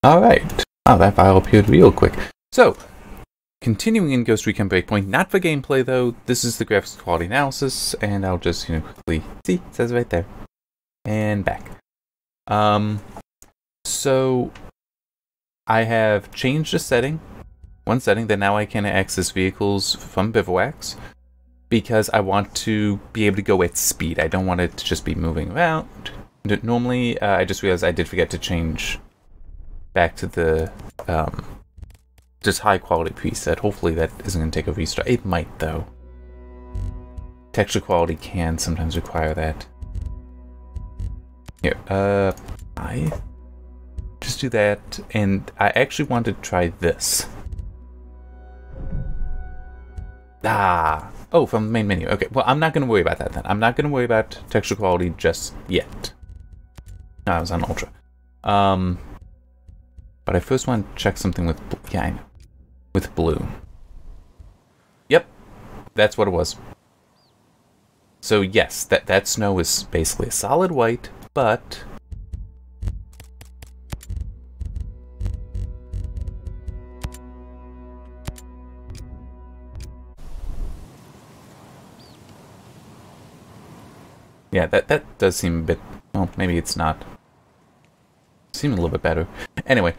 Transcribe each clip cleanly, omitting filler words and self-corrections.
Alright. Oh, that file appeared real quick. So, continuing in Ghost Recon Breakpoint, not for gameplay though, this is the graphics quality analysis, and I'll just, quickly, see, it says right there. And back. So, I have changed a setting, one setting, that now I can access vehicles from bivouacs, because I want to be able to go at speed. I don't want it to just be moving around. Normally, I just realized I did forget to change back to the just high quality preset. Hopefully that isn't going to take a restart. It might though. Texture quality can sometimes require that. Here, I just do that, and I actually want to try this. Oh, from the main menu. Okay, well, I'm not going to worry about that then. I'm not going to worry about texture quality just yet. No, I was on Ultra. But I first want to check something with, yeah, I know, with blue. Yep, that's what it was. So yes, that snow is basically a solid white, but yeah, that does seem a bit, well, maybe it's not. Seem a little bit better. Anyway,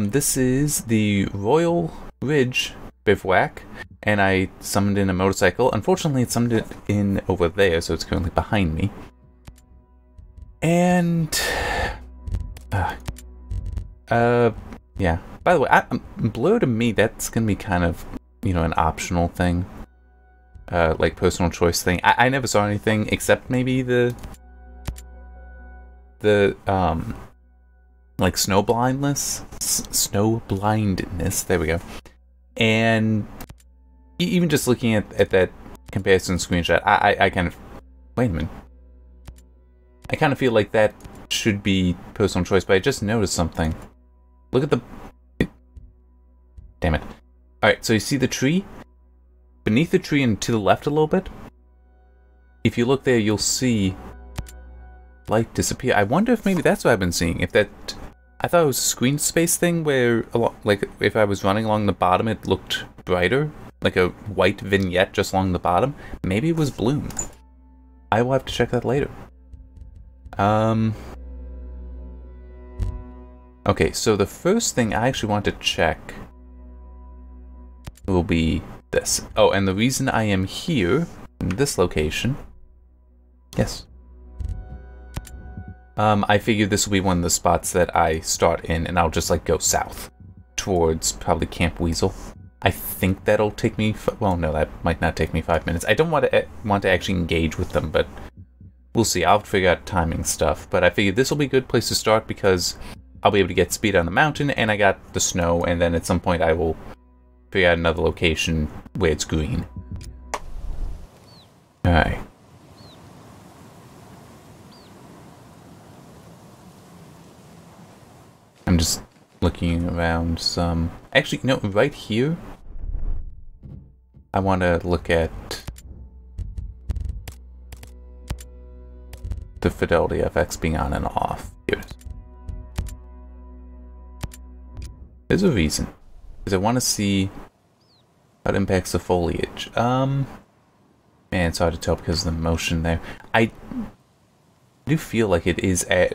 this is the Royal Ridge bivouac, and I summoned in a motorcycle. Unfortunately, it summoned it in over there, so it's currently behind me. And yeah. By the way, blur to me, that's gonna be kind of, an optional thing, like personal choice thing. I never saw anything except maybe the like snow blindness, there we go. And even just looking at that comparison screenshot, I kind of, wait a minute, I kind of feel like that should be personal choice, but I just noticed something. Look at the, damn it. Alright, so you see the tree? Beneath the tree and to the left a little bit, if you look there, you'll see light disappear. I wonder if maybe that's what I've been seeing. If that, I thought it was a screen space thing where, like, if I was running along the bottom, it looked brighter, like a white vignette just along the bottom. Maybe it was bloom. I will have to check that later. Okay, so the first thing I actually want to check will be this. Oh, and the reason I am here in this location, yes. I figured this will be one of the spots that I start in, and I'll just like go south towards probably Camp Weasel. I think that'll take me, well, no, that might not take me 5 minutes. I don't want to actually engage with them, but we'll see. I'll figure out timing stuff. But I figured this will be a good place to start because I'll be able to get speed on the mountain, and I got the snow, and then at some point I will figure out another location where it's green. Alright. I'm just looking around some... Actually, no, right here, I want to look at the fidelity FX being on and off. Here. There's a reason. Because I want to see how it impacts the foliage. Man, it's hard to tell because of the motion there. I do feel like it is at...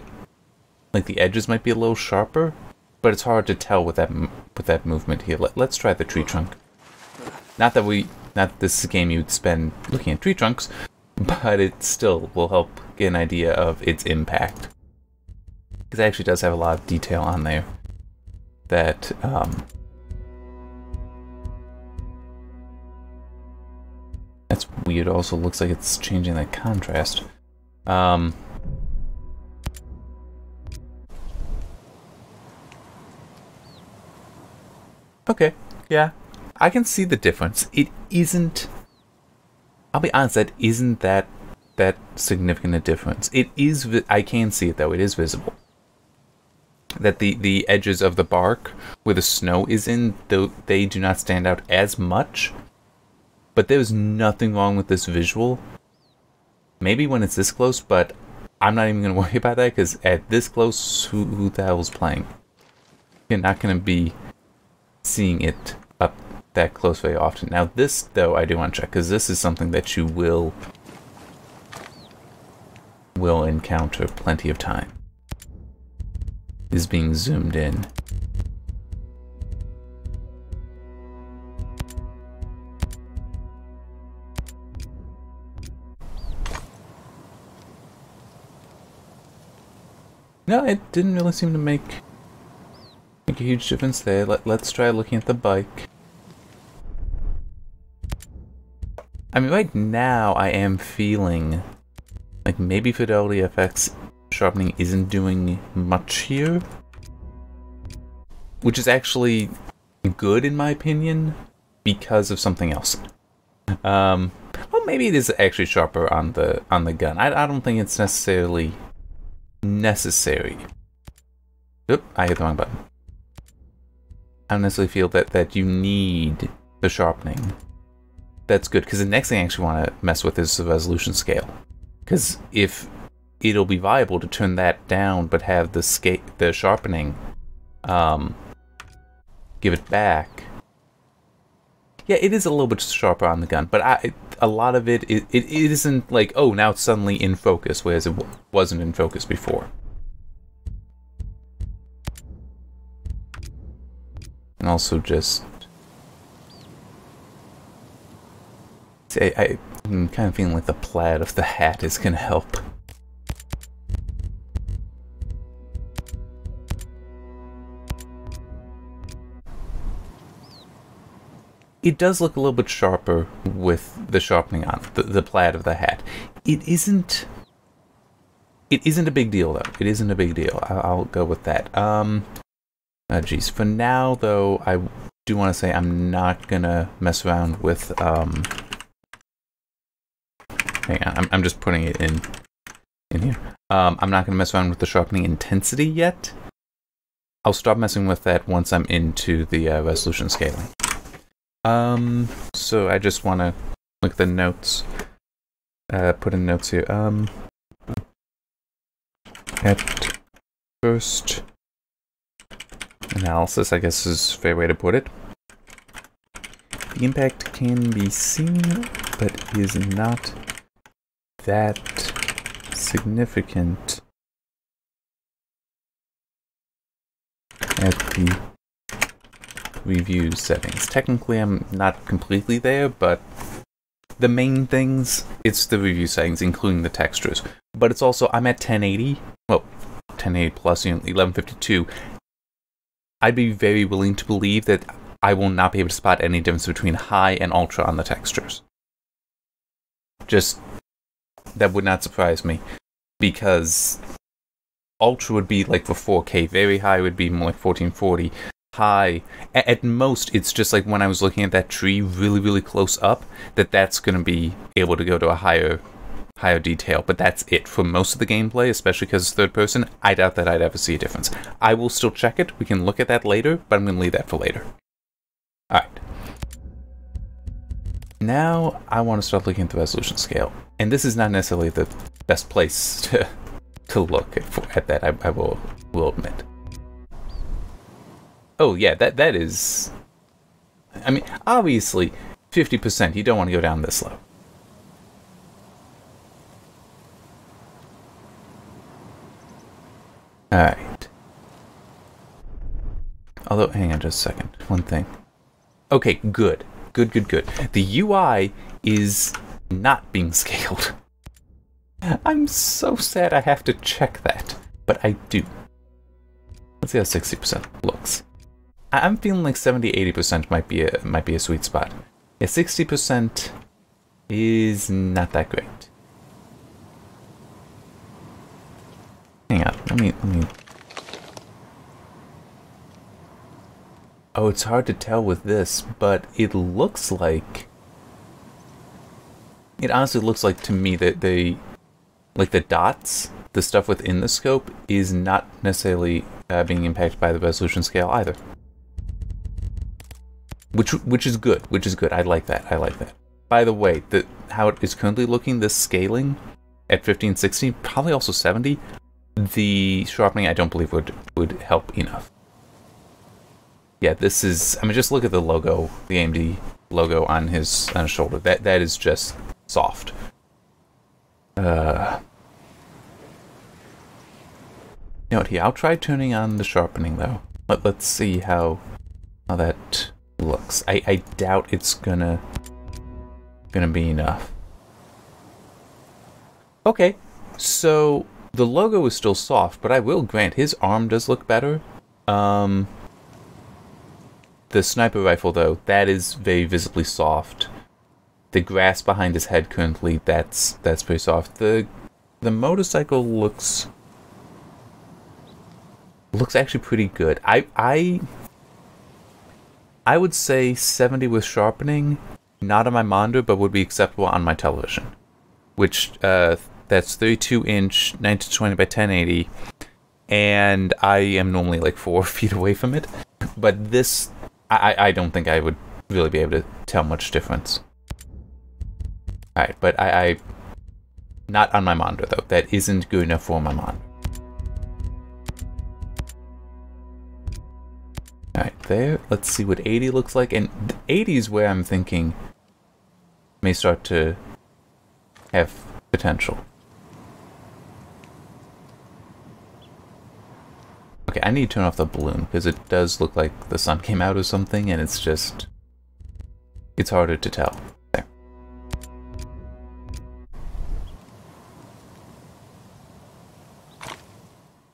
like the edges might be a little sharper, but it's hard to tell with that movement here. Let's try the tree trunk. Not that this is a game you'd spend looking at tree trunks, but it still will help get an idea of its impact. Because it actually does have a lot of detail on there that that's weird. Also looks like it's changing that contrast. Okay, yeah, I can see the difference. It isn't, I'll be honest, that isn't that significant a difference. It is, I can see it though, it is visible. That the edges of the bark where the snow is in, though they do not stand out as much. But there's nothing wrong with this visual. Maybe when it's this close, but I'm not even going to worry about that, because at this close, who the hell is playing? you're not going to be seeing it up that close very often. Now this, though, I do want to check, because this is something that you will encounter plenty of time. Is being zoomed in. No, it didn't really seem to make a huge difference there. Let's try looking at the bike. I mean, right now I am feeling like maybe Fidelity FX sharpening isn't doing much here, which is actually good in my opinion because of something else. Well, maybe it is actually sharper on the gun. I don't think it's necessarily necessary. Oop, I hit the wrong button. I don't necessarily feel that you need the sharpening. That's good, because the next thing I actually want to mess with is the resolution scale. Because if it'll be viable to turn that down, but have the sharpening, give it back. Yeah, it is a little bit sharper on the gun, but a lot of it isn't like, oh, now it's suddenly in focus, whereas it wasn't in focus before. And also just... See, I'm kind of feeling like the plaid of the hat is going to help. It does look a little bit sharper with the sharpening on the plaid of the hat. It isn't a big deal, though. It isn't a big deal. I'll go with that. Geez. For now, though, I do want to say I'm not gonna mess around with hang on, I'm just putting it in here. I'm not gonna mess around with the sharpening intensity yet. I'll start messing with that once I'm into the resolution scaling. So I just want to look at the notes. Put in notes here. At first analysis, I guess is a fair way to put it. The impact can be seen, but is not that significant at the review settings. Technically, I'm not completely there, but the main things, it's the review settings, including the textures. But it's also, I'm at 1080, well, 1080 plus, 1152. I'd be very willing to believe that I will not be able to spot any difference between high and ultra on the textures. Just, that would not surprise me, because ultra would be like for 4K, very high would be more like 1440. High, at most, it's just like when I was looking at that tree really, really close up, that's going to be able to go to a higher detail, but that's it. For most of the gameplay, especially because it's third person, I doubt that I'd ever see a difference. I will still check it, we can look at that later, but I'm going to leave that for later. Alright. Now, I want to start looking at the resolution scale. And this is not necessarily the best place to look at that, I will admit. Oh yeah, that is... I mean, obviously, 50%, you don't want to go down this low. Alright. Although, hang on just a second, one thing. Okay, good. Good. The UI is not being scaled. I'm so sad I have to check that, but I do. Let's see how 60% looks. I'm feeling like 70-80% might be a sweet spot. Yeah, 60% is not that great. Hang on, let me. Oh, it's hard to tell with this, but it looks like. It honestly looks like to me that the dots, the stuff within the scope, is not necessarily being impacted by the resolution scale either. Which is good. I like that. By the way, how it is currently looking, this scaling at 15, 16, probably also 70, the sharpening I don't believe would help enough. Yeah, this is... I mean, just look at the logo, the AMD logo on his shoulder. That is just soft. You know what, here, I'll try turning on the sharpening, though. Let's see how that looks. I doubt it's gonna be enough. Okay, so the logo is still soft, but I will grant his arm does look better. The sniper rifle, though, that is very visibly soft. The grass behind his head currently, that's pretty soft. The motorcycle looks actually pretty good. I would say 70 with sharpening, not on my monitor, but would be acceptable on my television. Which, that's 32-inch, 1920 by 1080, and I am normally like 4 feet away from it. But this, I don't think I would really be able to tell much difference. Alright, but I not on my monitor, though. That isn't good enough for my monitor. Alright, there. Let's see what 80 looks like. And 80 is where I'm thinking may start to have potential. Okay, I need to turn off the balloon, because it does look like the sun came out or something, and it's just... it's harder to tell. There.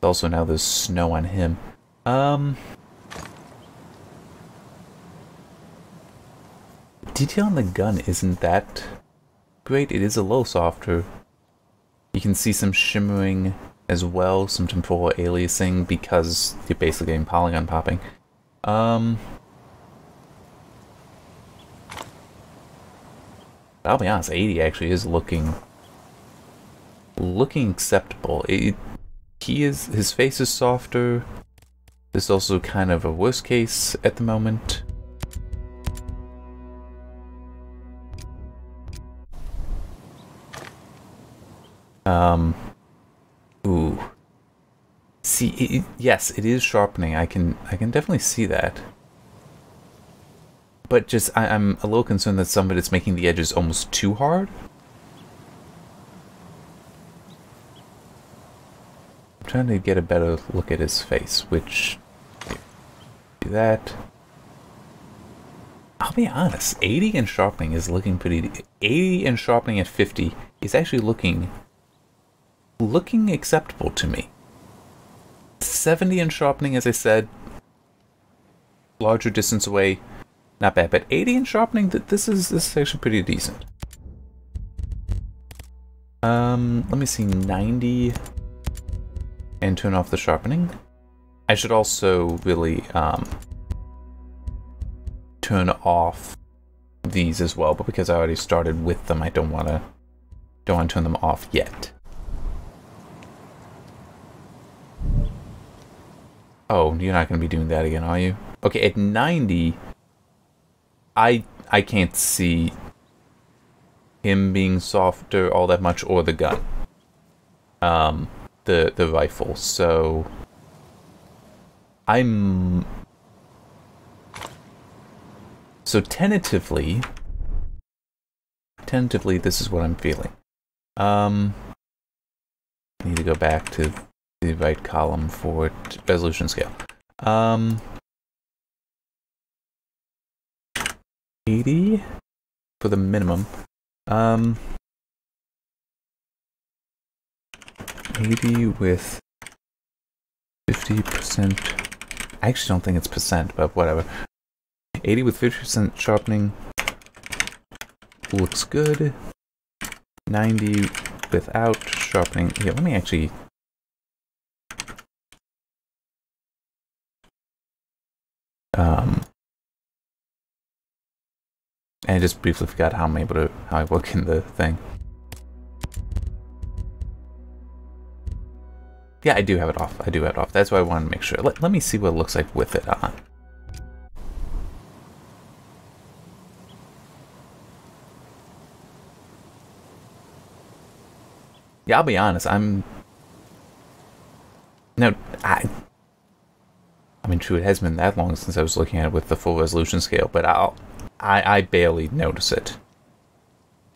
Also, now there's snow on him. Detail on the gun isn't that great. It is a little softer. You can see some shimmering as well, some temporal aliasing, because you're basically getting polygon popping. I'll be honest, 80 actually is looking acceptable. His face is softer. This is also kind of a worst case at the moment. Ooh. See, yes, it is sharpening. I can definitely see that. But just, I'm a little concerned that some of it's making the edges almost too hard. I'm trying to get a better look at his face, which... do that. I'll be honest, 80 and sharpening is looking pretty... 80 and sharpening at 50 is actually looking acceptable to me. 70 and sharpening, as I said, larger distance away, not bad. But 80 and sharpening, this is actually pretty decent. Let me see, 90 and turn off the sharpening. I should also really turn off these as well, but because I already started with them, I don't want to turn them off yet. Oh, you're not going to be doing that again, are you? Okay, at 90, I can't see him being softer all that much, or the gun. The rifle, so... So tentatively, this is what I'm feeling. I need to go back to the right column for resolution scale. 80 for the minimum. 80 with 50%. I actually don't think it's percent, but whatever. 80 with 50% sharpening looks good. 90 without sharpening. Here, let me actually... and I just briefly forgot how I work in the thing. Yeah, I do have it off. That's why I wanted to make sure. Let me see what it looks like with it on. Yeah, I'll be honest, I'm mean, true, it hasn't been that long since I was looking at it with the full resolution scale, but I barely notice it.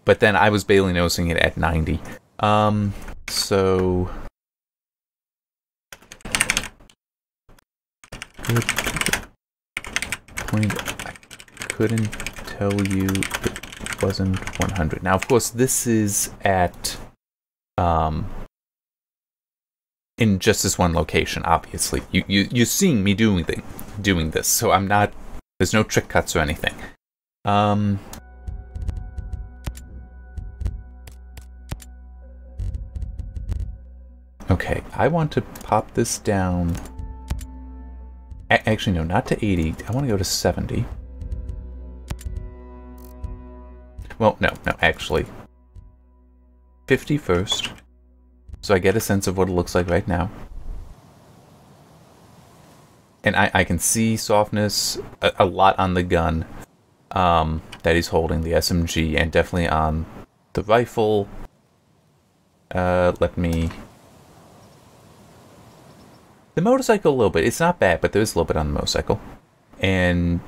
But then I was barely noticing it at 90. So... Good point. I couldn't tell you it wasn't 100. Now, of course, this is at... in just this one location, obviously. You're seeing me doing this, so I'm not... There's no trick cuts or anything. Okay, I want to pop this down... Actually, no, not to 80. I want to go to 70. Well, no, actually. 50 first. So I get a sense of what it looks like right now. And I can see softness a lot on the gun that he's holding, the SMG, and definitely on the rifle. Let me... The motorcycle a little bit. It's not bad, but there is a little bit on the motorcycle. And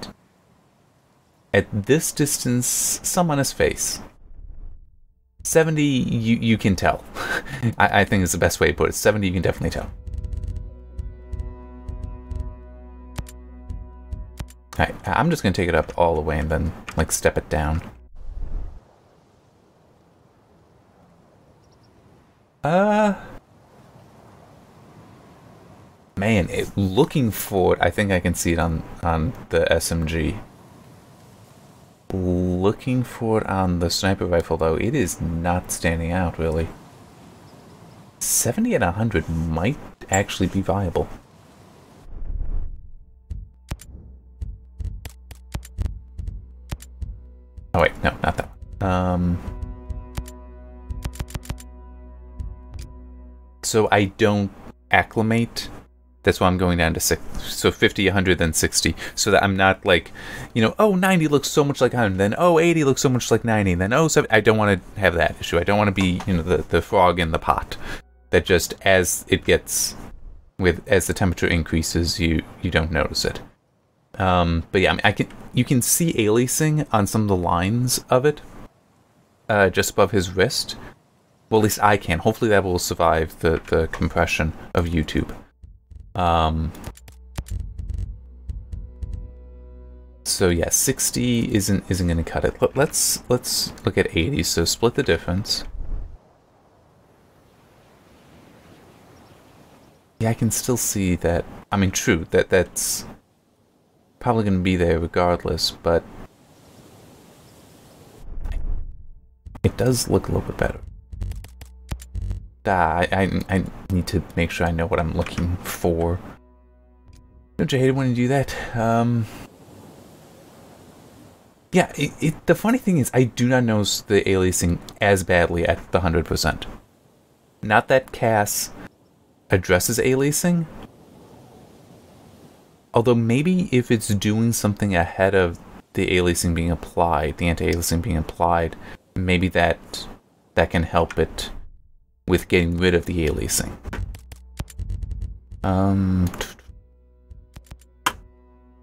at this distance, some on his face. 70, you can tell. I think is the best way to put it. 70, you can definitely tell. Alright, I'm just going to take it up all the way and then, like, step it down. Man, looking for it, I think I can see it on the SMG. Looking for it on the sniper rifle, though, it is not standing out, really. 70 and 100 might actually be viable. Oh, wait, no, not that one. So I don't acclimate. That's why I'm going down to 6. So 50, 100, then 60. So that I'm not like, you know, oh, 90 looks so much like 100. Then, oh, 80 looks so much like 90. Then, oh, 70. I don't want to have that issue. I don't want to be, you know, the frog in the pot. That just, as it gets, as the temperature increases, you don't notice it. But yeah, I mean, you can see aliasing on some of the lines of it. Just above his wrist. Well, at least I can. Hopefully that will survive the compression of YouTube. So yeah, 60 isn't going to cut it. Let's look at 80. So split the difference. Yeah, I can still see that. I mean, true, that's probably going to be there regardless, but it does look a little bit better. I need to make sure I know what I'm looking for. Don't you hate it when you do that? Yeah, the funny thing is, I do not notice the aliasing as badly at the 100%. Not that CAS addresses aliasing. Although maybe if it's doing something ahead of the aliasing being applied, the anti-aliasing being applied, maybe that can help it with getting rid of the aliasing.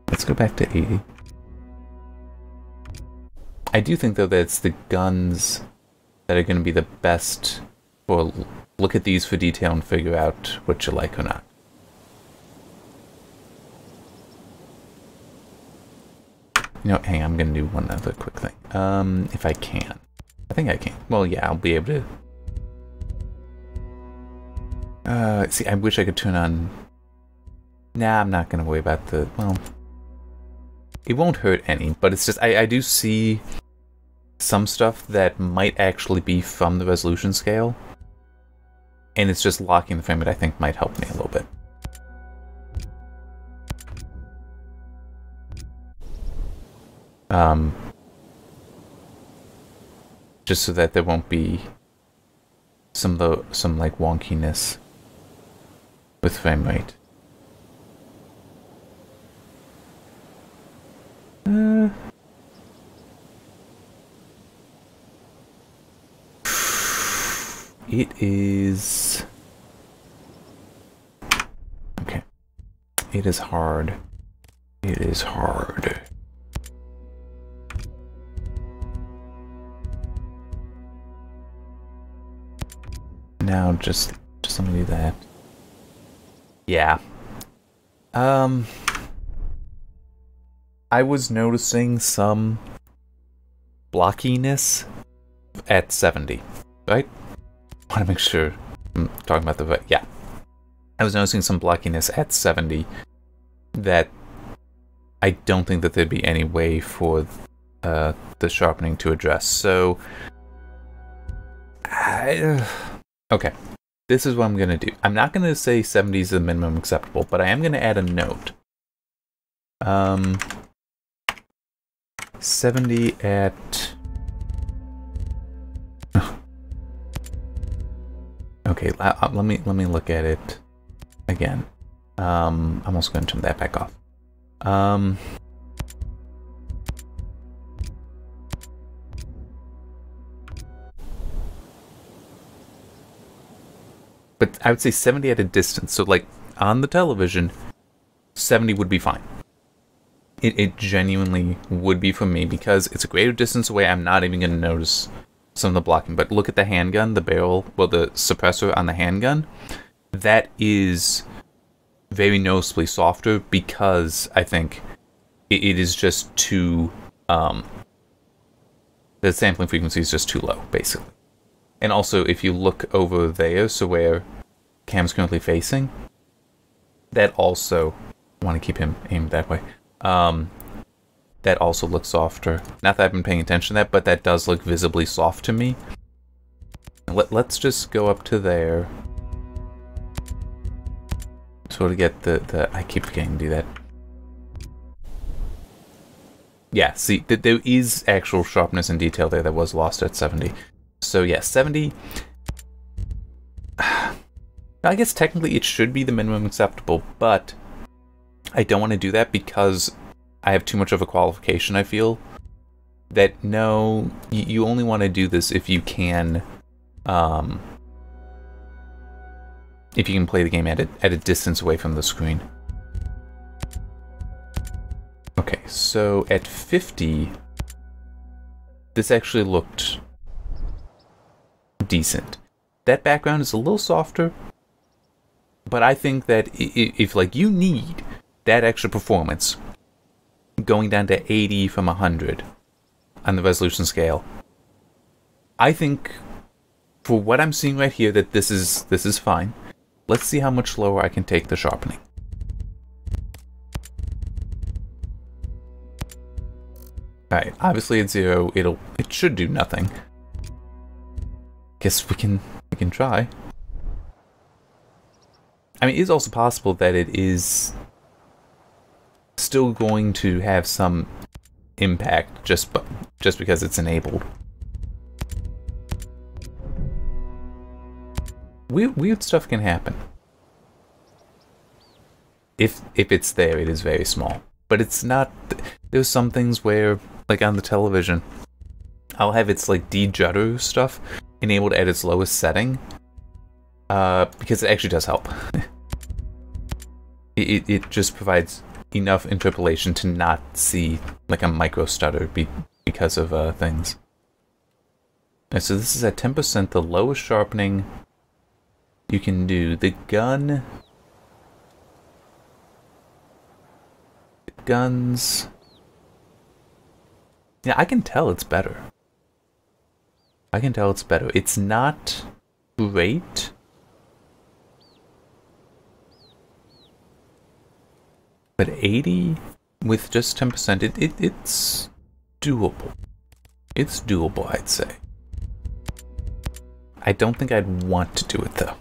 Let's go back to 80. I do think, though, that it's the guns that are going to be the best for look at these for detail and figure out what you like or not. You know, hang on, I'm going to do one other quick thing. If I can. I think I can. Well, yeah, I'll be able to... see, I wish I could turn on... Nah, I'm not going to worry about the... Well, it won't hurt any, but it's just... I do see some stuff that might actually be from the resolution scale. And it's just locking the frame that I think might help me a little bit. Just so that there won't be some like wonkiness with frame rate. It is... Okay. it is hard. It is hard. Now just let me do that. Yeah. I was noticing some blockiness at 70, right? I want to make sure I'm talking about the... Yeah. I was noticing some blockiness at 70 that I don't think that there'd be any way for the sharpening to address. So... okay. This is what I'm going to do. I'm not going to say 70 is the minimum acceptable, but I am going to add a note. 70 at... Okay, let me look at it again. I'm also going to turn that back off. But I would say 70 at a distance. So like on the television, 70 would be fine. It genuinely would be for me because it's a greater distance away. I'm not even going to notice some of the blocking. But look at the handgun, the barrel, well, the suppressor on the handgun. That is very noticeably softer because I think it is just too... the sampling frequency is just too low, basically. And also, if you look over there, so where cam's currently facing, that also... I want to keep him aimed that way. That also looks softer. Not that I've been paying attention to that, but that does look visibly soft to me. Let's just go up to there. Sort of get the I keep forgetting to do that. Yeah, see, there is actual sharpness and detail there that was lost at 70. So yeah, 70... I guess technically it should be the minimum acceptable, but I don't want to do that because I have too much of a qualification, I feel. That, no, you only want to do this if you can... if you can play the game at a distance away from the screen. Okay, so at 50, this actually looked decent. That background is a little softer, but I think that if like you need that extra performance, going down to 80 from 100 on the resolution scale, I think for what I'm seeing right here that this is fine. Let's see how much lower I can take the sharpening. Alright, obviously at 0 it should do nothing. Guess we can try. I mean, it is also possible that it is still going to have some impact just because it's enabled. Weird stuff can happen. If it's there, it is very small. But it's not... There's some things where, like on the television, I'll have its like de-judder stuff enabled at its lowest setting. Because it actually does help. it just provides enough interpolation to not see like a micro stutter because of things. Right, so this is at 10%, the lowest sharpening you can do. The guns... Yeah, I can tell it's better. I can tell it's better. It's not great. But 80 with just 10%, it's doable. It's doable, I'd say. I don't think I'd want to do it, though.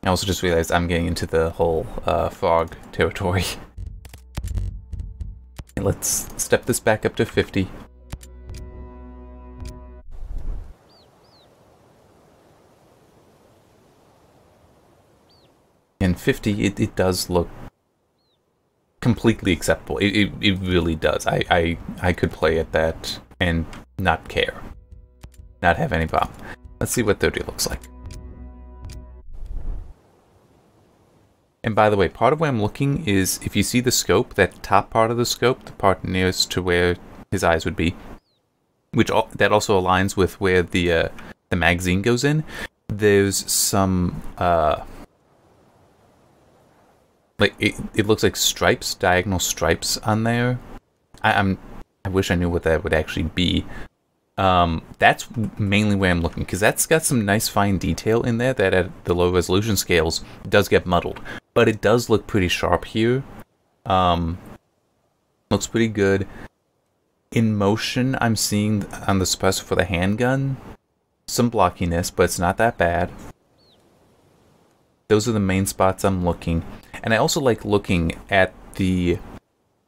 I also just realized I'm getting into the whole frog territory. Let's step this back up to 50. And 50, it does look completely acceptable. It really does. I could play at that and not care. Not have any problem. Let's see what 30 looks like. And by the way, part of where I'm looking is, if you see the scope, that top part of the scope, the part nearest to where his eyes would be, that also aligns with where the magazine goes in. There's some like it looks like stripes, diagonal stripes on there. I wish I knew what that would actually be. That's mainly where I'm looking, because that's got some nice fine detail in there that at the low resolution scales does get muddled, but it does look pretty sharp here. Looks pretty good. In motion, I'm seeing on the suppressor for the handgun some blockiness, but it's not that bad. Those are the main spots I'm looking. And I also like looking at the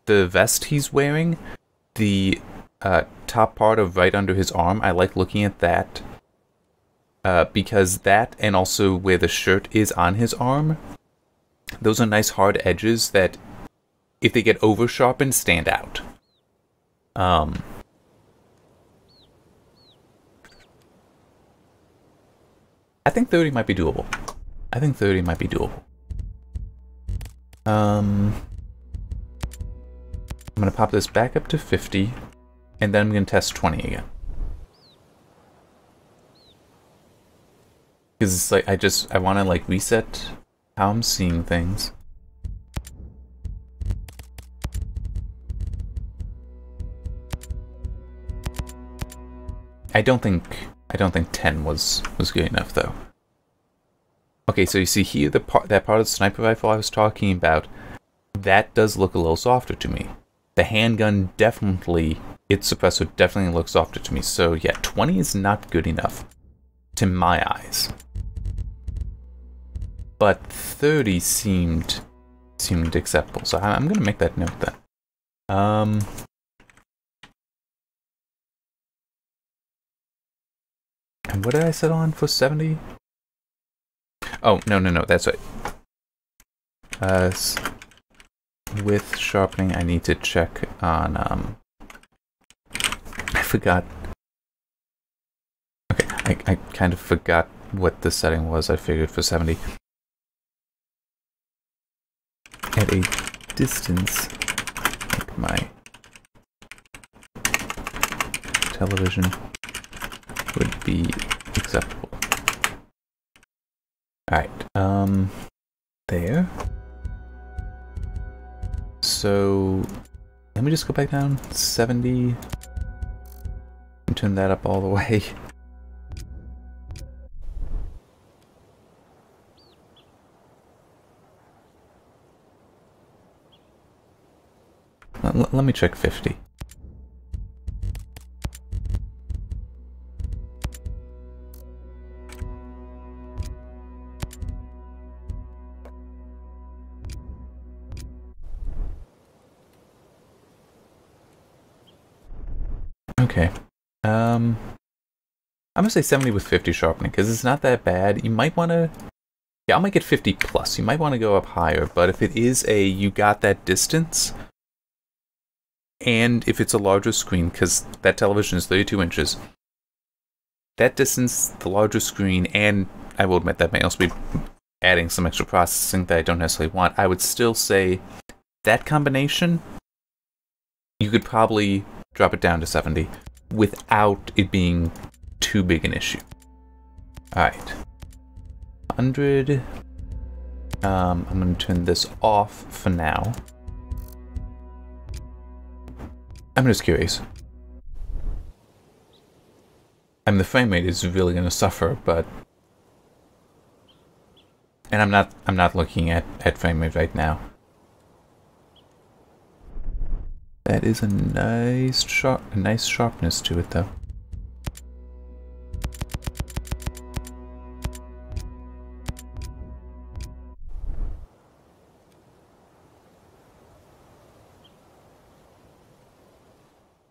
vest he's wearing, the top part of right under his arm. I like looking at that because that, and also where the shirt is on his arm, those are nice hard edges that, if they get over sharpened, stand out. I think 30 might be doable. I'm gonna pop this back up to 50, and then I'm gonna test 20 again. Because it's like, I wanna like reset how I'm seeing things. I don't think 10 was good enough though. Okay, so you see here that part of the sniper rifle I was talking about, that does look a little softer to me. The handgun definitely, its suppressor definitely looks softer to me. So yeah, 20 is not good enough to my eyes. But 30 seemed acceptable. So I'm gonna make that note then. And what did I settle on for 70? Oh, no, that's right. With sharpening, I need to check on, I forgot. Okay, I kind of forgot what the setting was, I figured, for 70. At a distance, like my television would be acceptable. Alright, there. So, let me just go back down, 70, and turn that up all the way. Let me check 50. Okay. I'm gonna say 70 with 50 sharpening, because it's not that bad. You might want to... Yeah, I'll make it 50 plus. You might want to go up higher, but if it is you got that distance, and if it's a larger screen, because that television is 32 inches, that distance, the larger screen, and I will admit that may also be adding some extra processing that I don't necessarily want, I would still say that combination, you could probably drop it down to 70 without it being too big an issue. Alright. 100. I'm going to turn this off for now. I'm just curious. I mean, the frame rate is really going to suffer, but... And I'm not looking at frame rate right now. That is a nice sharpness to it, though.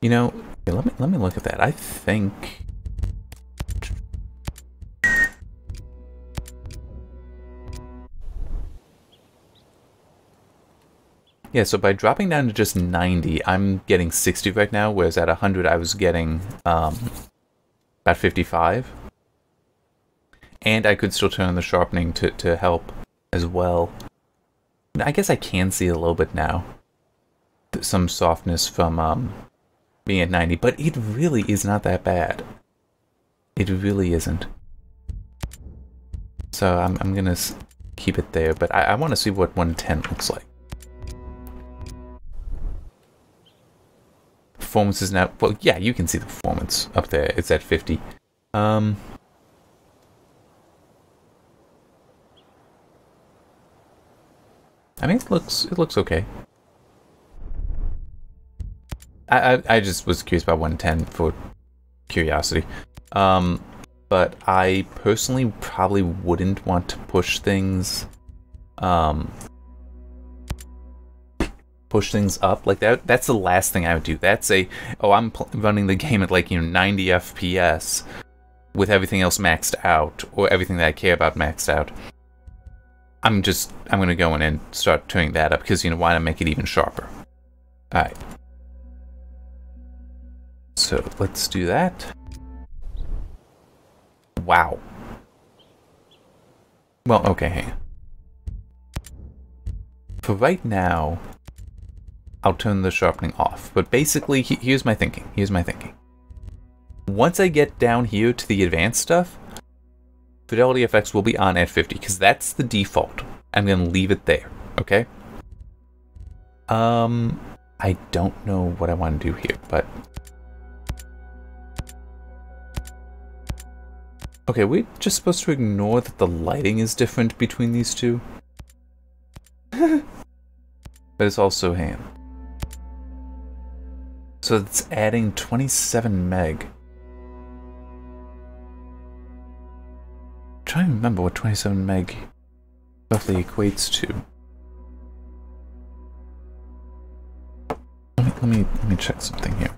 You know, let me look at that. I think. Yeah, so by dropping down to just 90, I'm getting 60 right now, whereas at 100 I was getting about 55. And I could still turn on the sharpening to help as well. I guess I can see a little bit now. Some softness from being at 90, but it really is not that bad. It really isn't. So I'm gonna keep it there, but I want to see what 110 looks like. Performance is now, well, yeah, you can see the performance up there. It's at 50. I mean, it looks okay. I just was curious about 110 for curiosity. But I personally probably wouldn't want to push things up like that. That's the last thing I would do. That's I'm running the game at, like, 90 FPS with everything else maxed out, or everything that I care about maxed out. I'm gonna go in and start turning that up, because, why not make it even sharper? Alright. So let's do that. Wow. Well, okay, hang on. For right now, I'll turn the sharpening off. But basically, here's my thinking. Once I get down here to the advanced stuff, Fidelity FX will be on at 50, because that's the default. I'm going to leave it there, okay? I don't know what I want to do here, but... Okay, we're just supposed to ignore that the lighting is different between these two. But it's also, hang on. So it's adding 27 meg. I'm trying to remember what 27 meg roughly equates to. Let me check something here.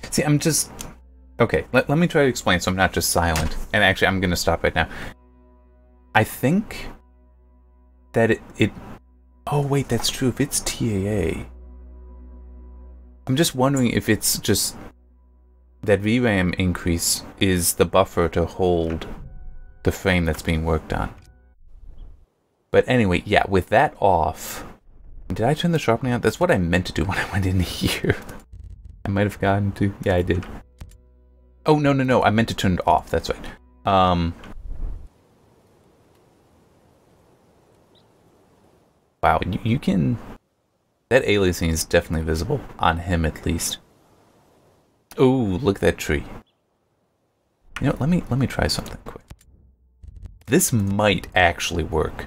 See, I'm just... Okay, let me try to explain so I'm not just silent. And actually, I'm going to stop right now. I think that it... Oh, wait, that's true. If it's TAA... I'm just wondering if it's just... That VRAM increase is the buffer to hold the frame that's being worked on. But anyway, yeah, with that off... Did I turn the sharpening on? That's what I meant to do when I went in here. I might have gotten to... Yeah, I did. Oh, no. I meant to turn it off. That's right. Wow, you can... That aliasing is definitely visible. On him, at least. Oh, look at that tree. You know, let me try something quick. This might actually work.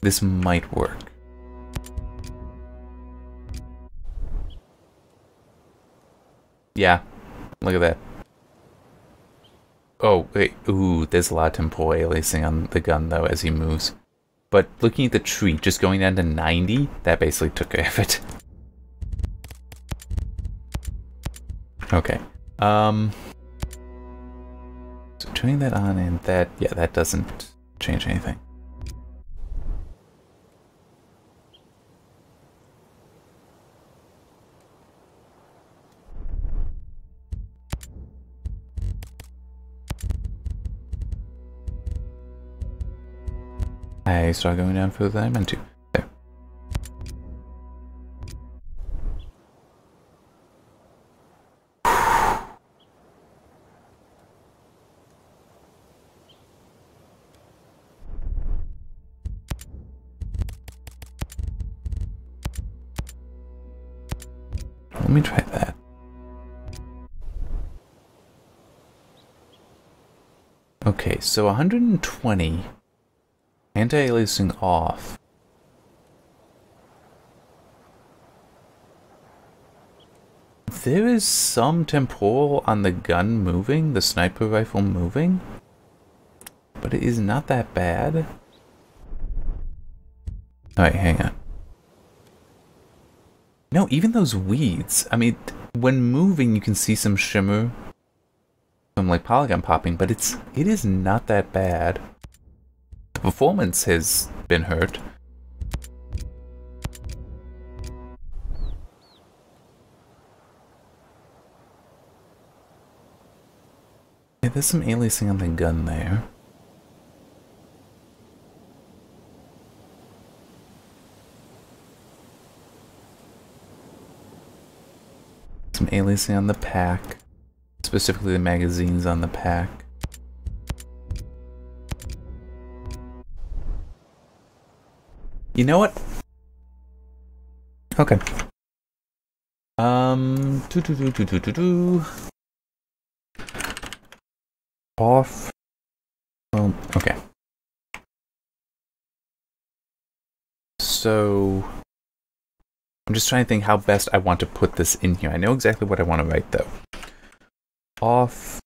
This might work. Yeah, look at that. Oh, wait, ooh, there's a lot of temporal aliasing on the gun, though, as he moves. But looking at the tree, just going down to 90, that basically took care of it. Okay. So turning that on and that, yeah, that doesn't change anything. I start going down further than I meant to. There. Let me try that. Okay, so 120 Anti-aliasing off. There is some temporal on the gun moving, the sniper rifle moving, but it is not that bad. Alright, hang on. No, even those weeds, I mean, when moving you can see some shimmer, some like polygon popping, but it is not that bad. The performance has been hurt. Yeah, there's some aliasing on the gun there. Some aliasing on the pack. Specifically the magazines on the pack. You know what? Okay. Off. Well, okay. So I'm just trying to think how best I want to put this in here. I know exactly what I want to write though. Off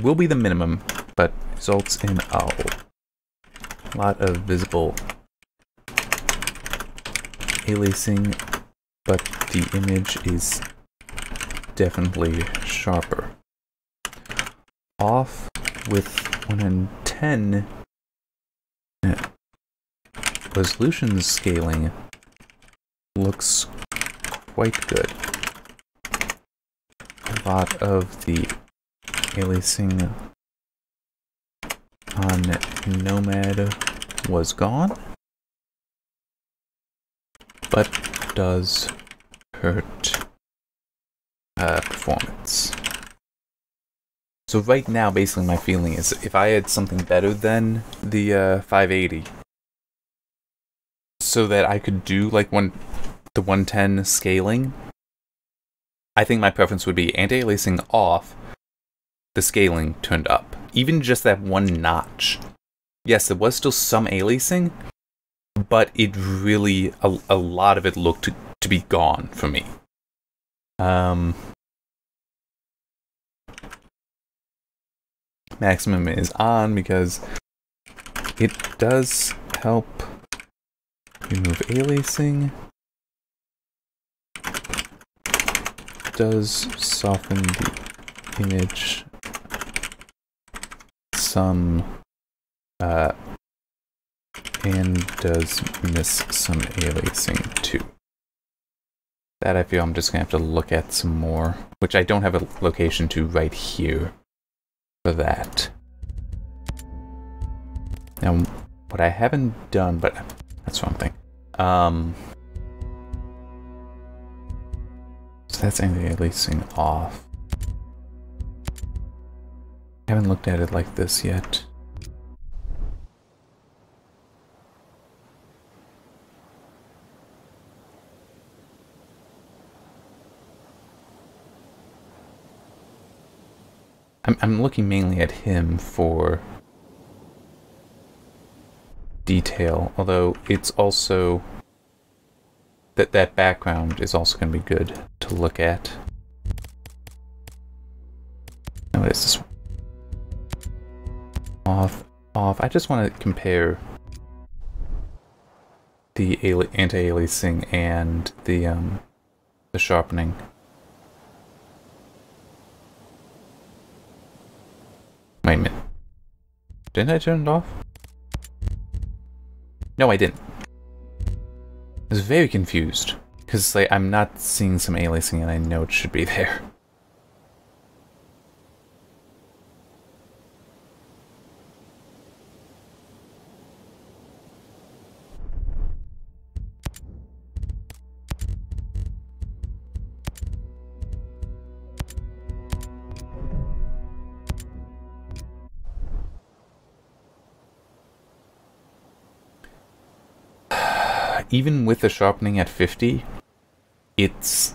will be the minimum, but results in a lot of visible aliasing, but the image is definitely sharper. Off with 110 resolution scaling looks quite good. A lot of the aliasing on Nomad was gone, but does hurt performance. So right now, basically my feeling is if I had something better than the 580, so that I could do like the 110 scaling, I think my preference would be anti-aliasing off, the scaling turned up. Even just that one notch. Yes, there was still some aliasing, but it really, a lot of it looked to be gone for me. Maximum is on because it does help remove aliasing. Does soften the image some, and does miss some aliasing too. That I feel I'm just gonna have to look at some more, which I don't have a location to right here for that. Now, what I haven't done, but that's one thing. So that's anti-aliasing off. I haven't looked at it like this yet. I'm looking mainly at him for detail, although it's also that background is also going to be good to look at. Now what is this one? Off. I just want to compare the anti-aliasing and the sharpening. Wait a minute. Didn't I turn it off? No, I didn't. I was very confused because like I'm not seeing some aliasing and I know it should be there. Even with the sharpening at 50, it's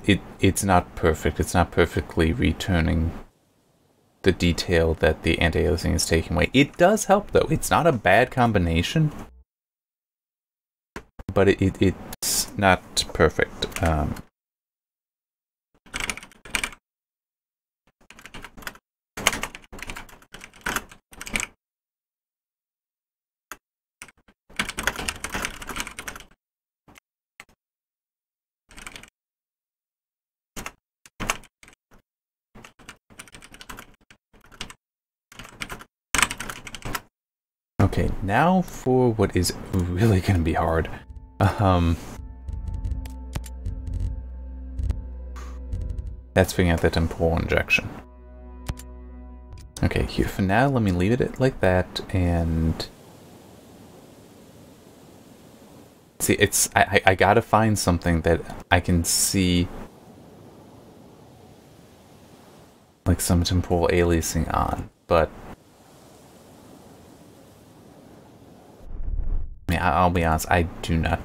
not perfect. It's not perfectly returning the detail that the anti-aliasing is taking away. It does help, though. It's not a bad combination, but it's not perfect. Okay, now for what is really going to be hard. That's figuring out the temporal injection. Okay, here for now, let me leave it like that, and see, it's I gotta find something that I can see like some temporal aliasing on, but I mean, I'll be honest, I do not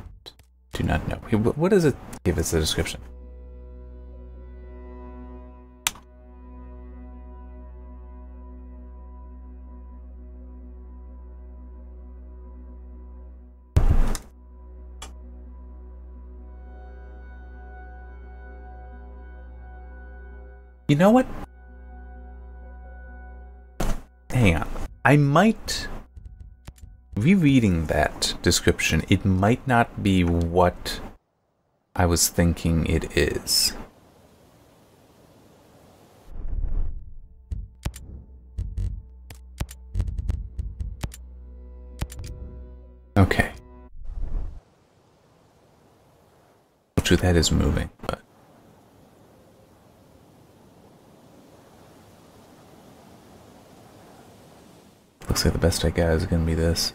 know. What does it give us a description? You know what? Hang on. I might... Rereading that description, it might not be what I was thinking it is. Okay. True, that is moving, but... Looks like the best I got is gonna be this.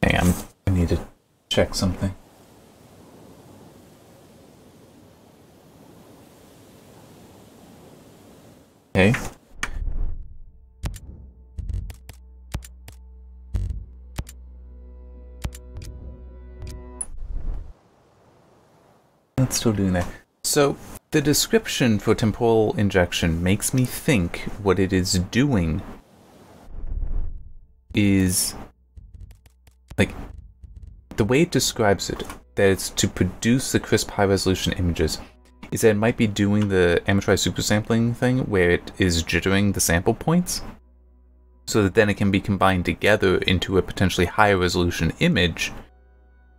Hang on, I need to check something. Okay. That's still doing that. So, the description for temporal injection makes me think what it is doing is... like, the way it describes it, that it's to produce the crisp high-resolution images, is that it might be doing the amortized supersampling thing, where it is jittering the sample points, so that then it can be combined together into a potentially higher resolution image,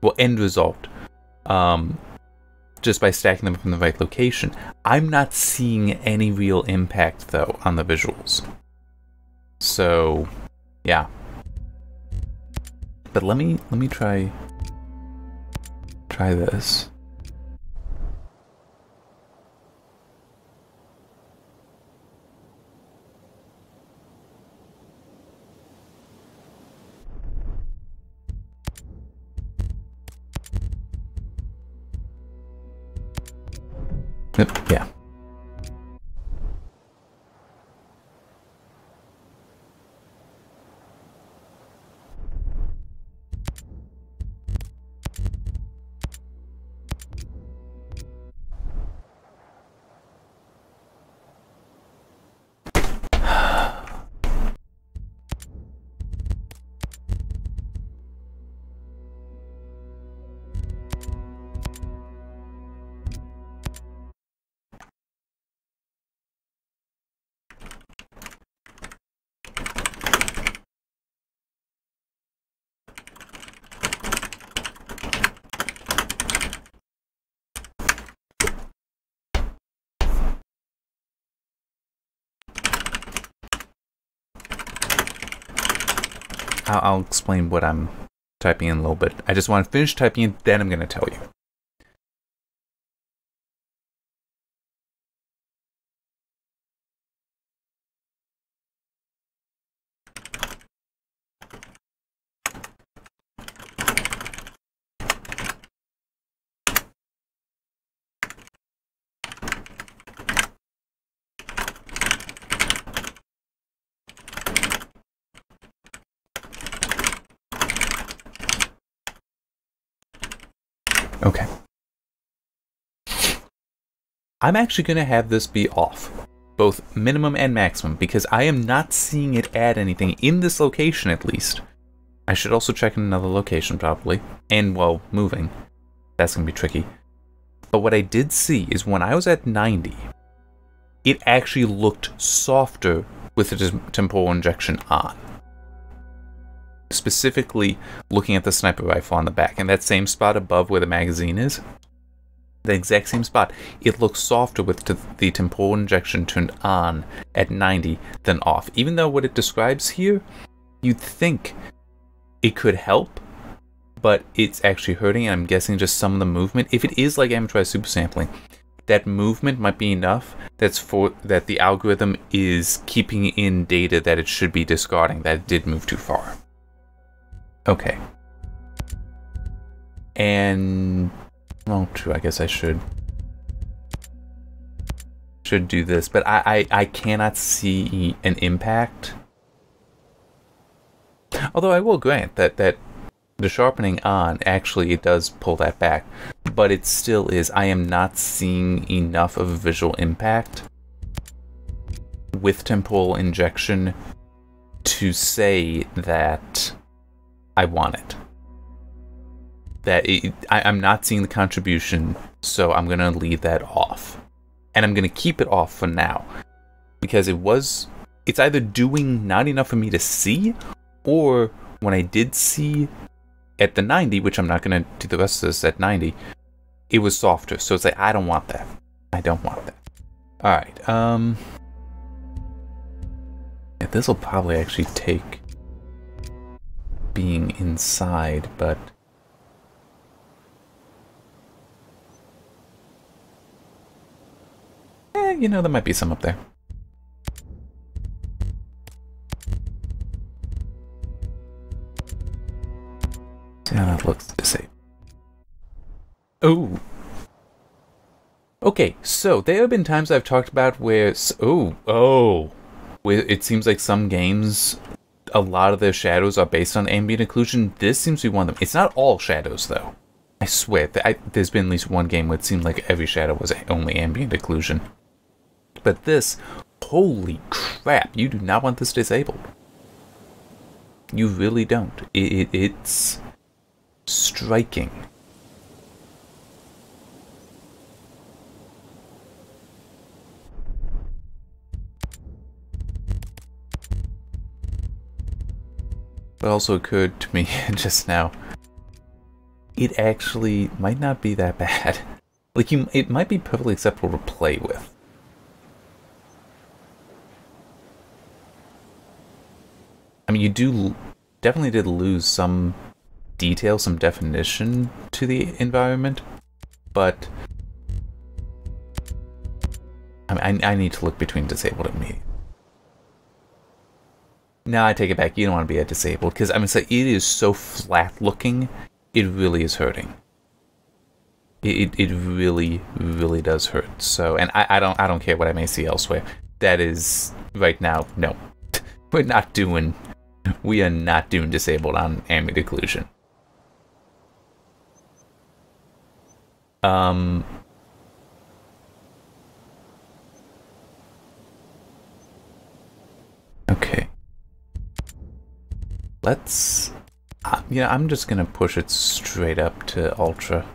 well, end result, just by stacking them up in the right location. I'm not seeing any real impact, though, on the visuals. So, yeah. But let me try this. Yeah. I'll explain what I'm typing in a little bit. I just want to finish typing it, then I'm going to tell you. Okay. I'm actually going to have this be off, both minimum and maximum, because I am not seeing it add anything in this location, at least. I should also check in another location, probably. And, well, moving. That's going to be tricky. But what I did see is when I was at 90, it actually looked softer with the temporal injection on. Specifically, looking at the sniper rifle on the back, and that same spot above where the magazine is, the exact same spot, it looks softer with the temporal injection turned on at 90 than off. Even though what it describes here, you'd think it could help, but it's actually hurting, and I'm guessing just some of the movement. If it is like amortized super sampling, that movement might be enough that the algorithm is keeping in data that it should be discarding, that it did move too far. Okay. And, well, true, I guess I should do this, but I cannot see an impact. Although I will grant that the sharpening on, actually it does pull that back, but it still is, I am not seeing enough of a visual impact with temporal injection to say that I want it. I'm not seeing the contribution, so I'm going to leave that off. And I'm going to keep it off for now, because it's either doing not enough for me to see, or when I did see at the 90, which I'm not going to do the rest of this at 90, it was softer. So it's like, I don't want that. I don't want that. Alright, yeah, this will probably actually take being inside, but you know, there might be some up there. See how that looks to say. Oh. Okay, so there have been times I've talked about where where it seems like some games, a lot of their shadows are based on ambient occlusion. This seems to be one of them. It's not all shadows, though. I swear, there's been at least one game where it seemed like every shadow was only ambient occlusion. But this, holy crap, you do not want this disabled. You really don't. It's striking. It also occurred to me just now, it actually might not be that bad. Like, it might be perfectly acceptable to play with. I mean, you definitely did lose some detail, some definition to the environment, but I mean, I need to look between disabled and medium. No, I take it back. You don't want to be at disabled, because I mean, it is so flat looking. It really is hurting. It really, really does hurt. So, and I don't care what I may see elsewhere. That is right now. No, we are not doing disabled on ambient occlusion. Okay. Let's, yeah, I'm just gonna push it straight up to ultra.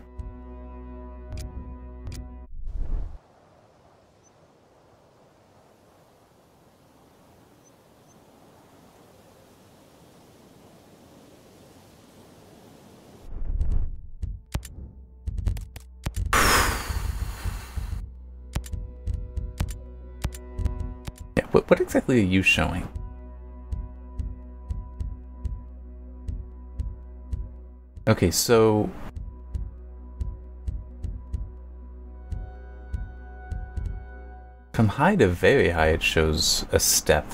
Yeah, what exactly are you showing? Okay, so from high to very high, it shows a step.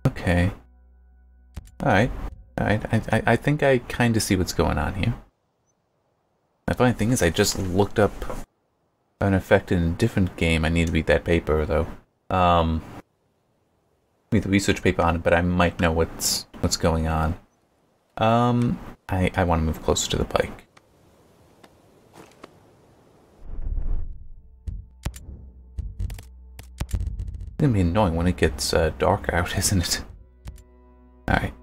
Okay. Alright. Alright, I think I kind of see what's going on here. The funny thing is, I just looked up an effect in a different game. I need to read that paper, though. Read the research paper on it, but I might know what's going on. I want to move closer to the bike. It's gonna be annoying when it gets dark out, isn't it? Alright.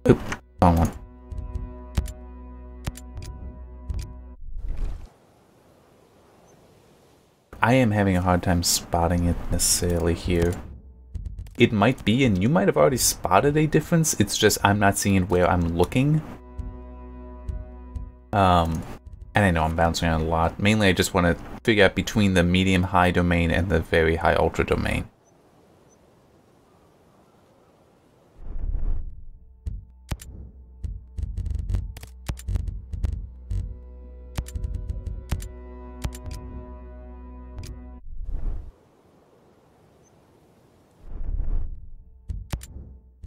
Oop, wrong one. I am having a hard time spotting it necessarily here. It might be, and you might have already spotted a difference, it's just I'm not seeing it where I'm looking. And I know I'm bouncing around a lot. Mainly I just want to figure out between the medium-high domain and the very high-ultra domain.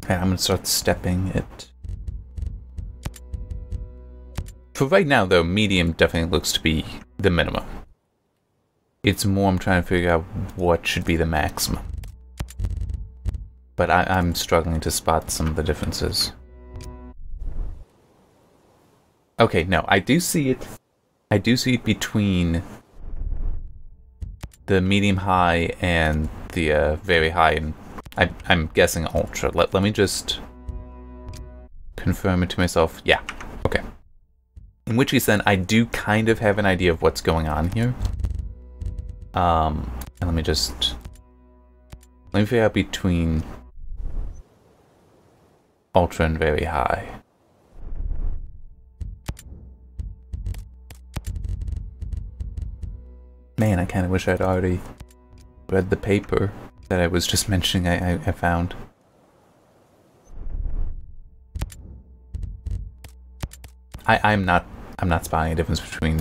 Okay, I'm going to start stepping it. For right now, though, medium definitely looks to be the minimum. It's more I'm trying to figure out what should be the maximum. But I'm struggling to spot some of the differences. Okay, no, I do see it. I do see it between the medium-high and the very high, and I'm guessing ultra. Let me just confirm it to myself. Yeah, okay. In which case then, I do kind of have an idea of what's going on here. And let me figure out between ultra and very high. Man, I kind of wish I'd already read the paper that I was just mentioning I found. I'm not spotting a difference between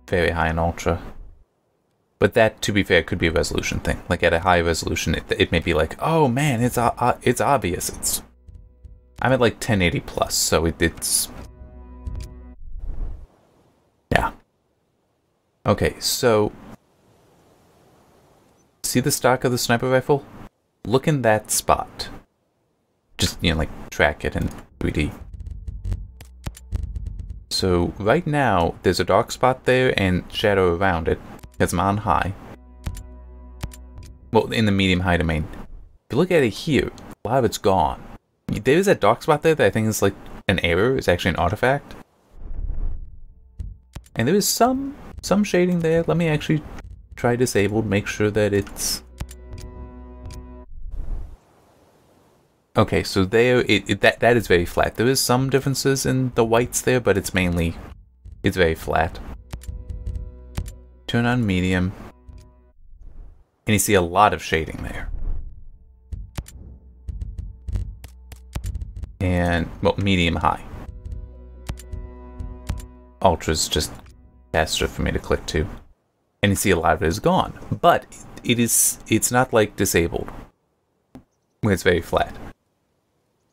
very high and ultra. But that, to be fair, could be a resolution thing. Like at a high resolution, it may be like, oh man, it's obvious. I'm at like 1080 plus, so it's yeah. Okay, so see the stock of the sniper rifle? Look in that spot. Just, you know, like track it in 3D. So right now, there's a dark spot there and shadow around it, because I'm on high. Well, in the medium-high domain. If you look at it here, a lot of it's gone. There is that dark spot there that I think is like an error, it's actually an artifact. And there is some shading there. Let me actually try disabled, make sure that it's... Okay, so there, that is very flat. There is some differences in the whites there, but it's very flat. Turn on medium, and you see a lot of shading there. And, well, medium high. Ultra's just faster for me to click to. And you see a lot of it is gone. But it's not like disabled, where it's very flat.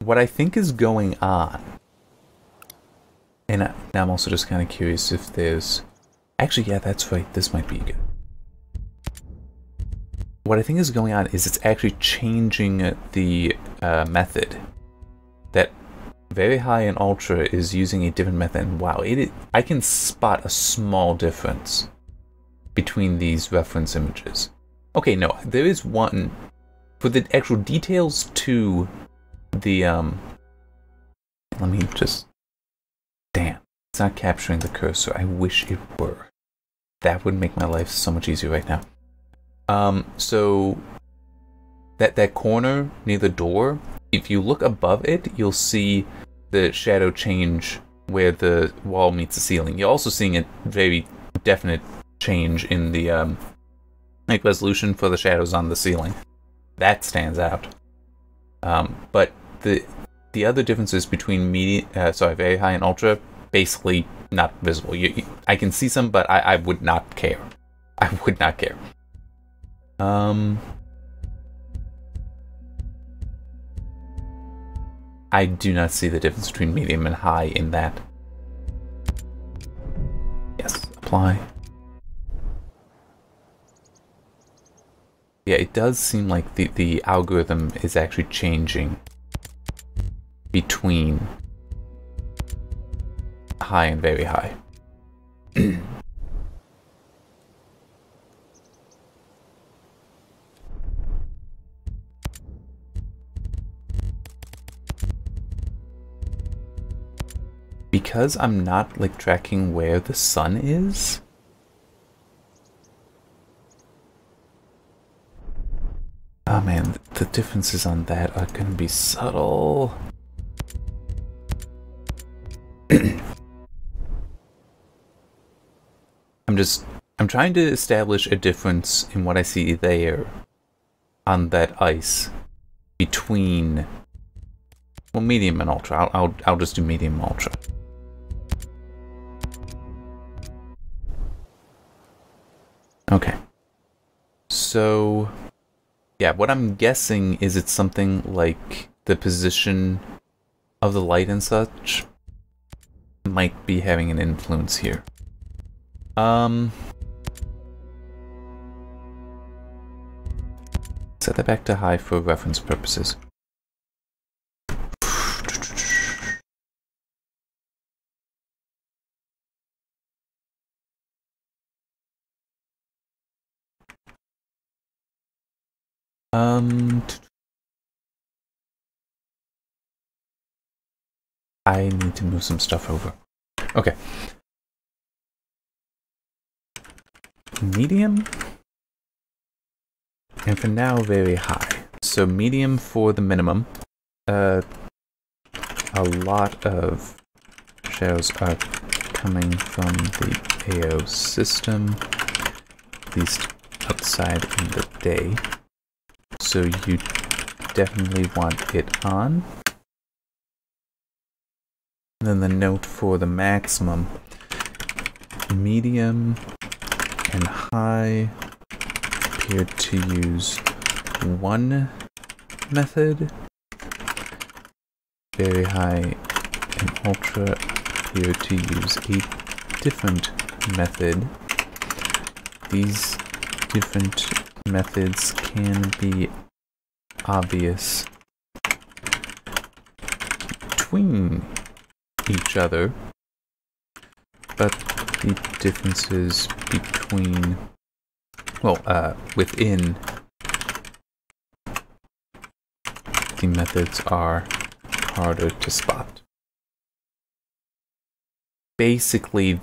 What I think is going on, and now I'm also just kind of curious if there's... Actually, yeah, that's right, this might be good. What I think is going on is it's actually changing the method. That very high and ultra is using a different method, and wow, I can spot a small difference between these reference images. Okay, no, there is one, for the actual details to the, let me just, damn, it's not capturing the cursor. I wish it were. That would make my life so much easier right now. So, that corner near the door, if you look above it, you'll see the shadow change where the wall meets the ceiling. You're also seeing a very definite change in the, like, resolution for the shadows on the ceiling. That stands out. But the other differences between very high and ultra, basically not visible. I can see some, but I would not care. I would not care. I do not see the difference between medium and high in that. fly. Yeah, it does seem like the algorithm is actually changing between high and very high. Because I'm not like tracking where the sun is, oh man, the differences on that are gonna be subtle. I'm trying to establish a difference in what I see there on that ice between, well, medium and ultra. I'll just do medium and ultra. Okay. So, yeah, what I'm guessing is it's something like the position of the light and such might be having an influence here. Set that back to high for reference purposes. I need to move some stuff over. Okay. Medium. And for now, very high. So medium for the minimum. A lot of shadows are coming from the AO system, at least outside in the day. So you definitely want it on. And then the note for the maximum. Medium and high appear to use one method. Very high and ultra appear to use a different method. These different methods can be obvious between each other, but the differences between, well, within the methods are harder to spot. Basically,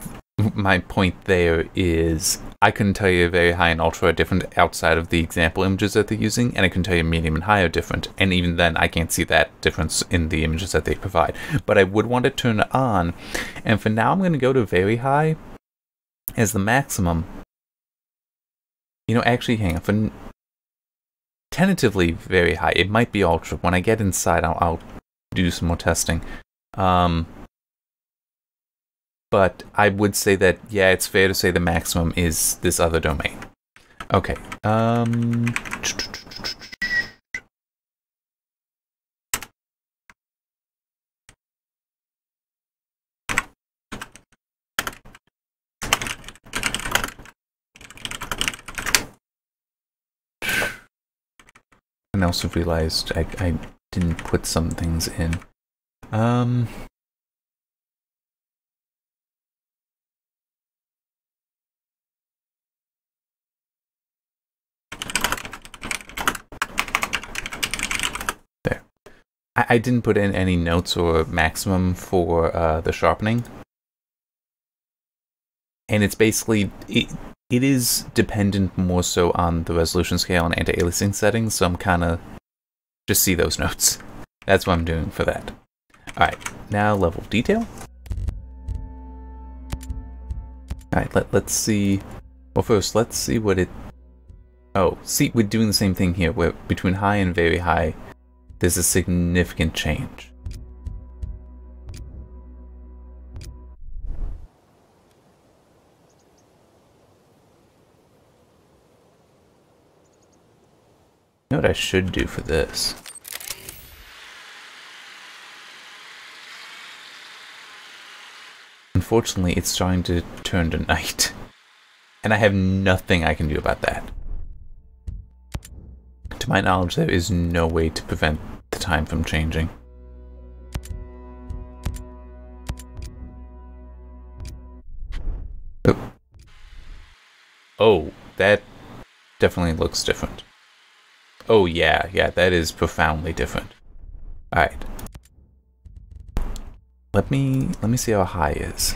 my point there is I couldn't tell you very high and ultra are different outside of the example images that they're using, and I can tell you medium and high are different, and even then I can't see that difference in the images that they provide. But I would want to turn it on, and for now I'm going to go to very high as the maximum. You know, actually, hang on. For tentatively very high, it might be ultra. When I get inside, I'll do some more testing. But I would say that, yeah, it's fair to say the maximum is this other domain. Okay. And I also realized I didn't put some things in. I didn't put in any notes or maximum for the sharpening. And it's basically, it is dependent more so on the resolution scale and anti-aliasing settings, so I'm kind of, just see those notes. That's what I'm doing for that. Alright, now level of detail. Alright, let's see, well first, let's see what it, oh, see, we're doing the same thing here, where between high and very high, there's a significant change. You know what I should do for this? Unfortunately, it's starting to turn to night. And I have nothing I can do about that. To my knowledge, there is no way to prevent the time from changing. Oh, oh, that definitely looks different. Oh yeah, that is profoundly different. Alright. Let me see how high is.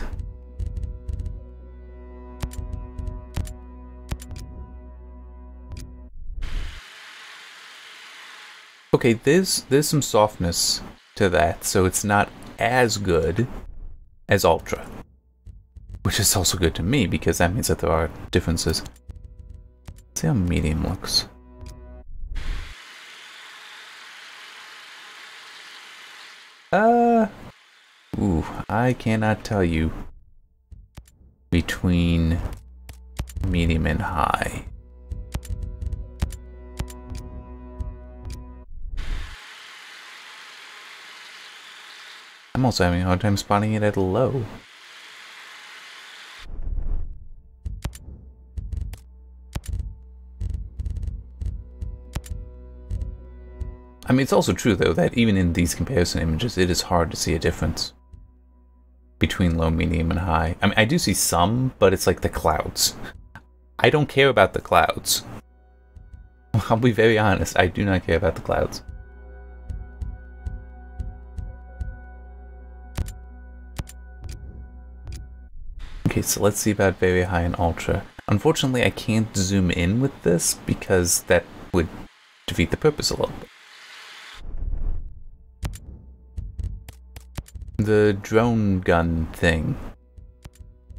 Okay, there's some softness to that, so it's not as good as Ultra. Which is also good to me, because that means that there are differences. Let's see how medium looks. Ooh, I cannot tell you between medium and high. I'm also having a hard time spotting it at low. I mean, it's also true, though, that even in these comparison images, it is hard to see a difference between low, medium, and high. I mean, I do see some, but it's like the clouds. I don't care about the clouds. I'll be very honest, I do not care about the clouds. Okay, so let's see about very high and ultra. Unfortunately, I can't zoom in with this because that would defeat the purpose a little bit. The drone gun thing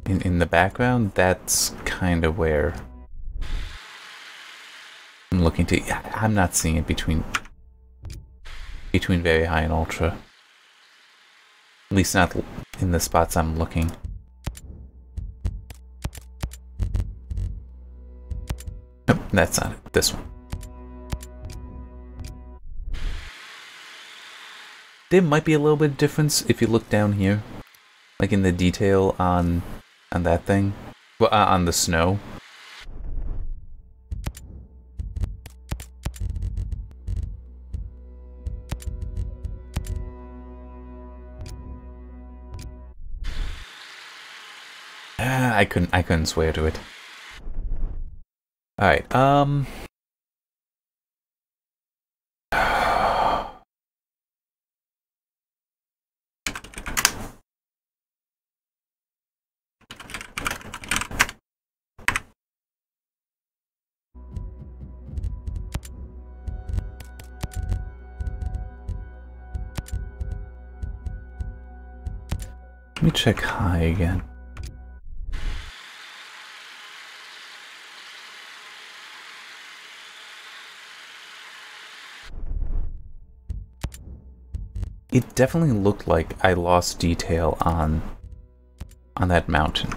in the background, that's kind of where I'm looking to. I'm not seeing it between very high and ultra. At least not in the spots I'm looking. Nope, that's not it. This one. There might be a little bit of difference if you look down here, like in the detail on that thing, well, on the snow. I couldn't swear to it. All right, let me check high again. It definitely looked like I lost detail on that mountain.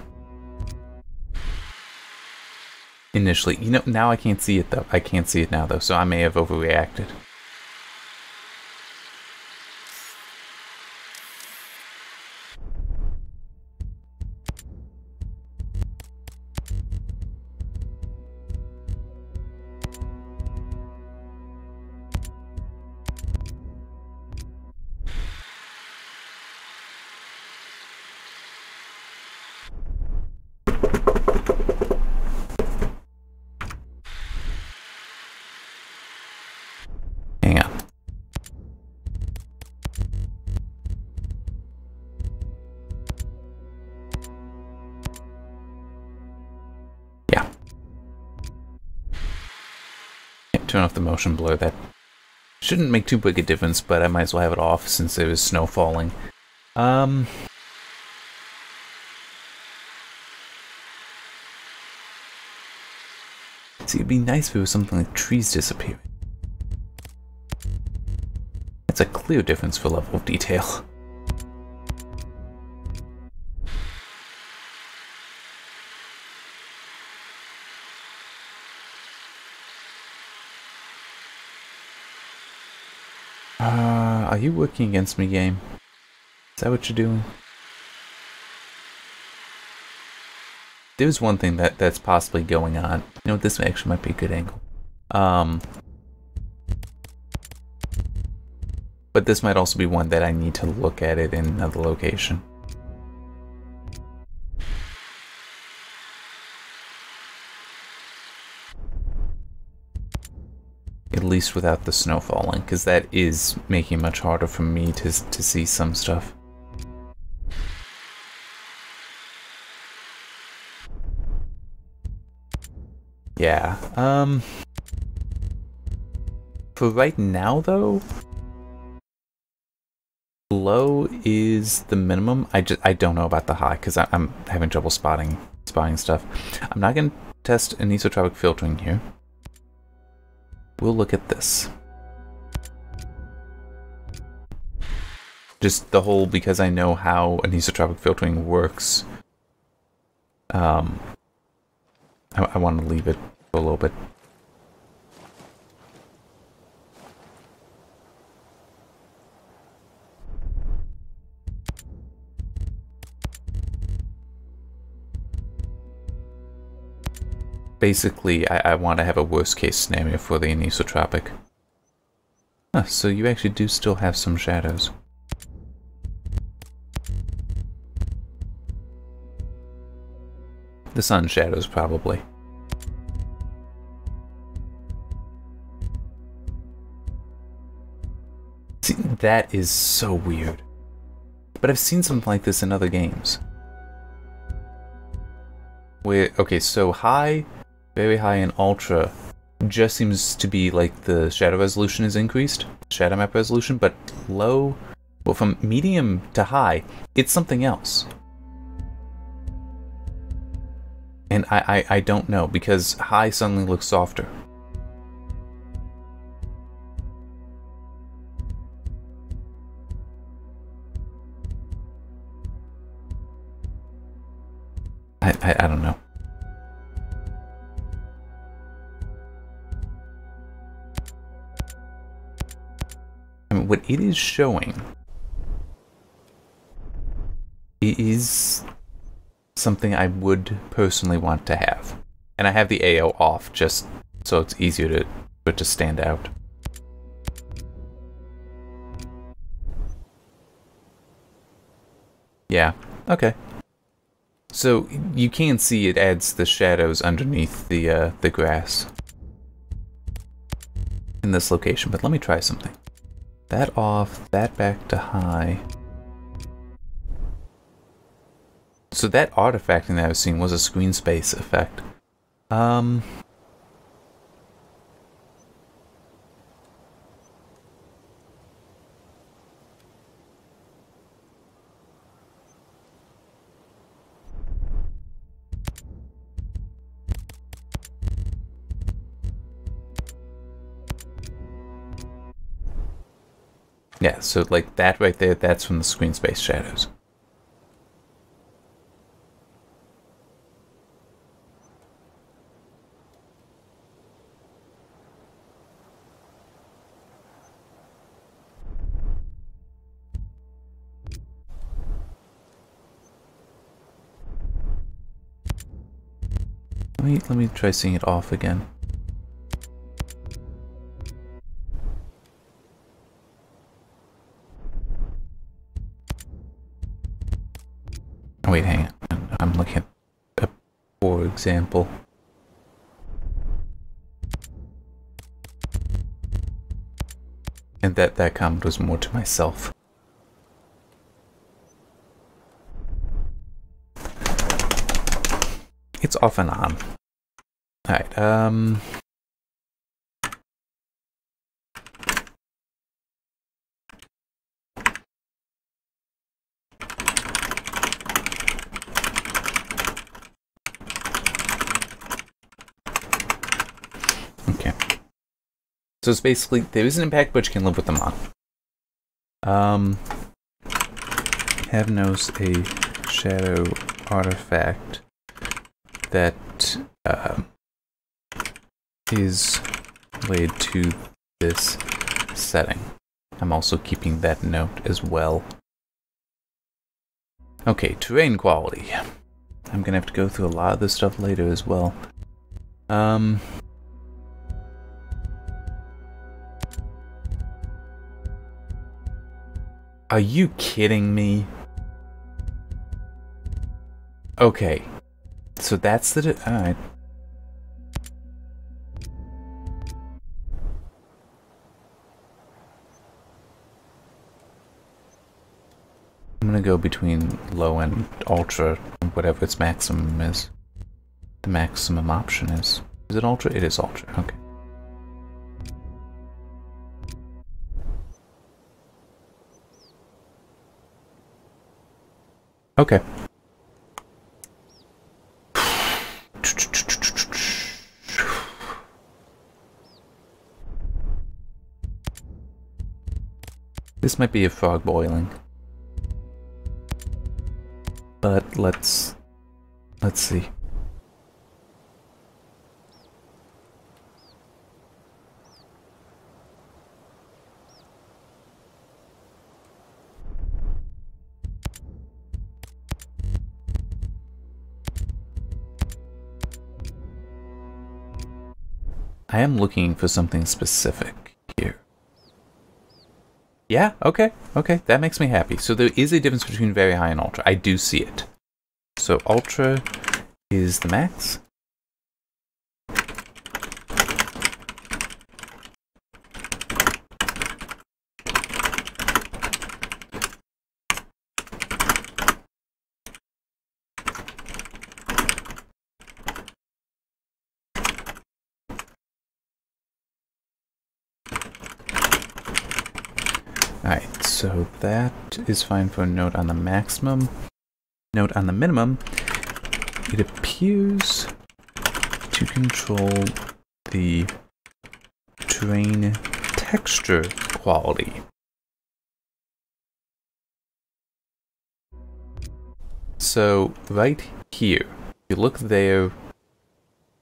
Initially, you know, now I can't see it though. I can't see it now though, so I may have overreacted. Turn off the motion blur. That shouldn't make too big a difference, but I might as well have it off since there is snow falling. See, it'd be nice if it was something like trees disappearing. It's a clear difference for level of detail. Are you working against me, game? Is that what you're doing? there's one thing that's possibly going on. You know, this actually might be a good angle. But this might also be one that I need to look at it in another location. At least without the snow falling, because that is making it much harder for me to see some stuff. Yeah, for right now though, low is the minimum. I don't know about the high because I'm having trouble spotting stuff. I'm not gonna test anisotropic filtering here. We'll look at this. Just the whole, because I know how anisotropic filtering works. I want to leave it for a little bit. Basically, I want to have a worst case scenario for the anisotropic. Huh, so you actually do still have some shadows. The sun shadows, probably. See, that is so weird. But I've seen something like this in other games. Where, okay, so high, very high, and ultra just seems to be like the shadow resolution is increased, shadow map resolution, but low, well, from medium to high, it's something else. And I don't know, because high suddenly looks softer. I don't know. I mean, what it is showing is something I would personally want to have. And I have the AO off just so it's easier for it to stand out. Yeah, okay. So you can see it adds the shadows underneath the grass in this location, but let me try something. That off, that back to high. So that artifacting that I was seeing was a screen space effect. Yeah, so like that right there, that's from the screen space shadows. Let me try seeing it off again. Oh, wait, hang on. I'm looking at a poor example. And that comment was more to myself. It's off and on. Alright, okay. So it's basically, there is an impact, but you can live with them on. Have knows a shadow artifact that is laid to this setting. I'm also keeping that note as well. Okay, terrain quality. I'm gonna have to go through a lot of this stuff later as well. Are you kidding me? Okay. So that's the... Alright. I'm gonna go between low and ultra, whatever its maximum is. The maximum option is. Is it ultra? It is ultra. Okay. Okay. This might be a frog boiling. But let's see. I am looking for something specific here. Yeah, okay, that makes me happy. So there is a difference between very high and ultra. I do see it. So ultra is the max. Alright, so that is fine for a note on the maximum. Note on the minimum, it appears to control the terrain texture quality. So right here, if you look there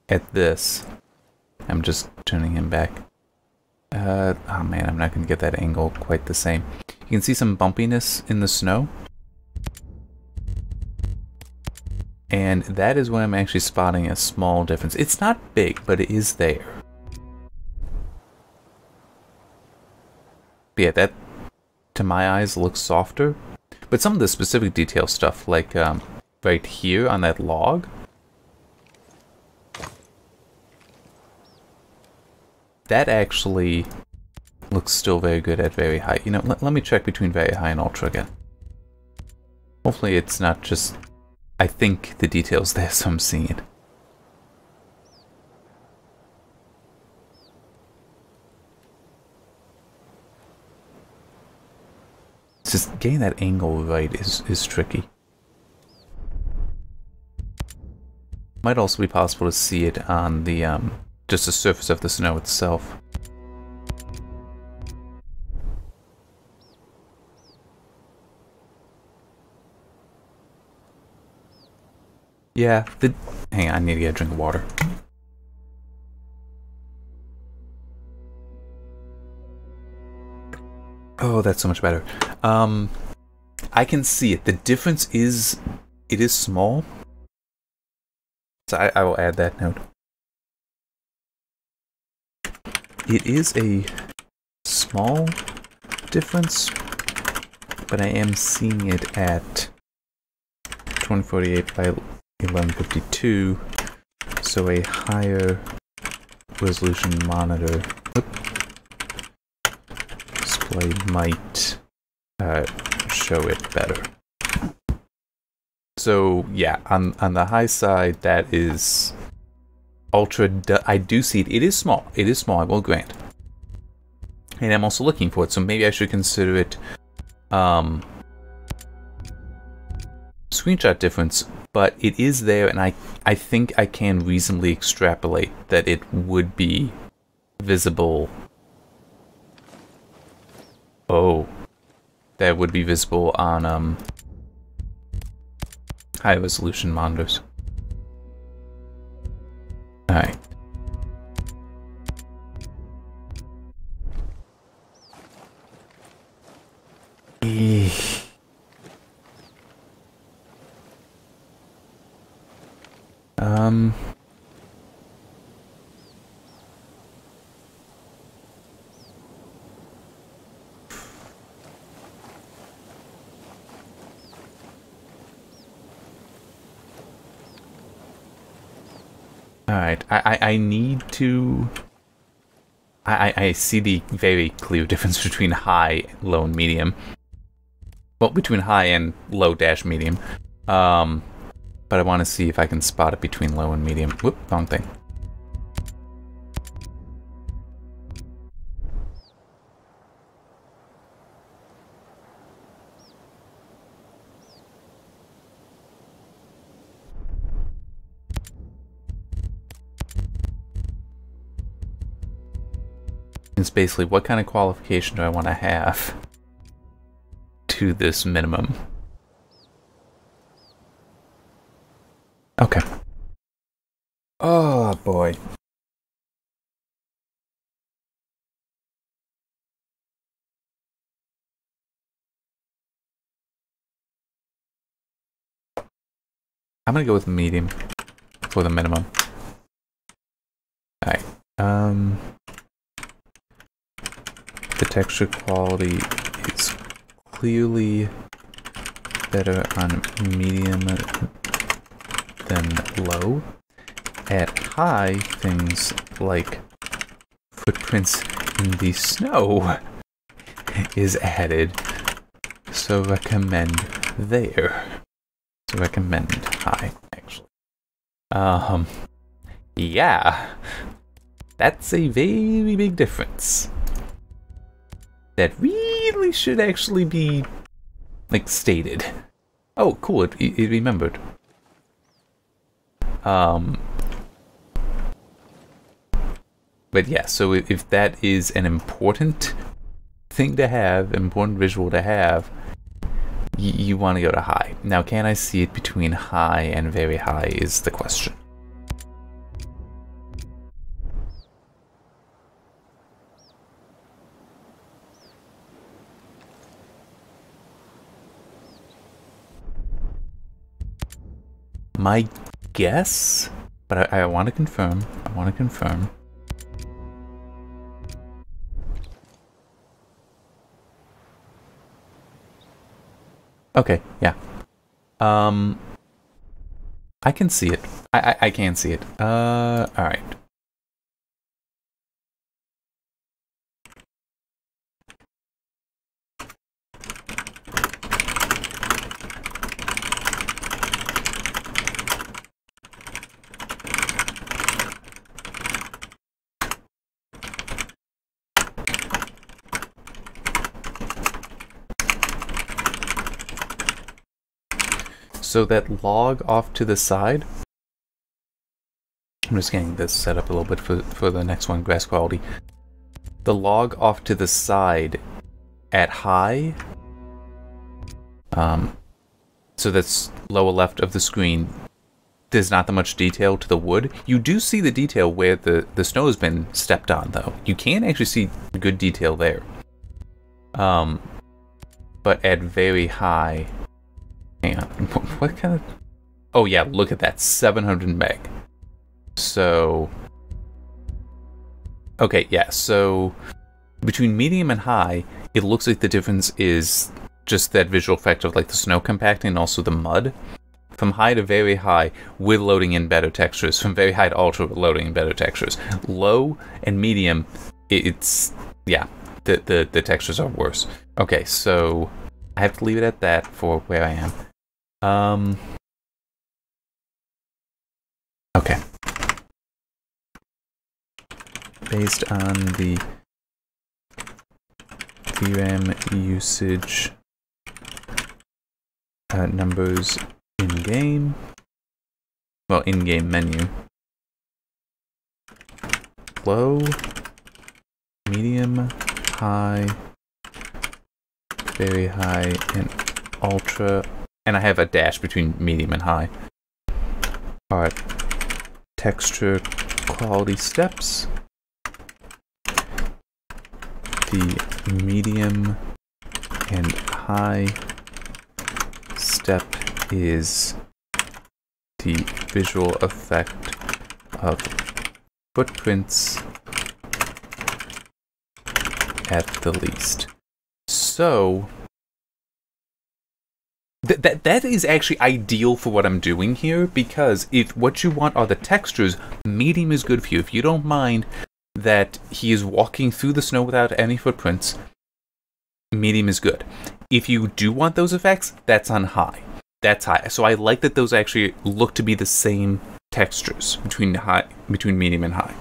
at this, I'm just turning him back. Oh man, I'm not going to get that angle quite the same. You can see some bumpiness in the snow. And that is when I'm actually spotting a small difference. It's not big, but it is there. But yeah, that, to my eyes, looks softer. But some of the specific detail stuff, like right here on that log, that actually looks still very good at very high. You know, let me check between very high and ultra again. Hopefully it's not just... I think the detail's there, so I'm seeing it. It's just getting that angle right is tricky. Might also be possible to see it on the just the surface of the snow itself. Yeah, hang on, I need to get a drink of water. Oh, that's so much better. I can see it. The difference is, it is small. So I will add that note. It is a small difference, but I am seeing it at 2048 by 1152, so a higher resolution monitor display might show it better. So yeah, on the high side, that is ultra. I do see it. It is small. It is small, I will grant. And I'm also looking for it, so maybe I should consider it screenshot difference, but it is there, and I think I can reasonably extrapolate that it would be visible. Oh, that would be visible on high resolution monitors. Alright. Alright, I need to... I see the very clear difference between high, low, and medium. Well, between high and low dash medium. But I want to see if I can spot it between low and medium. Whoop, wrong thing. It's basically, what kind of qualification do I want to have to this minimum? Okay. Oh, boy. I'm gonna go with medium for the minimum. Alright. The texture quality is clearly better on medium than low. At high, things like footprints in the snow is added. So recommend there. So recommend high, actually. Yeah. That's a very big difference. That really should actually be, like, stated. Oh, cool, it remembered. But yeah, so if that is an important thing to have, important visual to have, you want to go to high. Now, can I see it between high and very high is the question. My guess, but I want to confirm. I want to confirm. Okay, yeah. I can see it. I can see it. Alright. So that log off to the side, I'm just getting this set up a little bit for the next one, grass quality. The log off to the side at high, so that's lower left of the screen, there's not that much detail to the wood. You do see the detail where the snow has been stepped on, though. You can actually see good detail there. But at very high... Hang on, what kind of... Oh yeah, look at that, 700 meg. So... Okay, yeah, so... Between medium and high, it looks like the difference is just that visual effect of like the snow compacting and also the mud. From high to very high, we're loading in better textures. From very high to ultra, we're loading in better textures. Low and medium, it's... Yeah, the textures are worse. Okay, so... I have to leave it at that for where I am. Okay. Based on the VRAM usage numbers in-game, well, in-game menu, low, medium, high, very high, and ultra, and I have a dash between medium and high. Alright, texture quality steps. The medium and high step is the visual effect of footprints at the least. So that is actually ideal for what I'm doing here, because if what you want are the textures, medium is good for you. If you don't mind that he is walking through the snow without any footprints, medium is good. If you do want those effects, that's on high. That's high. So I like that those actually look to be the same textures between medium and high.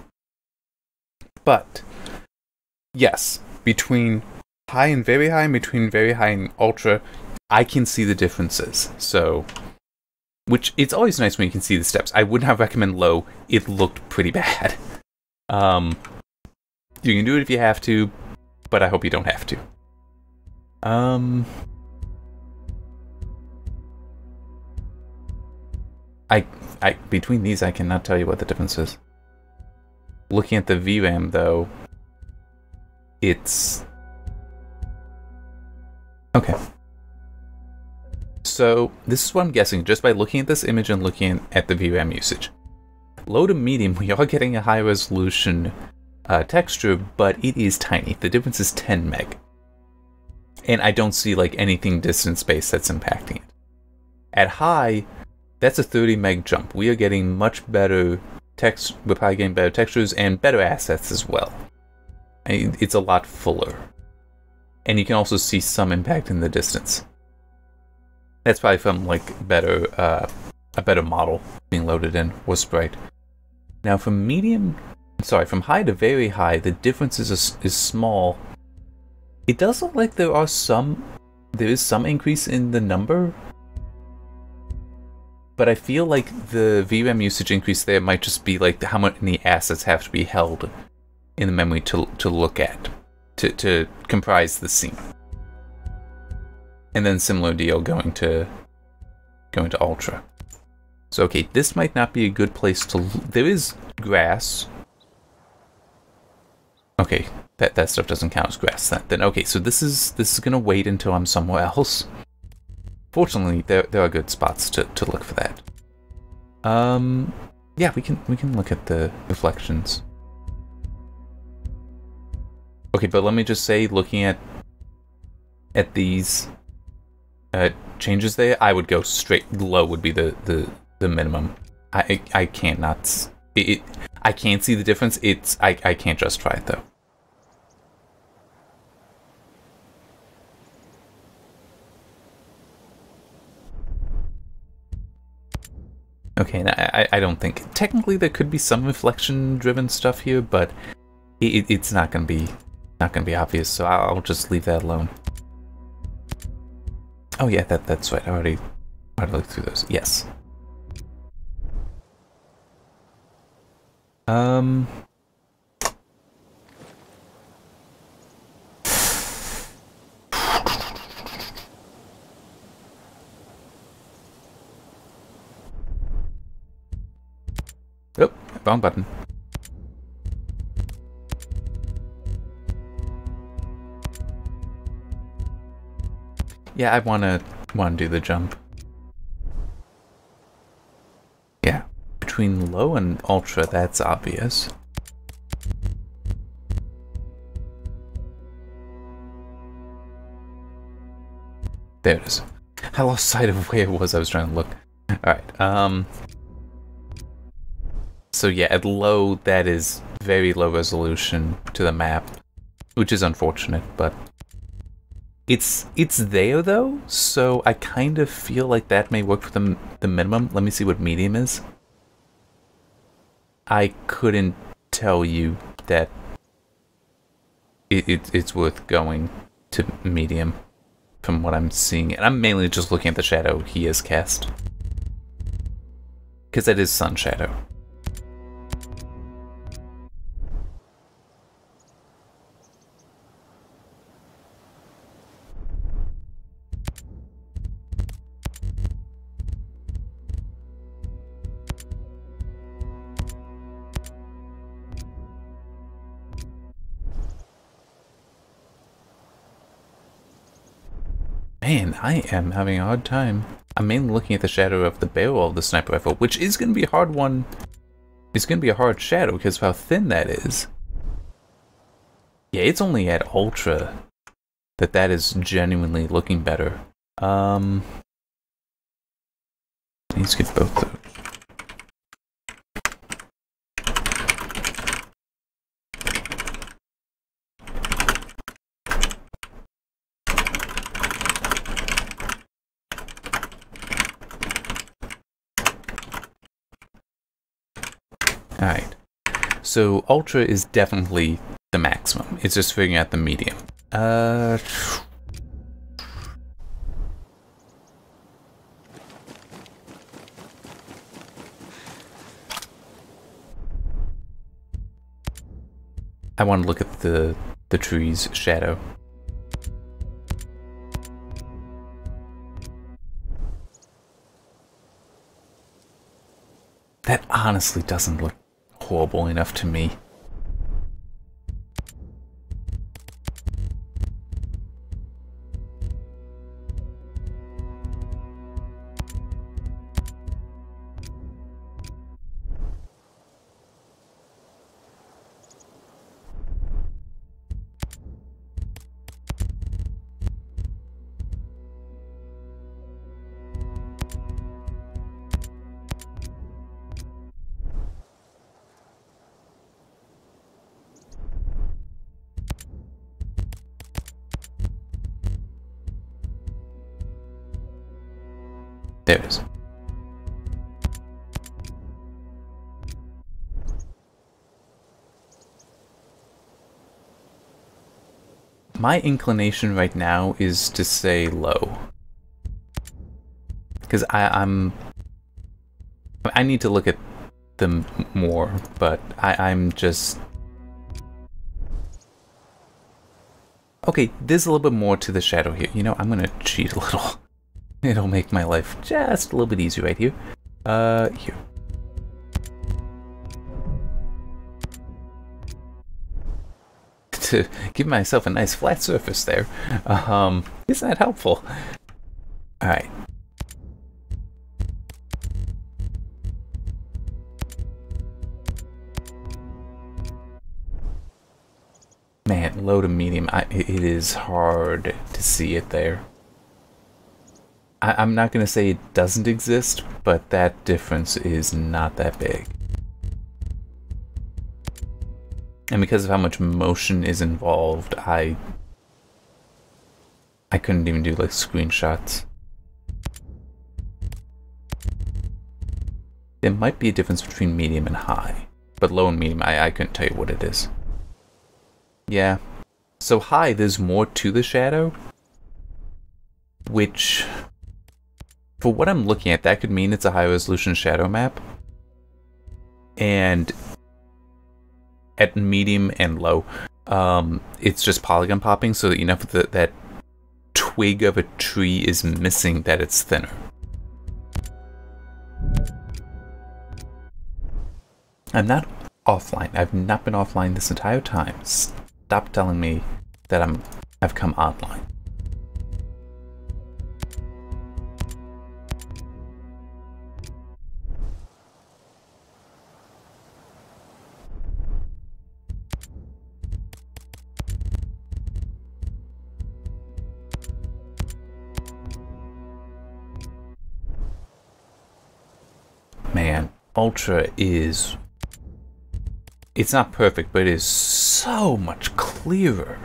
But yes, between high and very high, and between very high and ultra, I can see the differences. So, which it's always nice when you can see the steps. I would not recommend low. It looked pretty bad. You can do it if you have to, but I hope you don't have to. Between these, I cannot tell you what the difference is. Looking at the VRAM, though, it's okay. So this is what I'm guessing just by looking at this image and looking at the VRAM usage. Low to medium, we are getting a high resolution texture, but it is tiny. The difference is 10 meg. And I don't see like anything distance-based that's impacting it. At high, that's a 30 meg jump. We are getting much better text. We're probably getting better textures and better assets as well. It's a lot fuller. And you can also see some impact in the distance. That's probably from like a better model being loaded in or sprite. Now from high to very high, the difference is small. It does look like there is some increase in the number, but I feel like the VRAM usage increase there might just be like how many assets have to be held in the memory to look at, to comprise the scene. And then similar deal going to ultra. So okay, this might not be a good place to. There is grass. Okay, that stuff doesn't count as grass then. Okay, so this is gonna wait until I'm somewhere else. Fortunately, there are good spots to look for that. Yeah, we can look at the reflections. Okay, but let me just say, looking at these changes there, I would go straight low would be the minimum. I cannot. I can't see the difference. I can't justify it though. Okay, I don't think technically there could be some reflection-driven stuff here, but it's not gonna be obvious. So I'll just leave that alone. Oh yeah, that's right. I already looked through those. Yes. Oh, wrong button. Yeah, I wanna do the jump. Yeah, between low and ultra, that's obvious. There it is. I lost sight of where it was I was trying to look. Alright, so yeah, at low, that is very low resolution to the map, which is unfortunate, but it's there though, so I kind of feel like that may work for the minimum. Let me see what medium is. I couldn't tell you that it's worth going to medium from what I'm seeing, and I'm mainly just looking at the shadow he has cast, because that is sun shadow. Man, I am having a hard time I'm mainly looking at the shadow of the barrel of the sniper rifle, which is going to be a hard one. It's going to be a hard shadow because of how thin that is. Yeah, it's only at ultra that is genuinely looking better. Let's get both those. Alright, so Ultra is definitely the maximum. It's just figuring out the medium. I want to look at the tree's shadow. That honestly doesn't look horrible enough to me. There it is. My inclination right now is to say low. Because I need to look at them more, but I'm just... Okay, there's a little bit more to the shadow here. You know, I'm gonna cheat a little. It'll make my life just a little bit easier right here. Here. To give myself a nice flat surface there. Isn't that helpful? Alright. Man, low to medium, it is hard to see it there. I'm not going to say it doesn't exist, but that difference is not that big. And because of how much motion is involved, I couldn't even do like screenshots. There might be a difference between medium and high, but low and medium, I couldn't tell you what it is. Yeah. So high, there's more to the shadow, which... For what I'm looking at, that could mean it's a high-resolution shadow map. And at medium and low, it's just polygon popping so that you know if that twig of a tree is missing, that it's thinner. I'm not offline. I've not been offline this entire time. Stop telling me that I've come online. Man, Ultra is... It's not perfect, but it is so much clearer.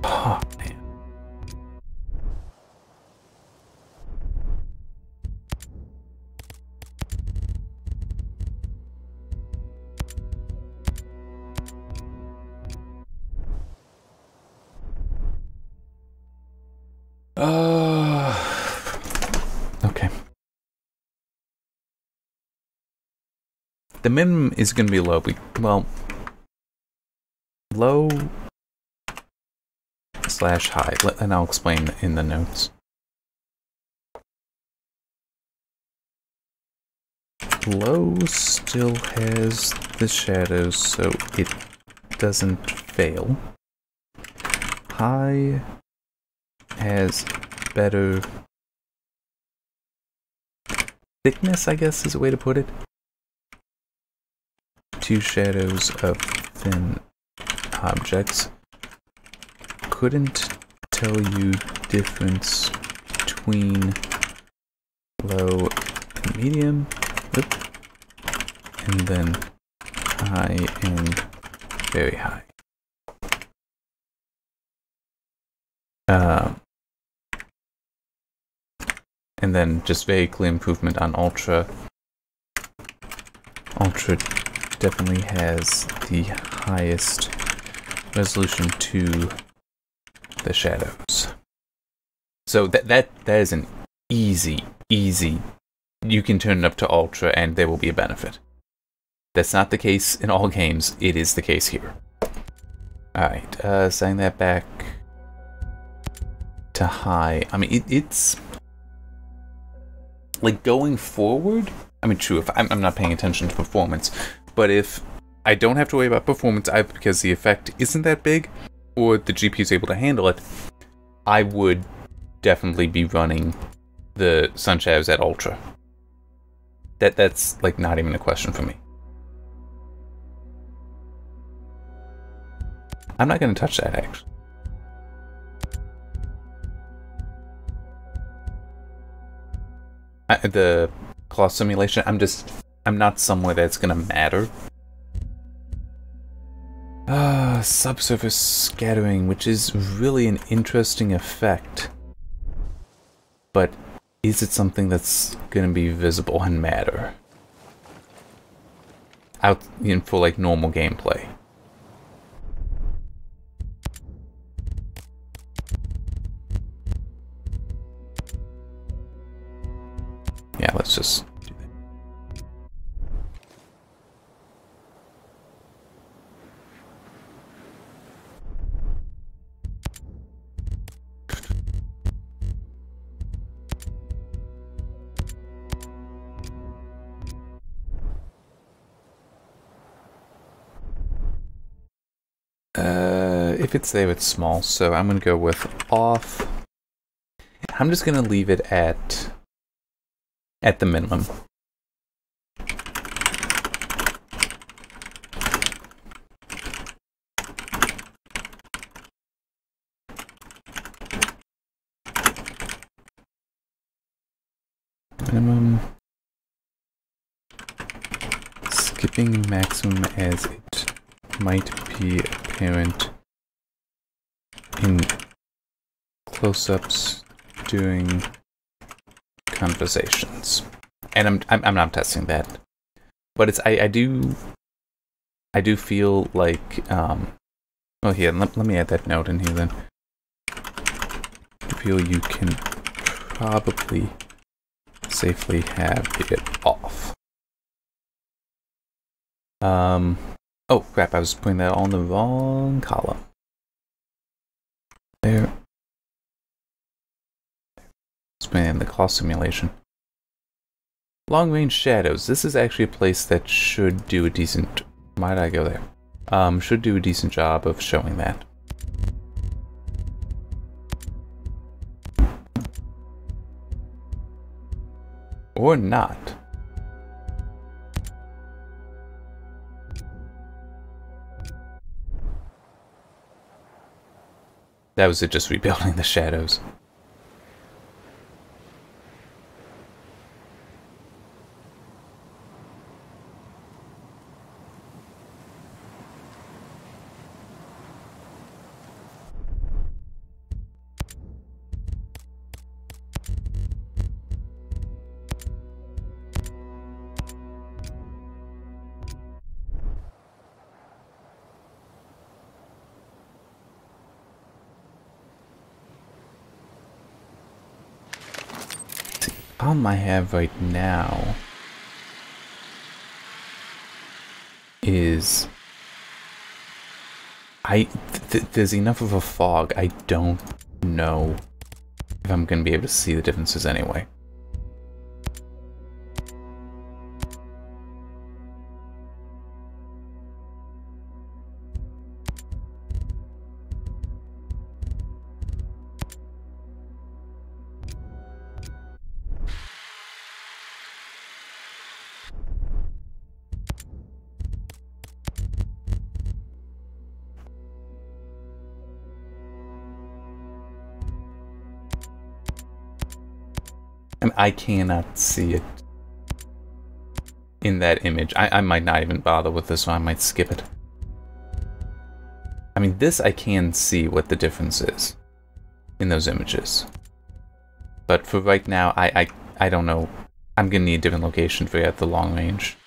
Oh, man. Okay. The minimum is going to be low. Well, low slash high, and I'll explain in the notes. Low still has the shadows, so it doesn't fail. High has better thickness, I guess is a way to put it. Two shadows of thin objects. Couldn't tell you difference between low and medium. Oop. And then high and very high. And then just very clear improvement on Ultra. Ultra definitely has the highest resolution to the shadows. So that is an easy. You can turn it up to Ultra and there will be a benefit. That's not the case in all games. It is the case here. Alright, setting that back to high. I mean, it's like going forward. I mean, true, if I'm not paying attention to performance, but if I don't have to worry about performance either because the effect isn't that big or the GPU is able to handle it, I would definitely be running the sun shadows at Ultra. That's like not even a question for me. I'm not going to touch that, actually. The claw simulation, I'm not somewhere that's going to matter. Subsurface Scattering, which is really an interesting effect. But is it something that's going to be visible and matter? Out for like normal gameplay. Yeah, let's just do that. If it's there, it's small, so I'm going to go with off. I'm just going to leave it at the minimum. Minimum. Skipping maximum as it might be apparent in close-ups during conversations. And I'm not testing that, but it's I do feel like well, here, let me add that note in here then. I feel you can probably safely have it off. Oh crap, I was putting that on the wrong column. There. Let's put in the claw simulation. Long range shadows. This is actually a place that should do a decent... Why did I go there? Should do a decent job of showing that. Or not. That was it, just rebuilding the shadows. The problem I have right now is there's enough of a fog, I don't know if I'm going to be able to see the differences anyway. I mean, I cannot see it in that image. I might not even bother with this one. I might skip it. I mean, this I can see what the difference is in those images. But for right now, I don't know. I'm gonna need a different location for the long range.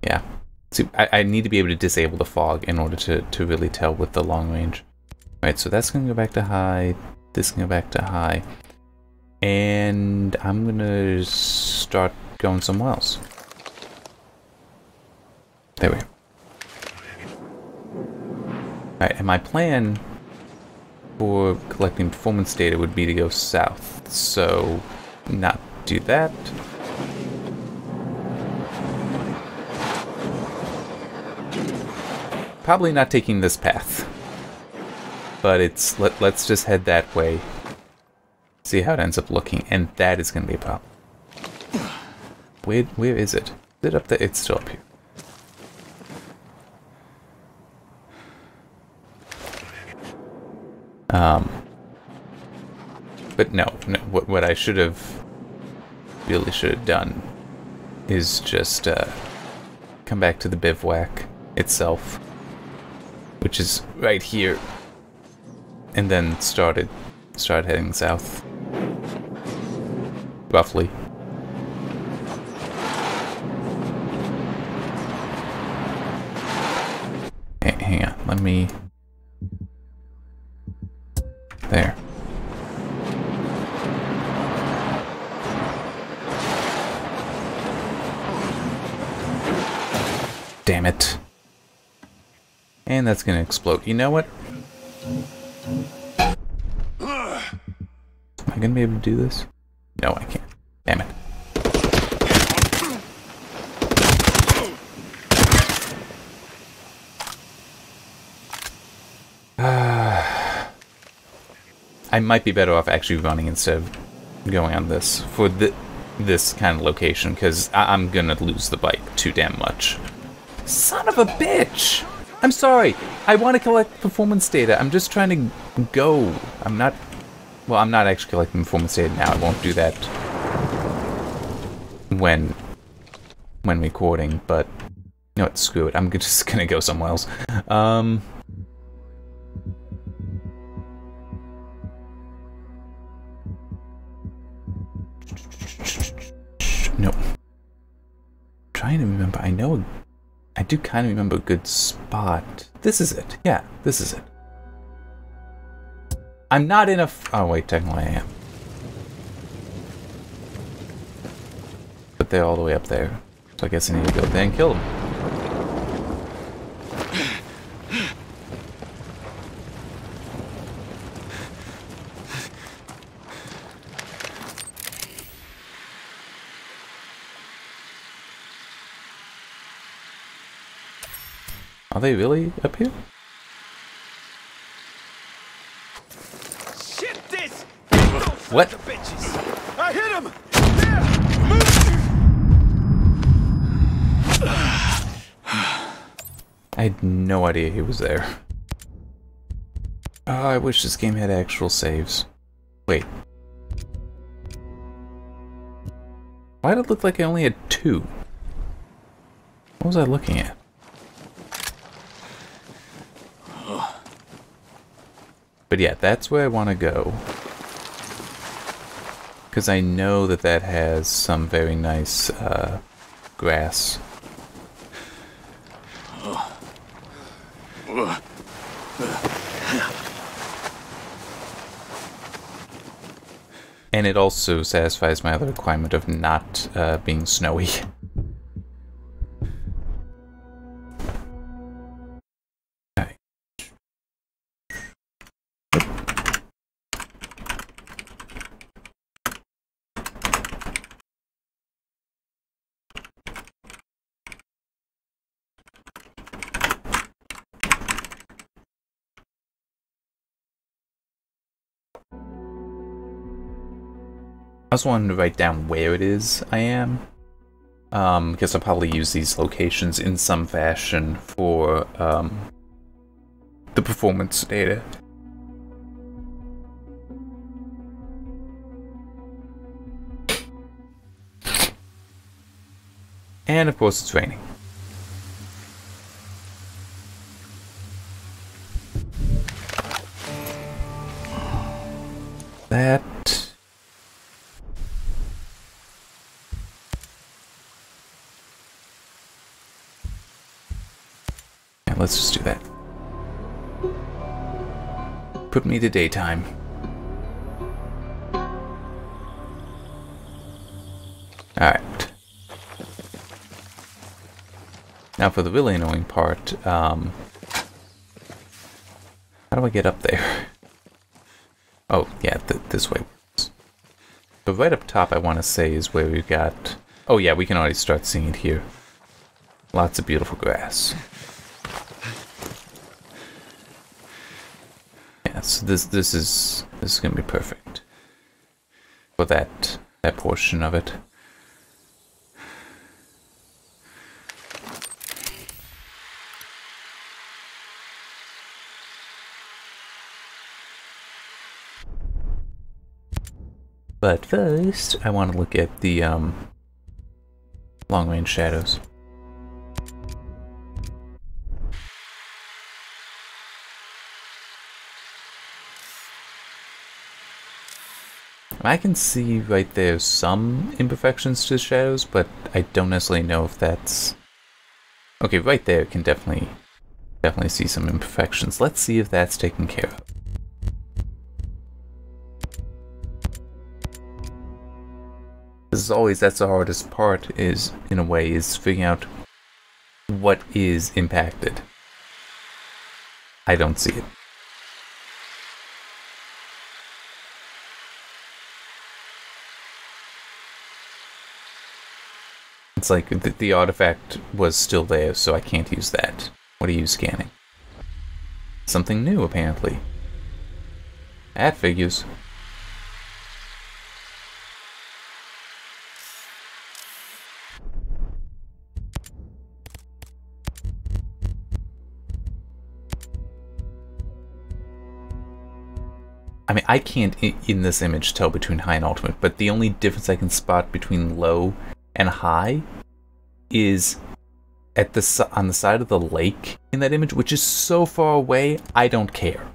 Yeah. See, I need to be able to disable the fog in order to really tell with the long range. Right, so that's gonna go back to high. This can go back to high. And I'm gonna start going somewhere else. There we go. Alright, and my plan for collecting performance data would be to go south. So, not do that. Probably not taking this path. But it's, let's just head that way. See how it ends up looking, and that is going to be a problem. Where is it? Is it up there? It's still up here. But no, what I really should have done is just come back to the bivouac itself, which is right here, and then start heading south, roughly. Hang on, let me. There. Damn it. And that's gonna explode. You know what? Am I gonna be able to do this? No, I can't. Damn it. I might be better off actually running instead of going on this for this kind of location, because I'm gonna lose the bike too damn much. Son of a bitch! I'm sorry. I want to collect performance data. I'm just trying to go. I'm not actually collecting performance data now. I won't do that when recording, but you know what, screw it. I'm just gonna go somewhere else. No. Trying to remember. I do kind of remember a good spot. This is it. Yeah, this is it. I'm not in a... oh, wait, technically I am. But they're all the way up there. So I guess I need to go there and kill them. Are they really up here? Shit this! What? Bitches. I hit him! I had no idea he was there. Oh, I wish this game had actual saves. Wait. Why did it look like I only had 2? What was I looking at? But yeah, that's where I want to go. Because I know that that has some very nice grass. And it also satisfies my other requirement of not being snowy. I also wanted to write down where it is I am, because I'll probably use these locations in some fashion for the performance data. And of course it's raining. That... Yeah, let's just do that. Put me to daytime. Alright. Now for the really annoying part, how do I get up there? Oh, yeah, this way. But right up top, I want to say, is where we've got... Oh yeah, we can already start seeing it here. Lots of beautiful grass. Yeah, so this is gonna be perfect for that portion of it. But first, I want to look at the long-range shadows. I can see right there some imperfections to the shadows, but I don't necessarily know if that's... Okay, right there can definitely see some imperfections. Let's see if that's taken care of. As always, that's the hardest part, is, in a way, is figuring out what is impacted. I don't see it. It's like the artifact was still there, so I can't use that. What are you scanning? Something new, apparently. That figures. I mean, I can't, in this image, tell between high and ultimate, but the only difference I can spot between low and high is at on the side of the lake in that image, which is so far away, I don't care.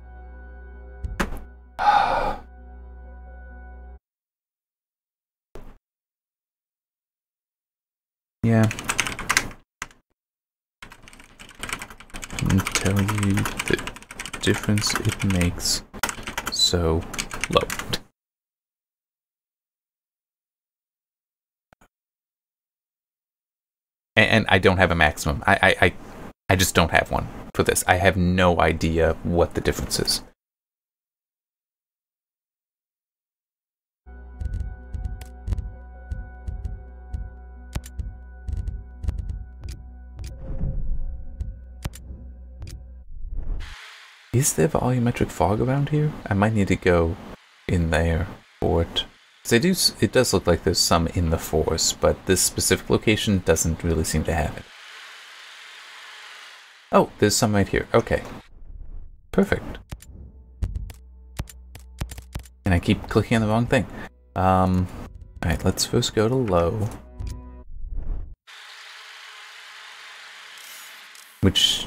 Yeah. I can tell you the difference it makes so low. And I don't have a maximum. I just don't have one for this. I have no idea what the difference is. Is there volumetric fog around here? I might need to go in there for it. It does look like there's some in the forest, but this specific location doesn't really seem to have it. Oh, there's some right here. Okay. Perfect. And I keep clicking on the wrong thing. Alright, let's first go to low. Which...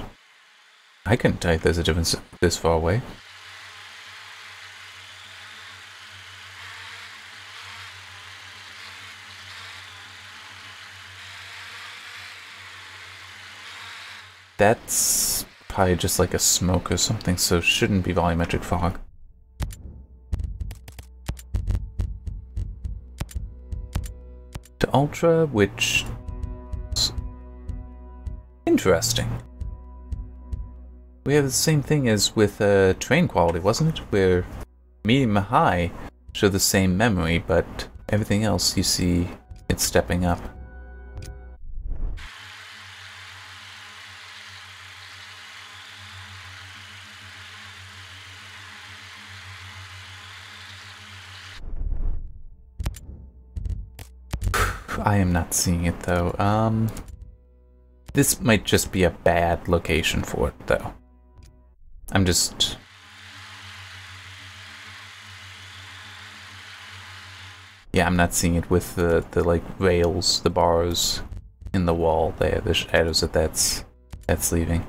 I couldn't tell if there's a difference this far away. That's probably just like a smoke or something, so shouldn't be volumetric fog. To ultra, which is interesting. We have the same thing as with train quality, wasn't it? Where medium and high show the same memory, but everything else you see it's stepping up. I am not seeing it though. This might just be a bad location for it though. I'm just... Yeah, I'm not seeing it with the like rails, the bars, in the wall there, the shadows that's leaving.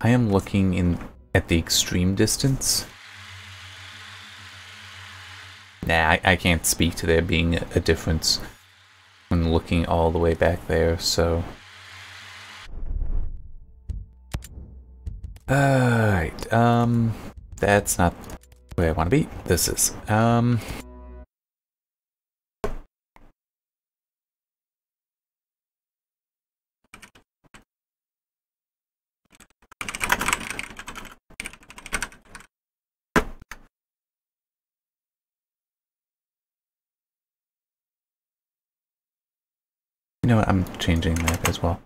I am looking at the extreme distance. Nah, I can't speak to there being a difference when looking all the way back there, so... Alright, that's not where I want to be. This is, you know what, I'm changing that as well.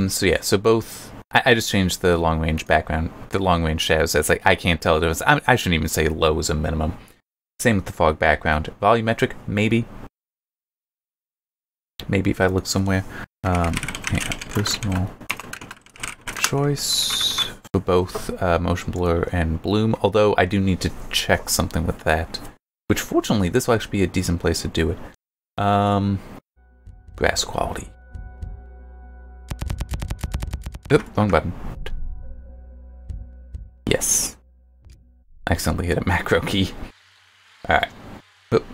So yeah, so both... I just changed the long-range background, the long-range shadows. It's like, I can't tell the difference. I shouldn't even say low is a minimum. Same with the fog background. Volumetric, maybe. Maybe if I look somewhere. Yeah, personal choice for both motion blur and bloom, although I do need to check something with that. Which, fortunately, this will actually be a decent place to do it. Grass quality. Oop, wrong button. Yes. Accidentally hit a macro key. Alright. Oop.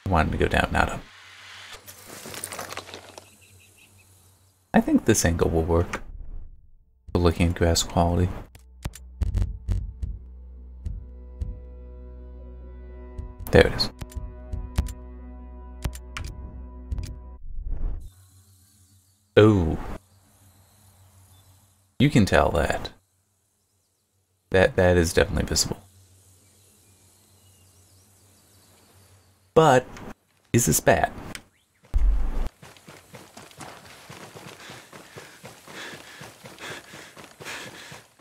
Wanted to go down, not up. I think this angle will work for looking at grass quality. There it is. Oh. You can tell that. That is definitely visible. But, is this bad?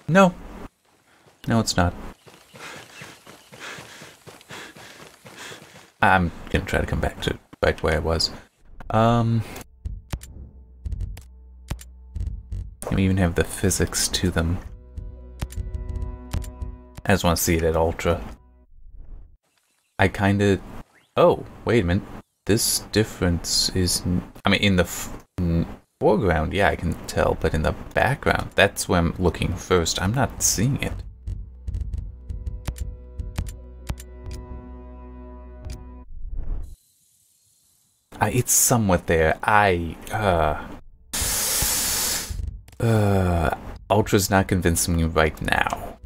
No. No, it's not. I'm gonna try to come back to where I was. We even have the physics to them. I just want to see it at ultra. I kind of... Oh, wait a minute. This difference is... I mean, in the foreground, yeah, I can tell, but in the background, that's where I'm looking first. I'm not seeing it. It's somewhat there. Ultra's not convincing me right now.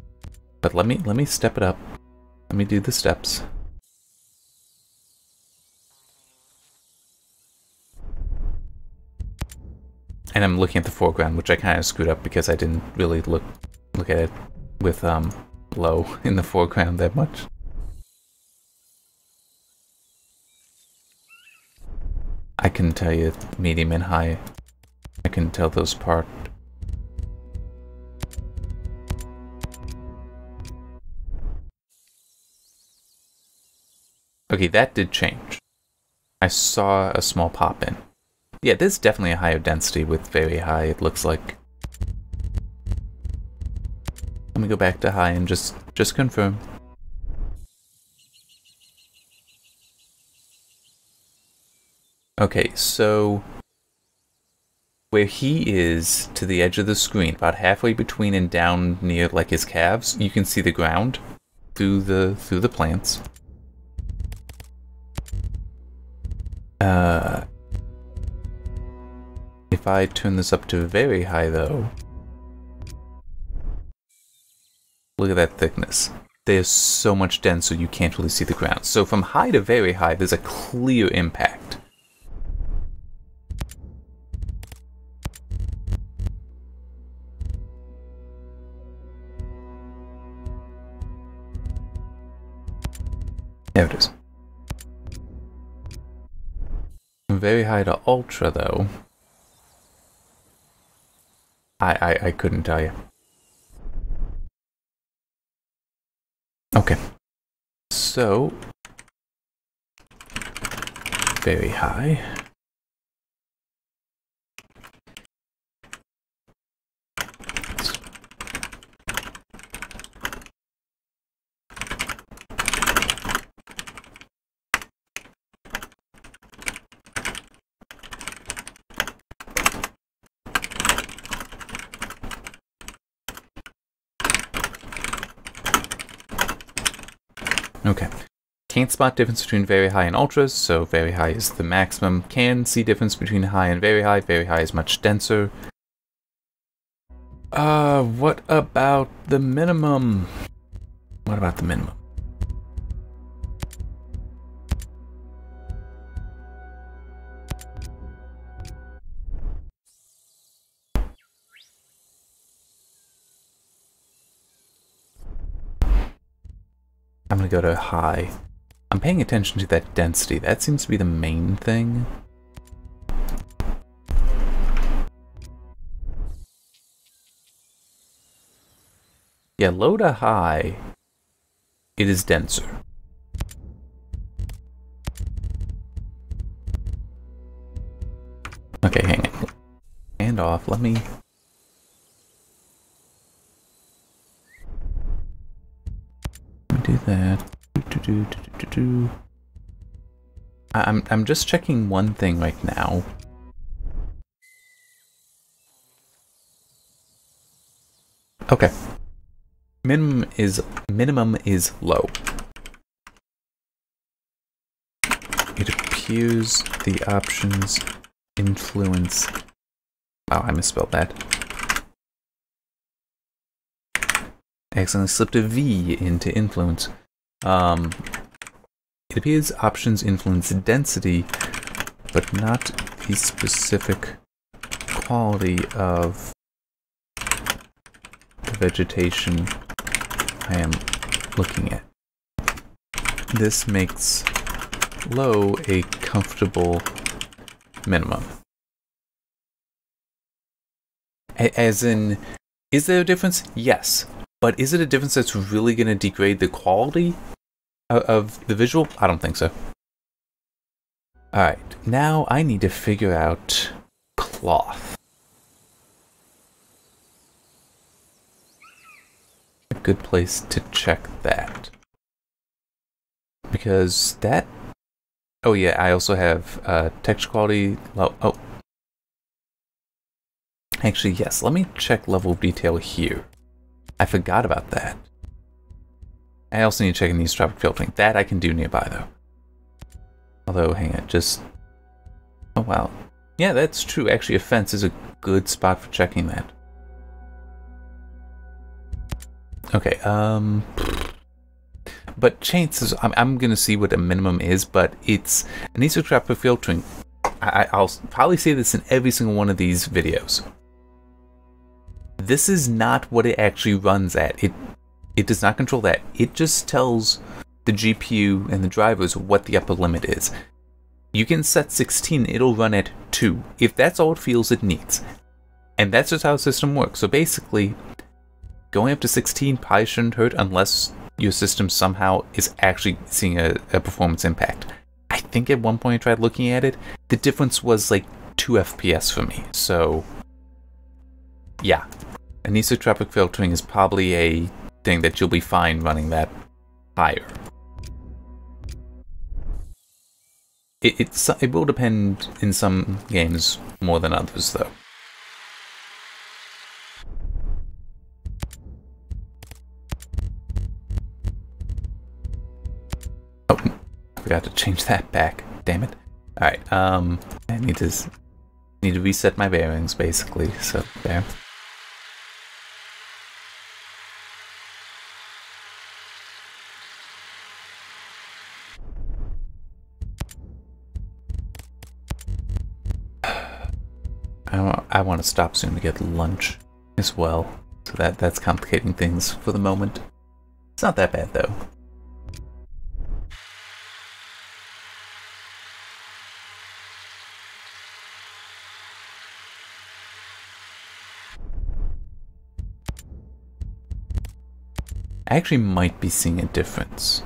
But let me step it up. Let me do the steps. And I'm looking at the foreground, which I kind of screwed up because I didn't really look at it with low in the foreground that much. I can tell you medium and high. I can tell those apart. Okay, that did change. I saw a small pop in. Yeah, there's definitely a higher density with very high, it looks like. Let me go back to high and just confirm. Okay, so where he is to the edge of the screen, about halfway between and down near like his calves, you can see the ground through the plants. If I turn this up to very high though, look at that thickness. There's so much denser you can't really see the ground. So from high to very high, there's a clear impact. There it is. very high to ultra, though, I couldn't tell you. Okay. So, very high. Okay. Can't spot difference between very high and ultras, so very high is the maximum. Can see difference between high and very high is much denser. What about the minimum? What about the minimum? I'm gonna go to high. I'm paying attention to that density. That seems to be the main thing. Yeah, low to high, it is denser. Okay, hang on. Hand off, let me... do that. I'm just checking one thing right now. Okay. Minimum is low. It appears the options influence... Wow, I misspelled that. Accidentally slipped a V into influence. It appears options influence density, but not the specific quality of the vegetation I am looking at. This makes low a comfortable minimum. As in, is there a difference? Yes. But is it a difference that's really going to degrade the quality of the visual? I don't think so. Alright, now I need to figure out cloth. A good place to check that. Because that... Oh yeah, I also have texture quality... Oh. Actually, yes, let me check level of detail here. I forgot about that. I also need to check in these tropic filtering. That I can do nearby, though. Although, hang on, just... Oh, wow. Yeah, that's true. Actually, a fence is a good spot for checking that. Okay, but chances... I'm gonna see what a minimum is, but it's... Anisotropic filtering. I'll probably say this in every single one of these videos. This is not what it actually runs at. It does not control that. It just tells the GPU and the drivers what the upper limit is. You can set 16, it'll run at 2, if that's all it feels it needs. And that's just how the system works. So basically, going up to 16 probably shouldn't hurt unless your system somehow is actually seeing a performance impact. I think at one point I tried looking at it, the difference was like 2 FPS for me, so... Yeah. Anisotropic filtering is probably a thing that you'll be fine running that higher. It will depend in some games more than others, though. Oh, I forgot to change that back. Damn it. Alright, I need to reset my bearings, basically, so there. I want to stop soon to get lunch as well, so that's complicating things for the moment. It's not that bad though. I actually might be seeing a difference.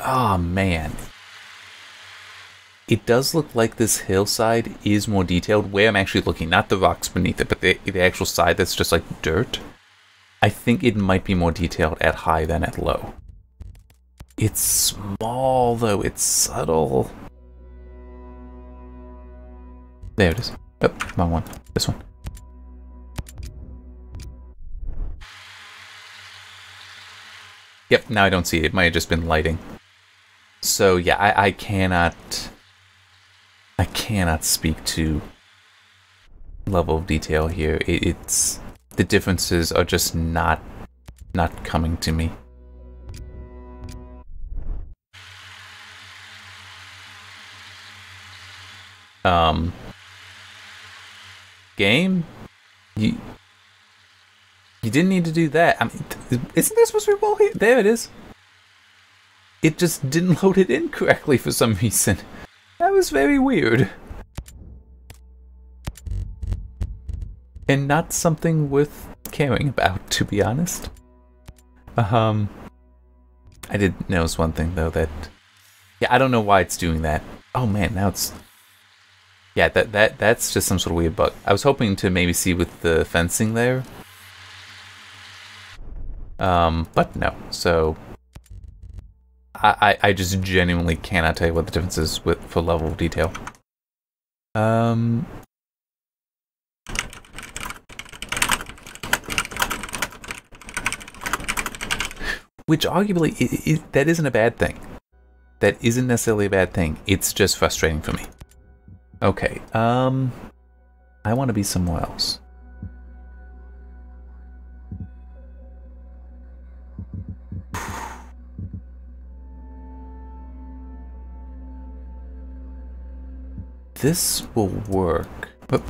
Oh man. It does look like this hillside is more detailed where I'm actually looking, not the rocks beneath it, but the actual side that's just like dirt. I think it might be more detailed at high than at low. It's small though, it's subtle. There it is. Oh, wrong one. This one. Yep, now I don't see it. It might have just been lighting. So yeah, I cannot speak to level of detail here. It's the differences are just not coming to me. Game? You didn't need to do that. I mean, isn't there supposed to be a wall here? There it is. It just didn't load it in correctly for some reason. That was very weird. And not something worth caring about, to be honest. I did notice one thing though, that yeah, I don't know why it's doing that. Oh man, now it's yeah, that's just some sort of weird bug. I was hoping to maybe see with the fencing there. But no. So I just genuinely cannot tell you what the difference is for level of detail. Which arguably, that isn't a bad thing. That isn't necessarily a bad thing. It's just frustrating for me. Okay, I want to be somewhere else. This will work. But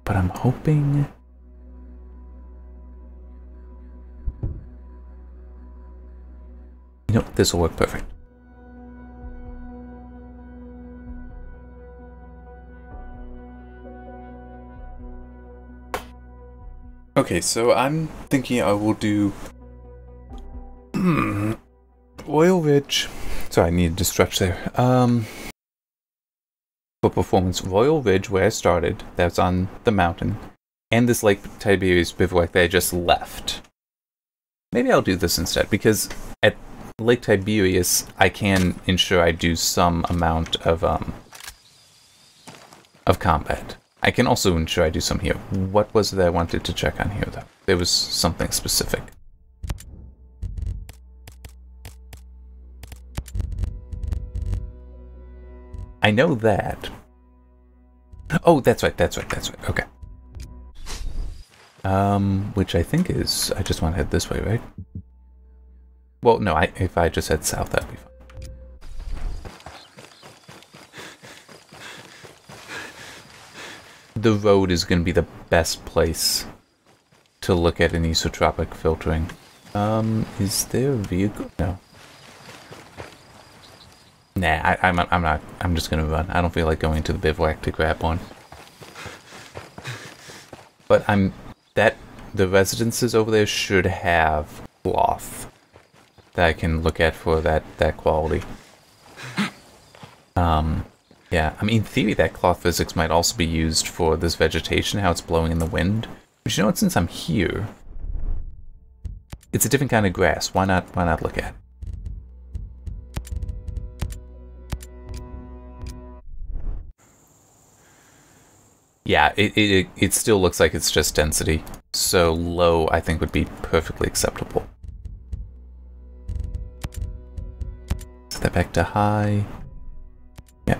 I'm hoping... You know, this will work perfect. Okay, so I'm thinking I will do Royal Ridge. Sorry, I needed to stretch there. For performance, Royal Ridge, where I started, that's on the mountain, and this Lake Tiberius bivouac that I just left. Maybe I'll do this instead, because at Lake Tiberius, I can ensure I do some amount of combat. I can also ensure I do some here. What was it that I wanted to check on here, though? There was something specific. I know that. Oh, that's right. Okay. Which I think is... I just want to head this way, right? Well, no, if I just head south, that'd be fine. The road is going to be the best place to look at an isotropic filtering. Is there a vehicle? No. Nah, I'm not. I'm just gonna run. I don't feel like going to the bivouac to grab one. But the residences over there should have cloth that I can look at for that quality. Yeah, I mean, in theory, that cloth physics might also be used for this vegetation, how it's blowing in the wind. But you know what? Since I'm here, it's a different kind of grass. Why not look at it? Yeah, it still looks like it's just density. So low, I think, would be perfectly acceptable. Set that back to high. Yeah.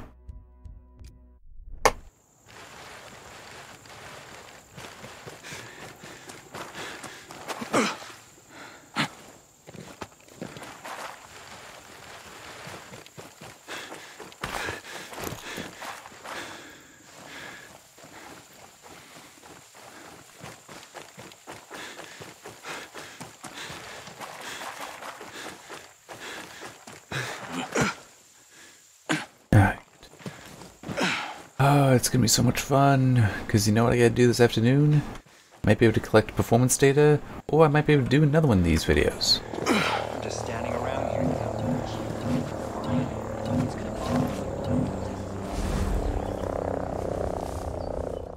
Oh, it's gonna be so much fun. Because you know what I gotta do this afternoon? Might be able to collect performance data, or I might be able to do another one of these videos. I'm just standing around here without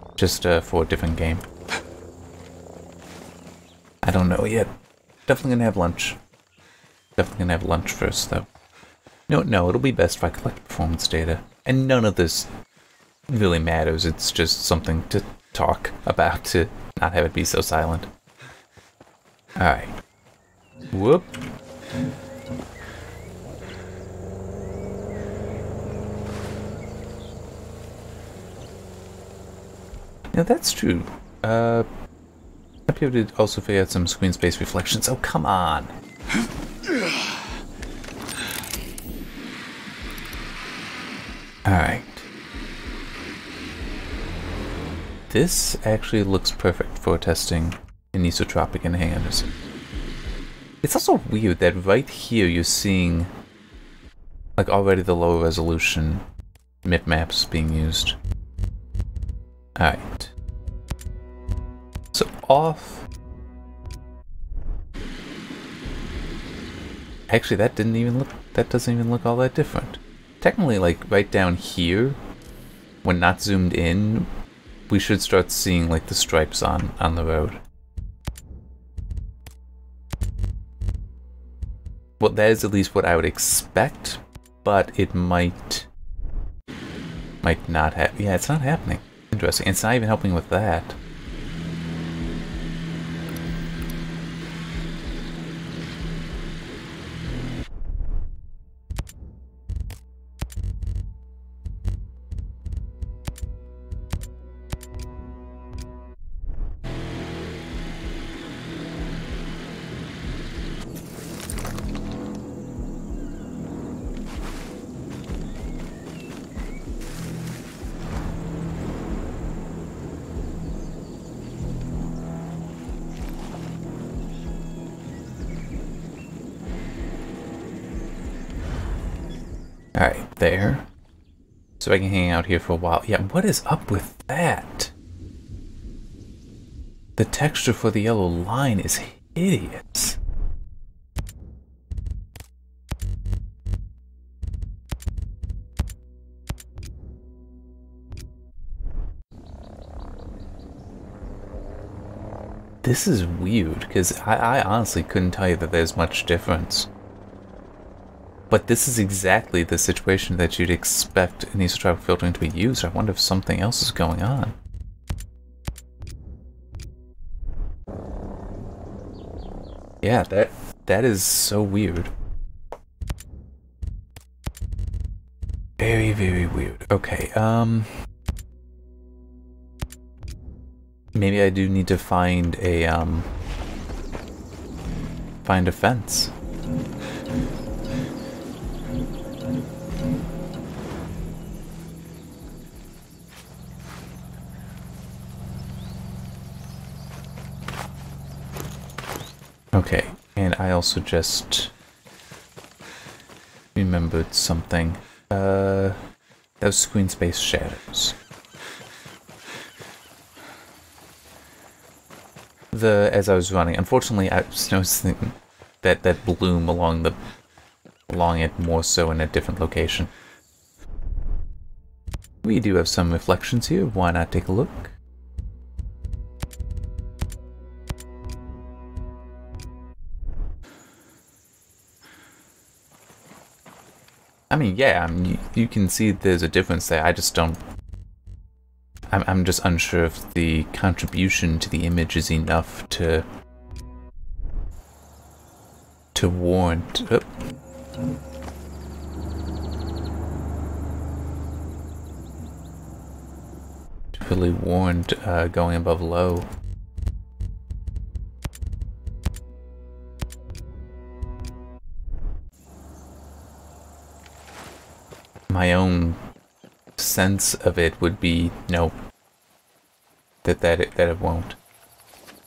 much. Just for a different game. I don't know yet. Definitely gonna have lunch. Definitely gonna have lunch first, though. No, it'll be best if I collect performance data. And none of this really matters. It's just something to talk about, to not have it be so silent. Alright. Whoop. Yeah, that's true. I'd be able to also figure out some screen space reflections. Oh, come on. Alright. This actually looks perfect for testing anisotropic enhancers. It's also weird that right here you're seeing like already the lower resolution MIP maps being used. Alright. So off. Actually that doesn't even look all that different. Technically, like right down here, when not zoomed in, we should start seeing like the stripes on the road. Well, that is at least what I would expect, but it might not have. Yeah, it's not happening. Interesting. It's not even helping with that. Alright, there. So I can hang out here for a while. Yeah, what is up with that? The texture for the yellow line is hideous. This is weird, because I honestly couldn't tell you that there's much difference. But this is exactly the situation that you'd expect anisotropic filtering to be used. I wonder if something else is going on. Yeah, that is so weird. Very, very weird. Okay, maybe I do need to find a fence. Okay, and I also just remembered something. Those screen space shadows. As I was running, unfortunately, I was noticing that bloom along it more so in a different location. We do have some reflections here. Why not take a look? I mean, yeah, you can see there's a difference there. I just don't... I'm just unsure if the contribution to the image is enough to warrant... Oh. To really warrant going above low. My own sense of it would be no, that it won't.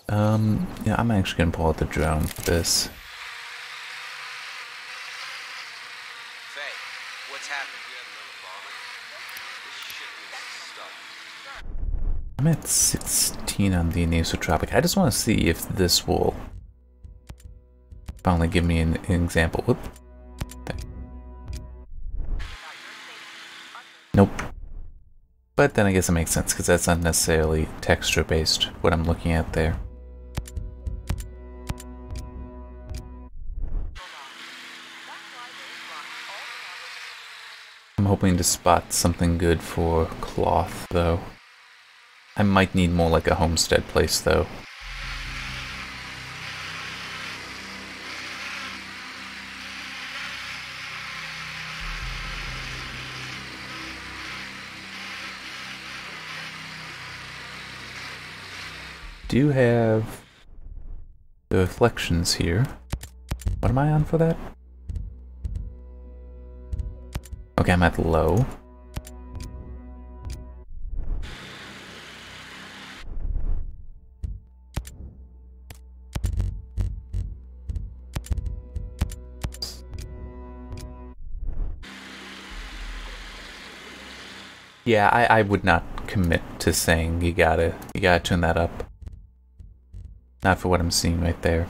Yeah, I'm actually gonna pull out the drone for this. Faye, what's happened? We had another bomber. This shit was I'm at 16 on the anisotropic. I just want to see if this will finally give me an example. Whoop. Nope. But then I guess it makes sense because that's not necessarily texture based, what I'm looking at there. I'm hoping to spot something good for cloth though. I might need more like a homestead place though. Do have the reflections here. What am I on for that? Okay, I'm at low. Yeah, I would not commit to saying you gotta turn that up. Not for what I'm seeing right there.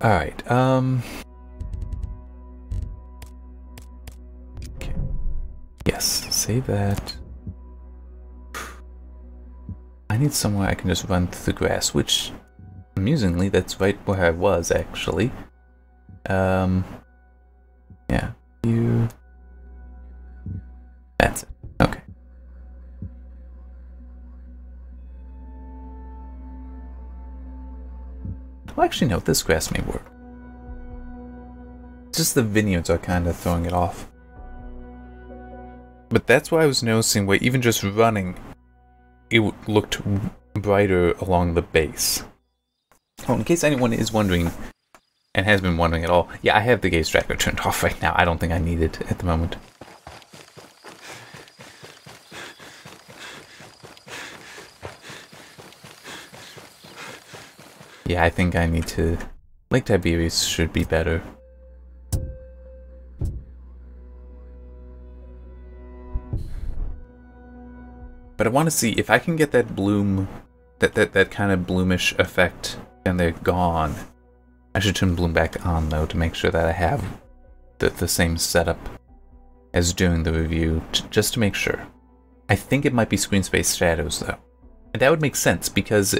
Alright, okay. Yes, save that. I need somewhere I can just run through the grass, which, amusingly, that's right where I was, actually. Yeah, you... That's it. Okay. Well, actually, no, this grass may work. Just the vineyards are kind of throwing it off. But that's why I was noticing where even just running, it looked brighter along the base. Oh, in case anyone is wondering, and has been wondering at all, yeah, I have the gaze tracker turned off right now. I don't think I need it at the moment. Yeah, I think I need to... Lake Tiberius should be better. But I want to see if I can get that bloom, that kind of bloomish effect, and they're gone. I should turn bloom back on, though, to make sure that I have the same setup as during the review, just to make sure. I think it might be screen space shadows, though. And that would make sense, because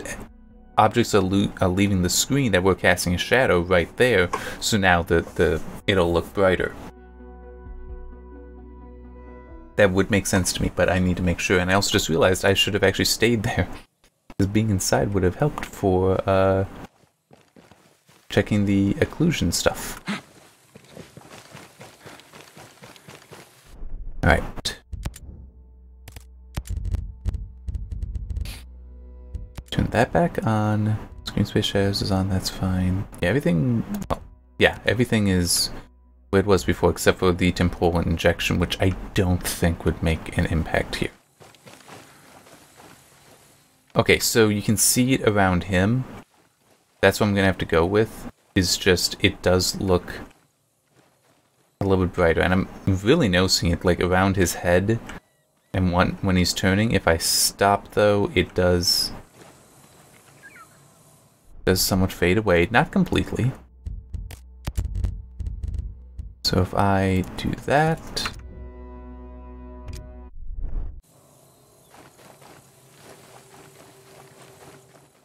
objects are leaving the screen that we're casting a shadow right there, so now it'll look brighter. That would make sense to me, but I need to make sure. And I also just realized I should have actually stayed there, because being inside would have helped for checking the occlusion stuff. Alright. Turn that back on. Screen space shadows is on, that's fine. Yeah, everything... Well, yeah, everything is where it was before, except for the temporal injection, which I don't think would make an impact here. Okay, so you can see it around him. That's what I'm going to have to go with, is just, it does look a little bit brighter. And I'm really noticing it, like, around his head, and when he's turning. If I stop, though, it does somewhat fade away. Not completely. So if I do that...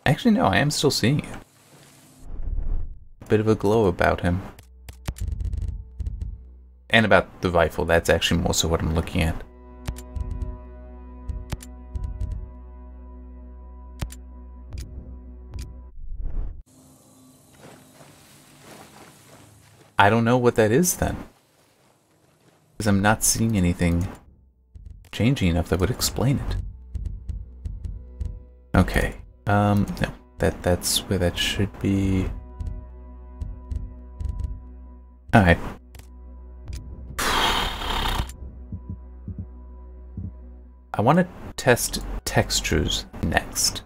Actually, no, I am still seeing it. Bit of a glow about him. And about the rifle, that's actually more so what I'm looking at. I don't know what that is then. Because I'm not seeing anything changing enough that would explain it. Okay. No. That's where that should be. Alright. I want to test textures next.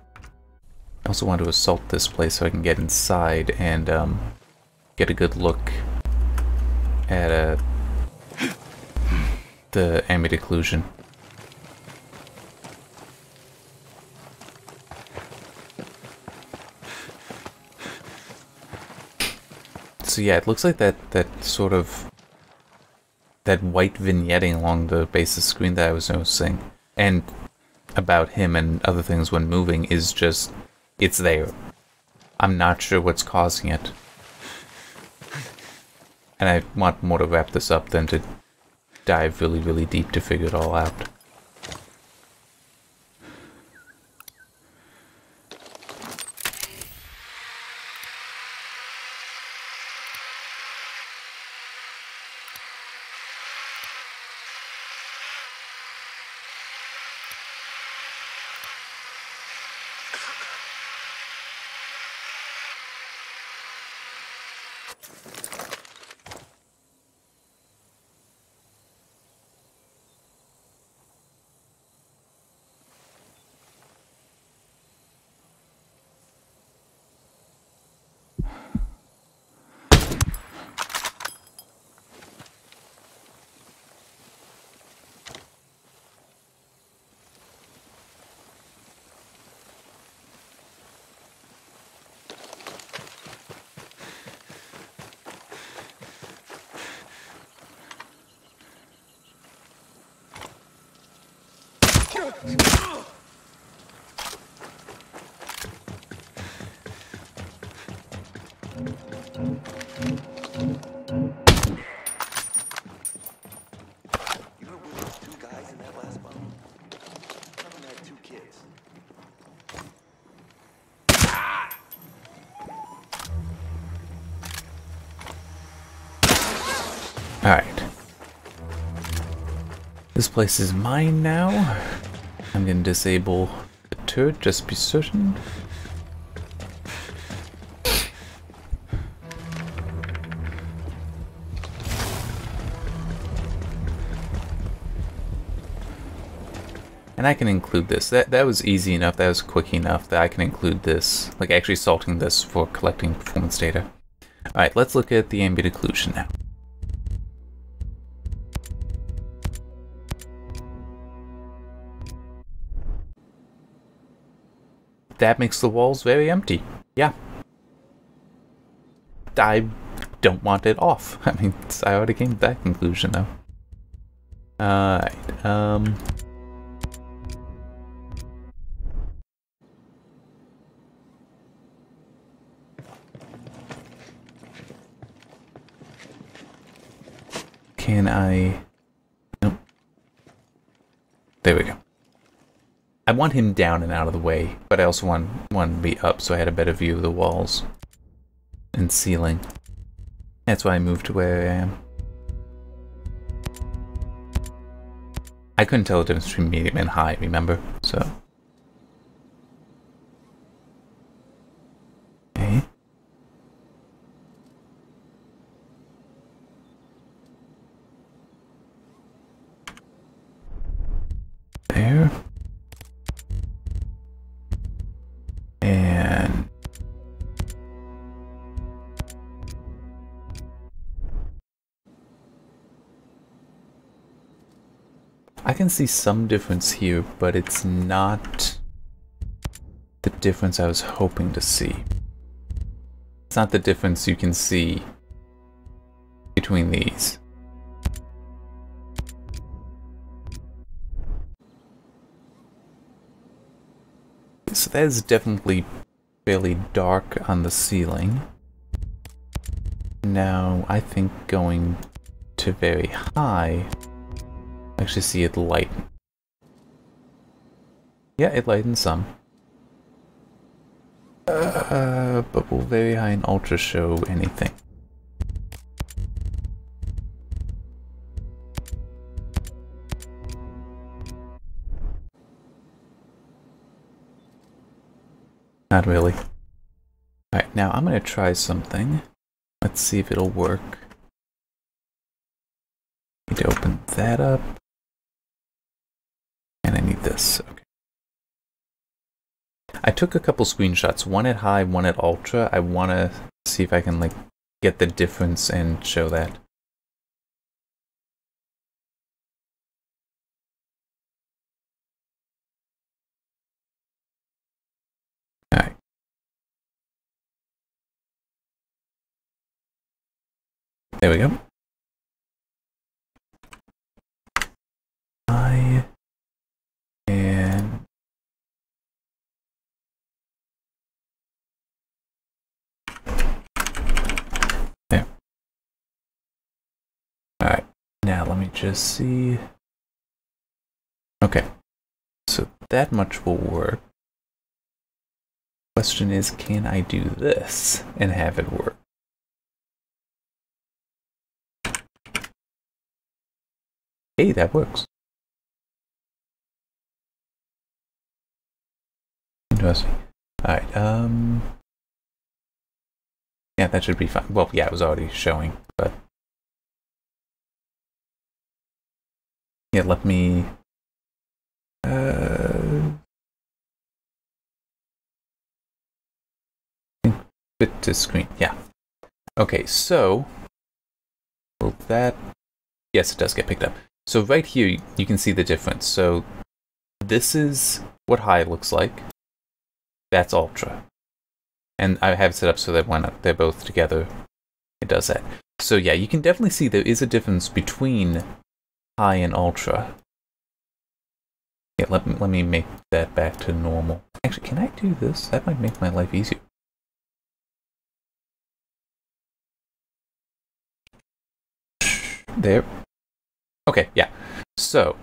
I also want to assault this place so I can get inside and get a good look at the ambient occlusion. So yeah, it looks like that sort of that white vignetting along the base of the screen that I was noticing, and about him and other things when moving is just, it's there. I'm not sure what's causing it. And I want more to wrap this up than to dive really, really deep to figure it all out. Alright. This place is mine now. I'm gonna disable the turret just to be certain. And I can include this. That was easy enough, that was quick enough that I can include this, like actually salting this for collecting performance data. Alright, let's look at the ambient occlusion now. That makes the walls very empty. Yeah. I don't want it off. I mean, I already came to that conclusion though. Alright, can I... Nope. There we go. I want him down and out of the way, but I also want to be up so I had a better view of the walls and ceiling. That's why I moved to where I am. I couldn't tell the difference between medium and high, remember? So. Okay. There. And I can see some difference here, but it's not the difference I was hoping to see. It's not the difference you can see between these. So that is definitely fairly dark on the ceiling. Now, I think going to very high, I actually see it lighten. Yeah, it lightens some. But will very high and ultra show anything? Not really. Alright, now I'm gonna try something. Let's see if it'll work. Need to open that up. And I need this. Okay. I took a couple screenshots, one at high, one at ultra. I wanna see if I can like get the difference and show that. Alright. There we go. And there. Alright, now let me just see. Okay, so that much will work. Question is, can I do this and have it work? Hey, that works. Interesting. Alright, yeah, that should be fine. Well, yeah, it was already showing, but yeah, let me fit to screen. Yeah. Okay, so will that, yes, it does get picked up. So right here you can see the difference. So this is what high looks like. That's ultra. And I have it set up so that when they're both together, it does that. So yeah, you can definitely see there is a difference between high and ultra. Yeah, let me make that back to normal. Actually, can I do this? That might make my life easier. There. Okay, yeah. So,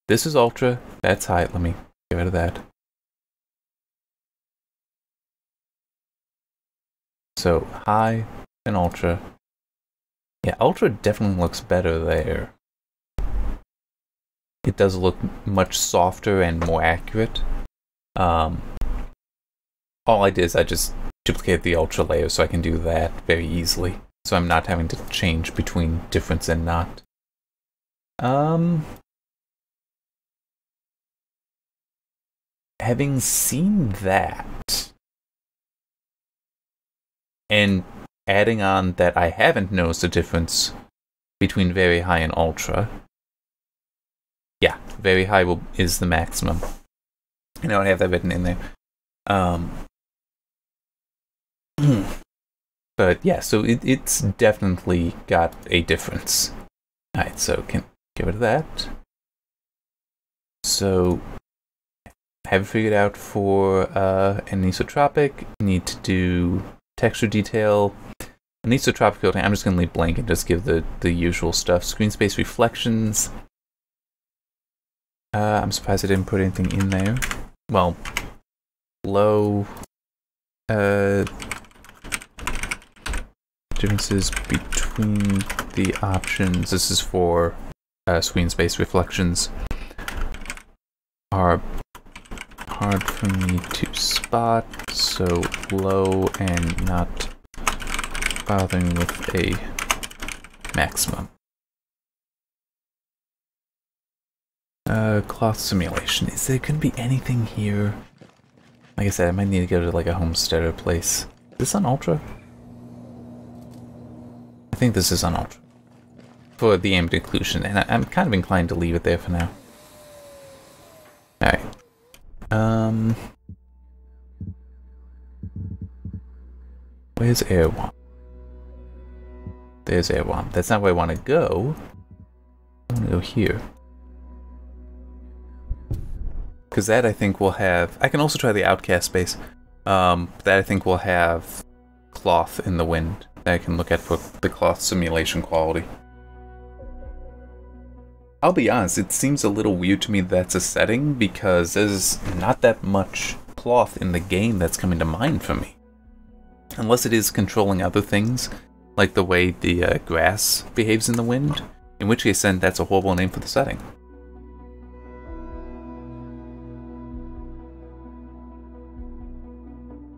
this is ultra, that's high. Let me get rid of that. So, high and ultra. Yeah, ultra definitely looks better there. It does look much softer and more accurate. All I did is I just duplicated the ultra layer so I can do that very easily. So I'm not having to change between difference and not. Having seen that, and adding on that I haven't noticed a difference between very high and ultra. Yeah, very high is the maximum. I know I have that written in there. But yeah, so it's definitely got a difference. Alright, so can get rid of that. So have it figured out for anisotropic. Need to do texture detail. Anisotropic filtering, I'm just gonna leave blank and just give the usual stuff. Screen space reflections. I'm surprised I didn't put anything in there. Well, low differences between the options. This is for screen space reflections. Are hard for me to spot, so low and not bothering with a maximum. Cloth simulation. Is there gonna be anything here? Like I said, I might need to go to like a homesteader place. Is this on ultra? I think this is on ultra. For the ambient occlusion, and I'm kind of inclined to leave it there for now. Alright. Where's Airwomp? There's Airwomp. That's not where I want to go. I want to go here. Because that I think will have... I can also try the Outcast space. That I think will have cloth in the wind that I can look at for the cloth simulation quality. I'll be honest, it seems a little weird to me that's a setting because there's not that much cloth in the game that's coming to mind for me. Unless it is controlling other things, like the way the grass behaves in the wind, in which case then that's a horrible name for the setting.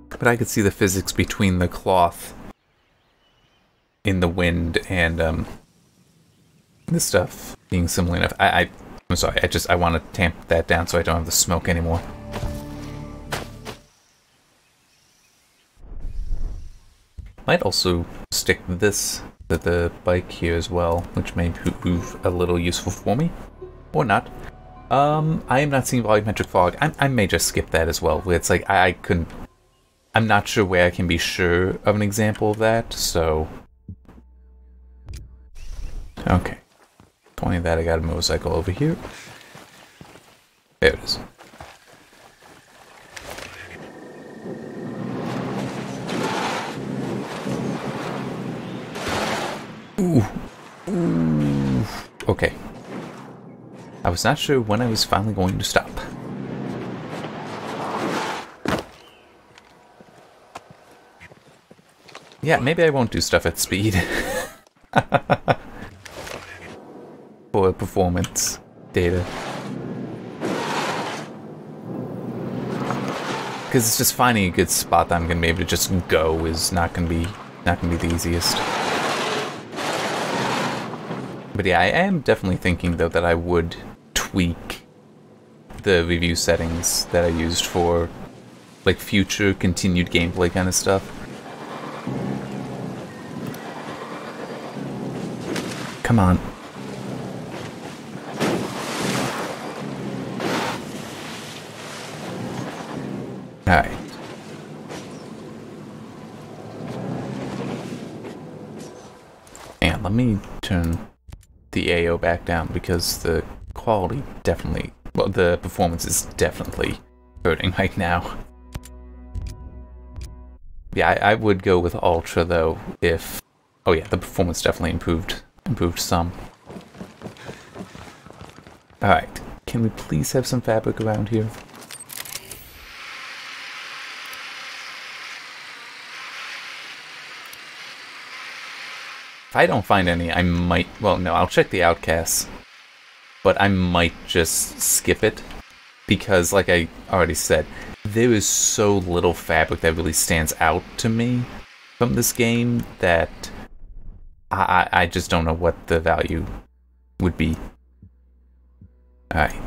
But I could see the physics between the cloth in the wind and this stuff being similar enough. I'm sorry, I want to tamp that down so I don't have the smoke anymore. Might also stick this to the bike here as well, which may prove a little useful for me. Or not. I am not seeing volumetric fog. I may just skip that as well. It's like, I'm not sure where I can be sure of an example of that, so Okay. Pointing that, I got a motorcycle over here. There it is. Ooh. Ooh. Okay. I was not sure when I was finally going to stop. Yeah, maybe I won't do stuff at speed. For performance data. Because it's just finding a good spot that I'm gonna be able to just go is not gonna be the easiest. But yeah, I am definitely thinking though that I would tweak the review settings that I used for like future continued gameplay kind of stuff. Come on. Alright. And let me turn the AO back down because the quality definitely, well, the performance is definitely hurting right now. Yeah, I would go with Ultra though if, oh yeah, the performance definitely improved some. Alright, can we please have some fabric around here? If I don't find any, I might, well no, I'll check the outcasts, but I might just skip it, because like I already said, there is so little fabric that really stands out to me from this game that I just don't know what the value would be. Alright.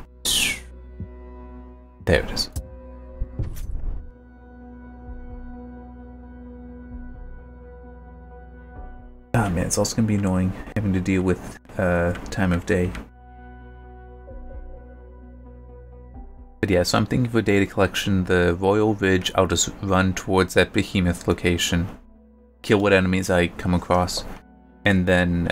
There it is. Ah man, it's also gonna be annoying having to deal with time of day. But yeah, so I'm thinking for data collection, the Royal Ridge, I'll just run towards that behemoth location, kill what enemies I come across, and then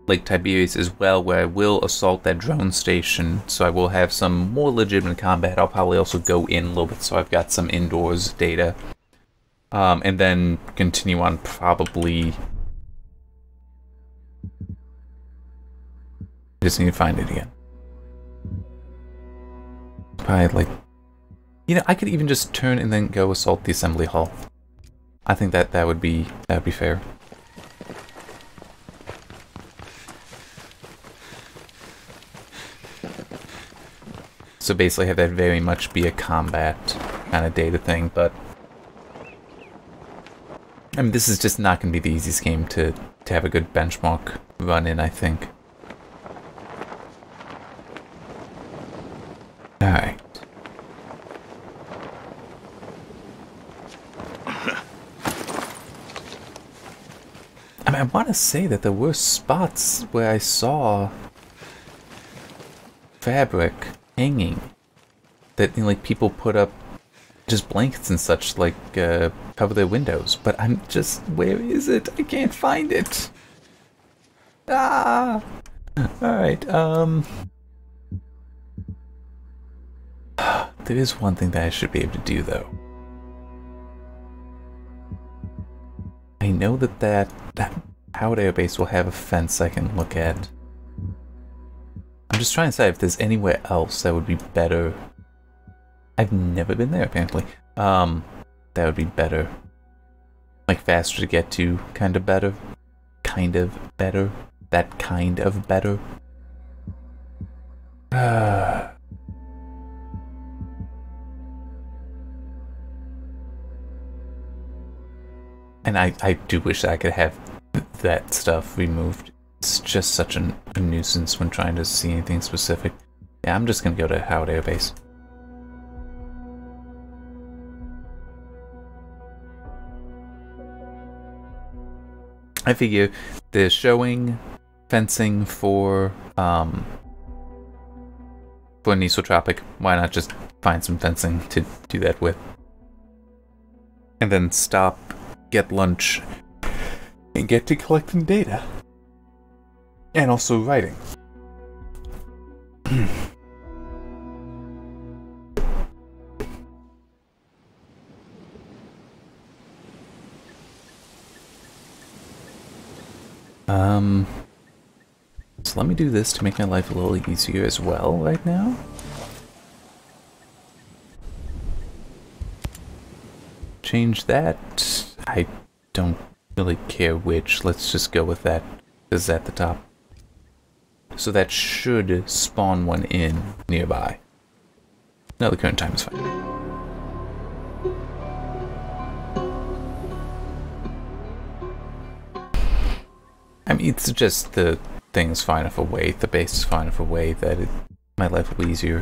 Lake Tiberius as well, where I will assault that drone station, so I will have some more legitimate combat. I'll probably also go in a little bit, so I've got some indoors data. And then continue on probably... I just need to find it again. Probably like... You know, I could even just turn and then go assault the assembly hall. I think that would be fair. So basically have that very much be a combat kind of data thing, but... I mean, this is just not going to be the easiest game to have a good benchmark run in, I think. Alright. I mean, I want to say that there were spots where I saw fabric hanging that, you know, like, people put up just blankets and such, like, cover their windows, but I'm just, where is it? I can't find it. Ah! Alright, there is one thing that I should be able to do, though. I know that Howard Air Base will have a fence I can look at. I'm just trying to decide if there's anywhere else that would be better. I've never been there, apparently. That would be better. Like, faster to get to, kind of better. Kind of better. That kind of better. And I do wish that I could have that stuff removed. It's just such a nuisance when trying to see anything specific. Yeah, I'm just gonna go to Howard Air Base. I figure they're showing fencing for Nisotropic. Why not just find some fencing to do that with? And then stop, get lunch, and get to collecting data. And also writing. So let me do this to make my life a little easier as well right now. Change that. I don't really care which. Let's just go with that. This is at the top. So that should spawn one in nearby. No, the current time is fine. I mean, it's just the thing's far enough away, the base is far enough away that my life will be easier.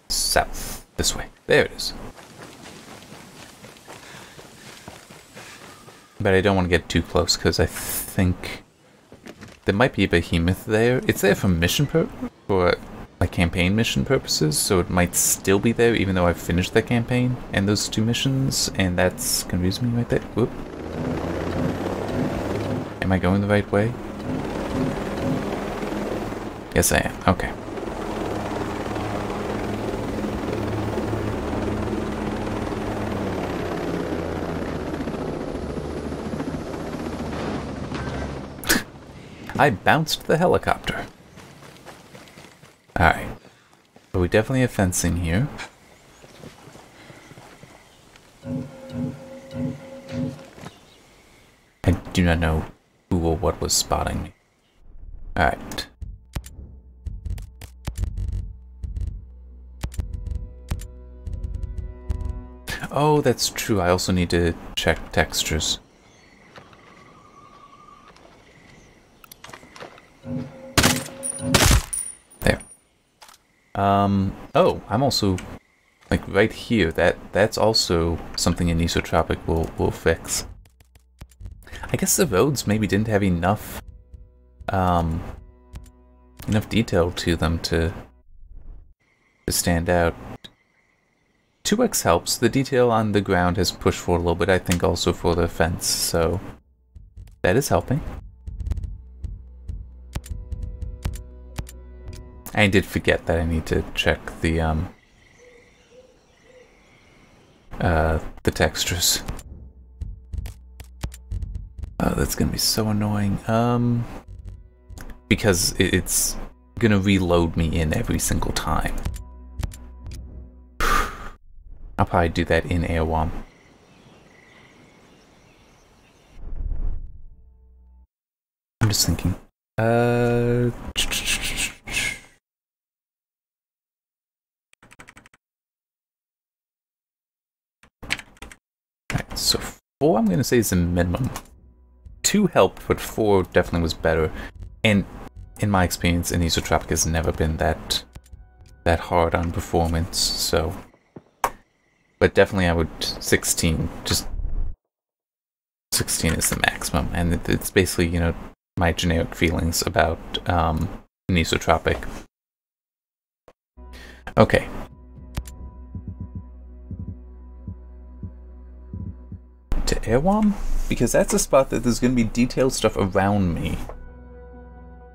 South. This way. There it is. But I don't want to get too close because I think there might be a behemoth there. It's there for for like campaign mission purposes, so it might still be there even though I've finished that campaign and those 2 missions, and that's confusing me right there. Whoop. Am I going the right way? Yes, I am. Okay. I bounced the helicopter. Alright. But we definitely have fencing here. I do not know who or what was spotting me. Alright. Oh, that's true. I also need to check textures. There. Oh, I'm also like right here. That's also something an isotropic will fix. I guess the roads maybe didn't have enough enough detail to them to stand out. 2x helps. The detail on the ground has pushed forward a little bit, I think also for the fence, so that is helping. I did forget that I need to check the textures. Oh, that's gonna be so annoying. Because it's gonna reload me in every single time. I'll probably do that in AirWOM. I'm just thinking. Alright, so 4 I'm gonna say is the minimum. 2 helped, but 4 definitely was better. And in my experience, an isotropic has never been that hard on performance, so. But definitely I would 16, just 16 is the maximum, and it's basically, you know, my generic feelings about an isotropic. Okay. To AirWOM, because that's a spot that there's going to be detailed stuff around me.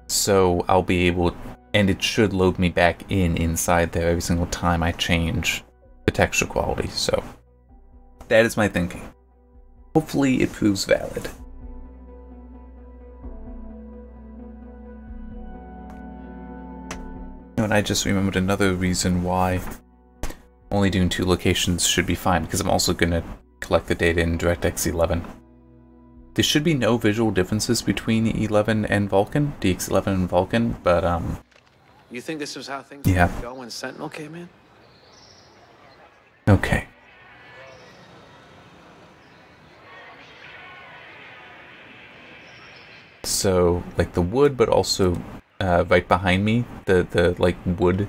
So I'll be able, and it should load me back inside there every single time I change the texture quality, so that is my thinking. Hopefully it proves valid. And I just remembered another reason why only doing 2 locations should be fine, because I'm also going to collect the data in DirectX 11. There should be no visual differences between 11 and Vulkan, DX11 and Vulkan, but You think this was how things yeah. would go when Sentinel came in? Okay. So, like the wood, but also right behind me, the like wood,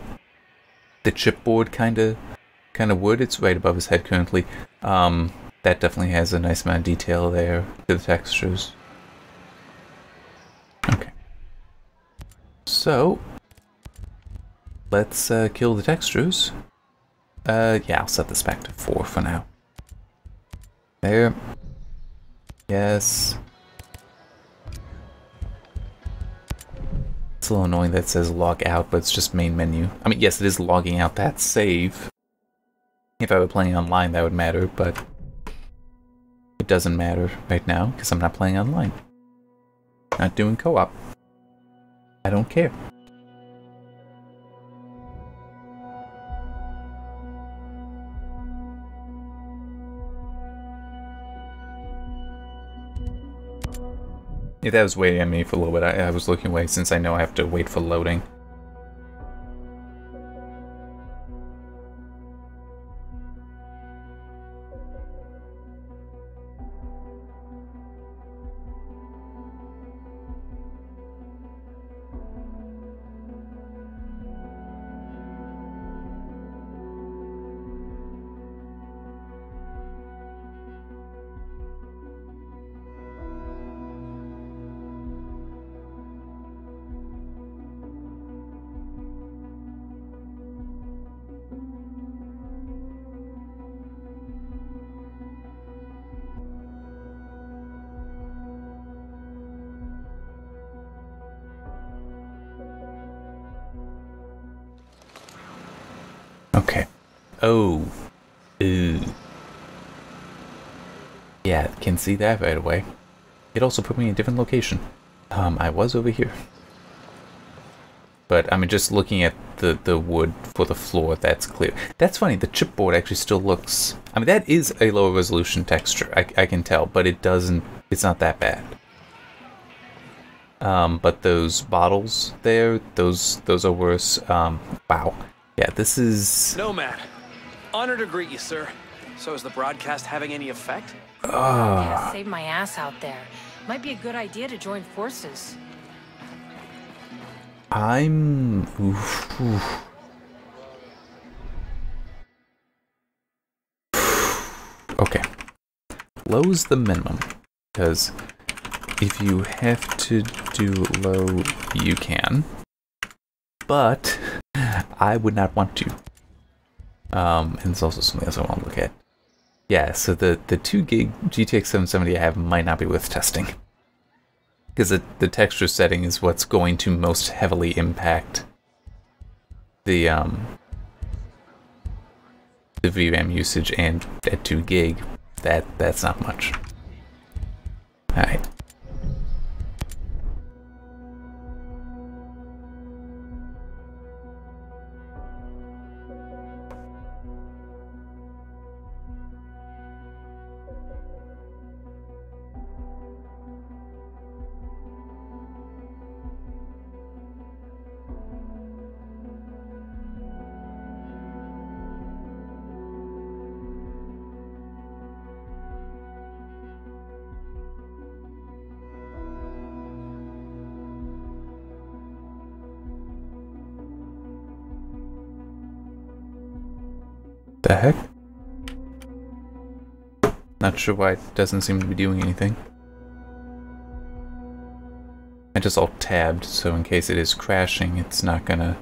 the chipboard kind of wood. It's right above his head currently. That definitely has a nice amount of detail there to the textures. Okay. So let's kill the textures. Yeah, I'll set this back to 4 for now. There. Yes. It's a little annoying that it says log out, but it's just main menu. I mean, yes, it is logging out that save. If I were playing online, that would matter, but it doesn't matter right now because I'm not playing online. Not doing co-op. I don't care. Yeah, that was waiting at me for a little bit. I was looking away since I know I have to wait for loading. Okay. Oh. Ooh. Yeah, can see that right away. It also put me in a different location. I was over here. But, I mean, just looking at the wood for the floor, that's clear. That's funny, the chipboard actually still looks... I mean, that is a lower resolution texture, I can tell, but it doesn't... It's not that bad. But those bottles there, those are worse. Wow. Yeah, this is... Nomad. Honor to greet you, sir. So is the broadcast having any effect? Yeah, saved my ass out there. Might be a good idea to join forces. I'm... Oof. Okay. Low's the minimum. Because if you have to do low, you can. But I would not want to. And it's also something else I want to look at. Yeah, so the 2 gig GTX 770 I have might not be worth testing. Because the texture setting is what's going to most heavily impact the VRAM usage, and at 2 gig, that's not much. Alright. The heck? Not sure why it doesn't seem to be doing anything. I just alt-tabbed, so in case it is crashing, it's not gonna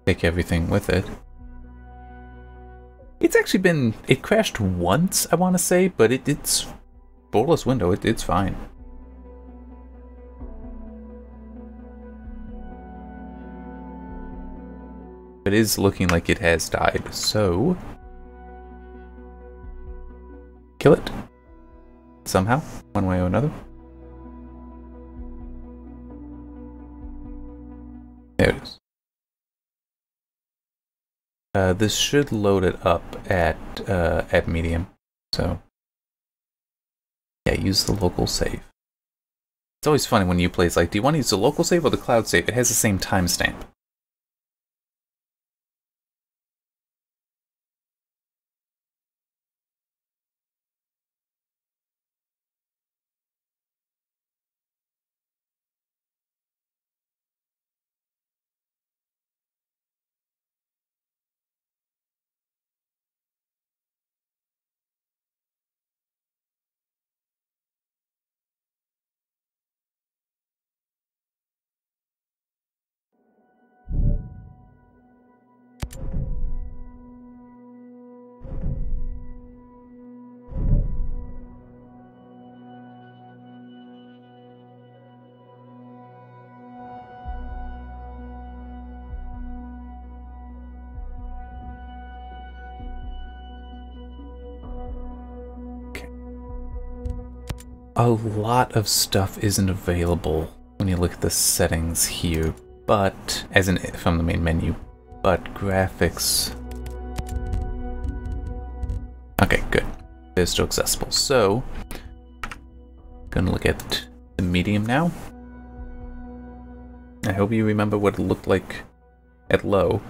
take everything with it. It's actually been... It crashed once, I want to say, but it's... Borderless window, it's fine. It is looking like it has died, so... Kill it. Somehow, one way or another. There it is. This should load it up at medium, so... Yeah, use the local save. It's always funny when you play, it's like, do you want to use the local save or the cloud save? It has the same timestamp. a lot of stuff isn't available when you look at the settings here, but as in from the main menu, but graphics. Okay, good. They're still accessible. So, gonna look at the medium now. I hope you remember what it looked like at low.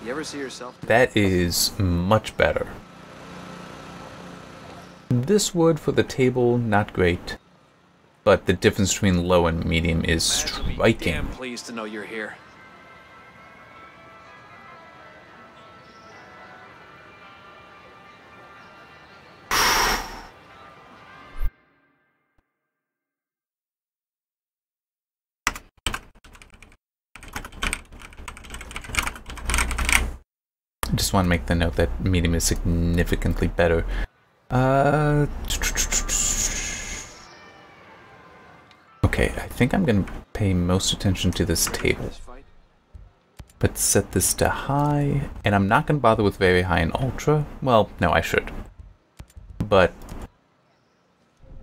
You ever see yourself? That is much better. This wood for the table, not great, but the difference between low and medium is striking. Damn pleased to know you're here. I just want to make the note that medium is significantly better. Okay, I think I'm going to pay most attention to this table. But set this to high, and I'm not going to bother with very high and ultra. Well, no, I should. But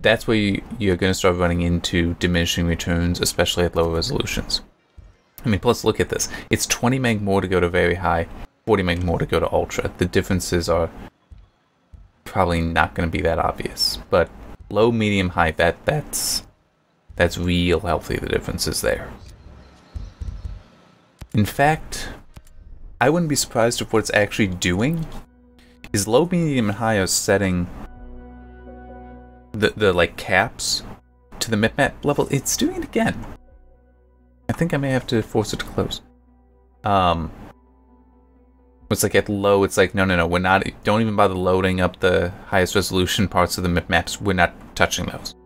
that's where you're going to start running into diminishing returns, especially at lower resolutions. I mean, plus look at this. It's 20 meg more to go to very high, 40 meg more to go to ultra. The differences are probably not going to be that obvious. But low, medium, high, that's real healthy, the differences there. In fact, I wouldn't be surprised if what it's actually doing is low, medium, and high are setting the like caps to the map level. It's doing it again. I think I may have to force it to close. It's like at low, it's like, no, we're not, don't even bother loading up the highest resolution parts of the maps. We're not touching those.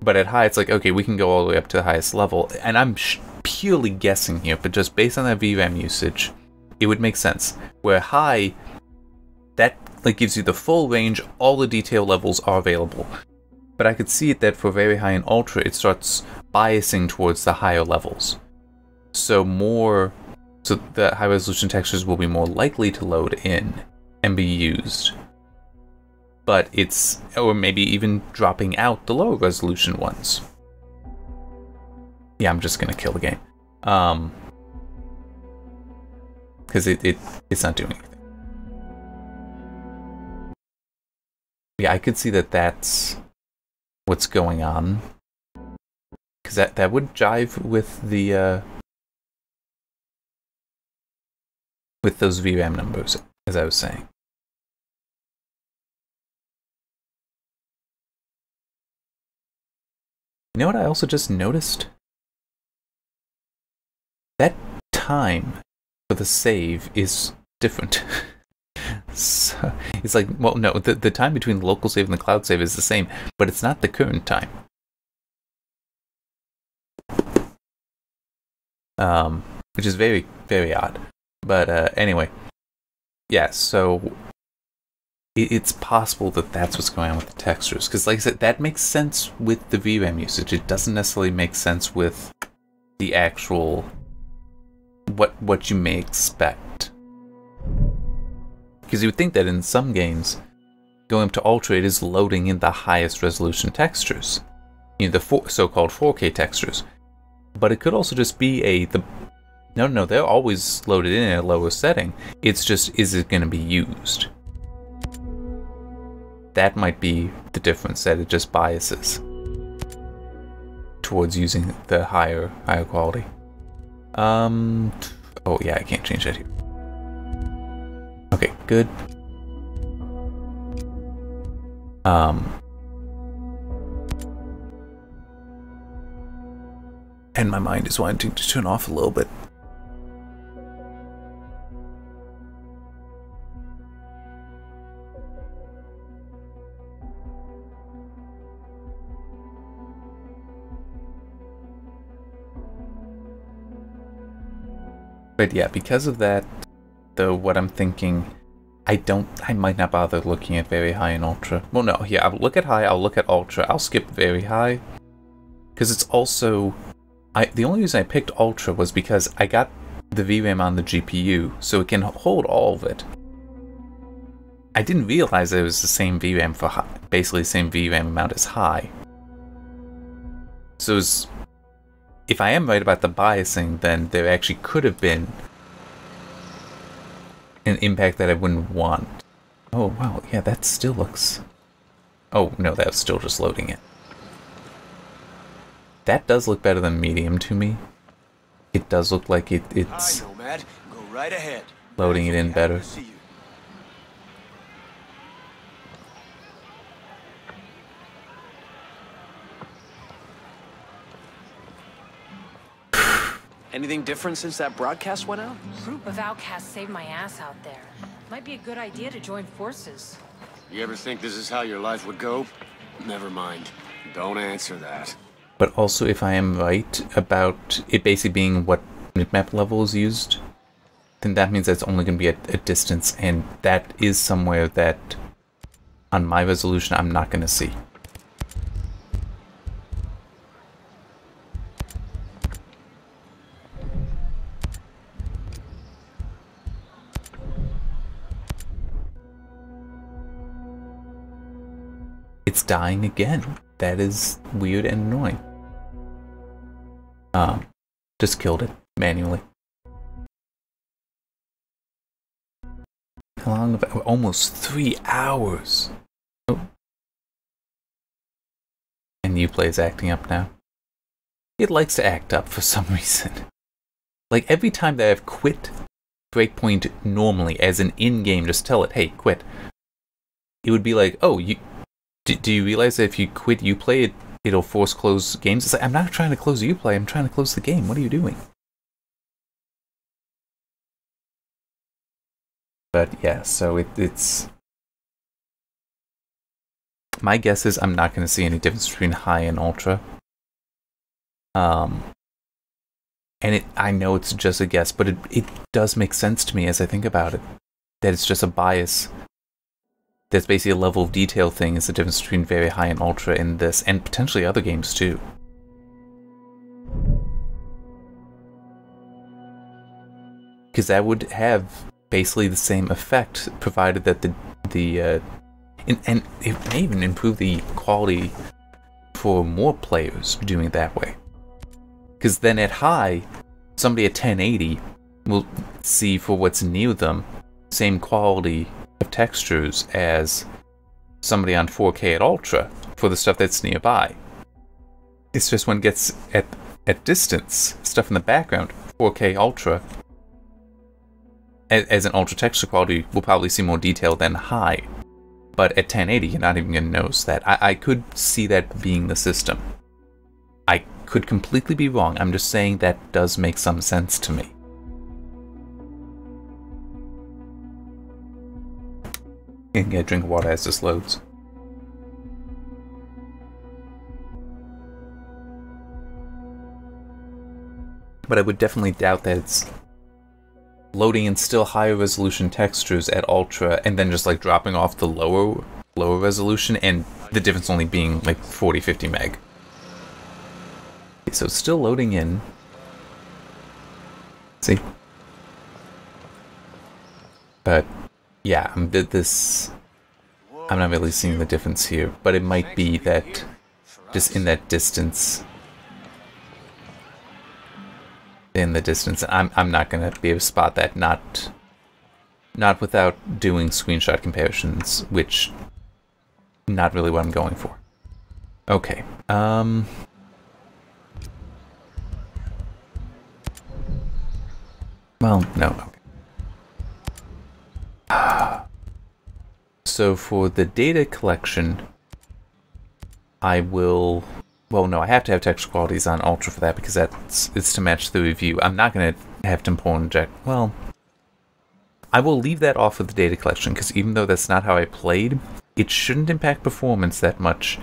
But at high, it's like, okay, we can go all the way up to the highest level. And I'm purely guessing here, but just based on that VRAM usage, it would make sense. Where high, that like gives you the full range, all the detail levels are available. But I could see it that for very high and ultra, it starts biasing towards the higher levels. So the high resolution textures will be more likely to load in and be used. But it's, or maybe even dropping out the lower resolution ones. Yeah, I'm just gonna kill the game. Because it's not doing anything. Yeah, I could see that that's what's going on. Because that would jive with the with those VRAM numbers, as I was saying. You know what I also just noticed? That time for the save is different. So it's like, well, no, the time between the local save and the cloud save is the same, but it's not the current time. Which is very, very odd. But anyway, yeah, so it's possible that that's what's going on with the textures. Because like I said, that makes sense with the VRAM usage. It doesn't necessarily make sense with the actual, what you may expect. Because you would think that in some games, going up to Ultra, it is loading in the highest resolution textures. You know, the so-called 4K textures. But it could also just be no, they're always loaded in at a lower setting. It's just, is it going to be used? That might be the difference, that it just biases towards using the higher quality. Oh yeah, I can't change that here. Okay, good. And my mind is wanting to turn off a little bit. But yeah, because of that, though, what I'm thinking, I might not bother looking at very high and ultra. Well, no, yeah, I'll look at high, I'll look at ultra, I'll skip very high. Because it's also, the only reason I picked ultra was because I got the VRAM on the GPU, so it can hold all of it. I didn't realize it was the same VRAM for high, basically the same VRAM amount as high. So it was, if I am right about the biasing, then there actually could have been an impact that I wouldn't want. Oh, wow, yeah, that still looks... Oh, no, that was still just loading it. That does look better than medium to me. It does look like it's... Hi, Nomad. Go right ahead. Loading it in better. Anything different since that broadcast went out? Group of outcasts saved my ass out there. Might be a good idea to join forces. You ever think this is how your life would go? Never mind. Don't answer that. But also, if I am right about it basically being what map level is used, then that means that's only going to be at a distance, and that is somewhere that, on my resolution, I'm not going to see. It's dying again. That is weird and annoying. Just killed it manually. How long have I, almost 3 hours. Oh. And Uplay's acting up now. It likes to act up for some reason. Like every time that I've quit Breakpoint normally as an in-game, just tell it, hey, quit. It would be like, oh, do you realize that if you quit Uplay, it'll force close games? It's like, I'm not trying to close Uplay, I'm trying to close the game. What are you doing? But yeah, so it's... My guess is I'm not going to see any difference between high and ultra. And I know it's just a guess, but it does make sense to me as I think about it. That it's just a bias. That's basically a level of detail thing, is the difference between very high and ultra in this, and potentially other games too. Because that would have basically the same effect, provided that and it may even improve the quality for more players doing it that way. Because then at high, somebody at 1080 will see for what's near them same quality of textures as somebody on 4K at ultra for the stuff that's nearby. It's just when it gets at distance, stuff in the background, 4K ultra, as an ultra texture quality, will probably see more detail than high. But at 1080, you're not even going to notice that. I could see that being the system. I could completely be wrong. I'm just saying that does make some sense to me. You can get a drink of water as this loads. But I would definitely doubt that it's loading in still higher resolution textures at ultra and then just like dropping off the lower resolution, and the difference only being like 40-50 meg. Okay, so it's still loading in. See? But yeah, I'm not really seeing the difference here, but it might be that just in that distance. In the distance, I'm not gonna be able to spot that, not without doing screenshot comparisons, which not really what I'm going for. Okay. Well, no. Okay. So for the data collection, I will Well, no, I have to have texture qualities on ultra for that because it's to match the review. I'm not going to have temporal inject. Well, I will leave that off of the data collection because even though that's not how I played, it shouldn't impact performance that much.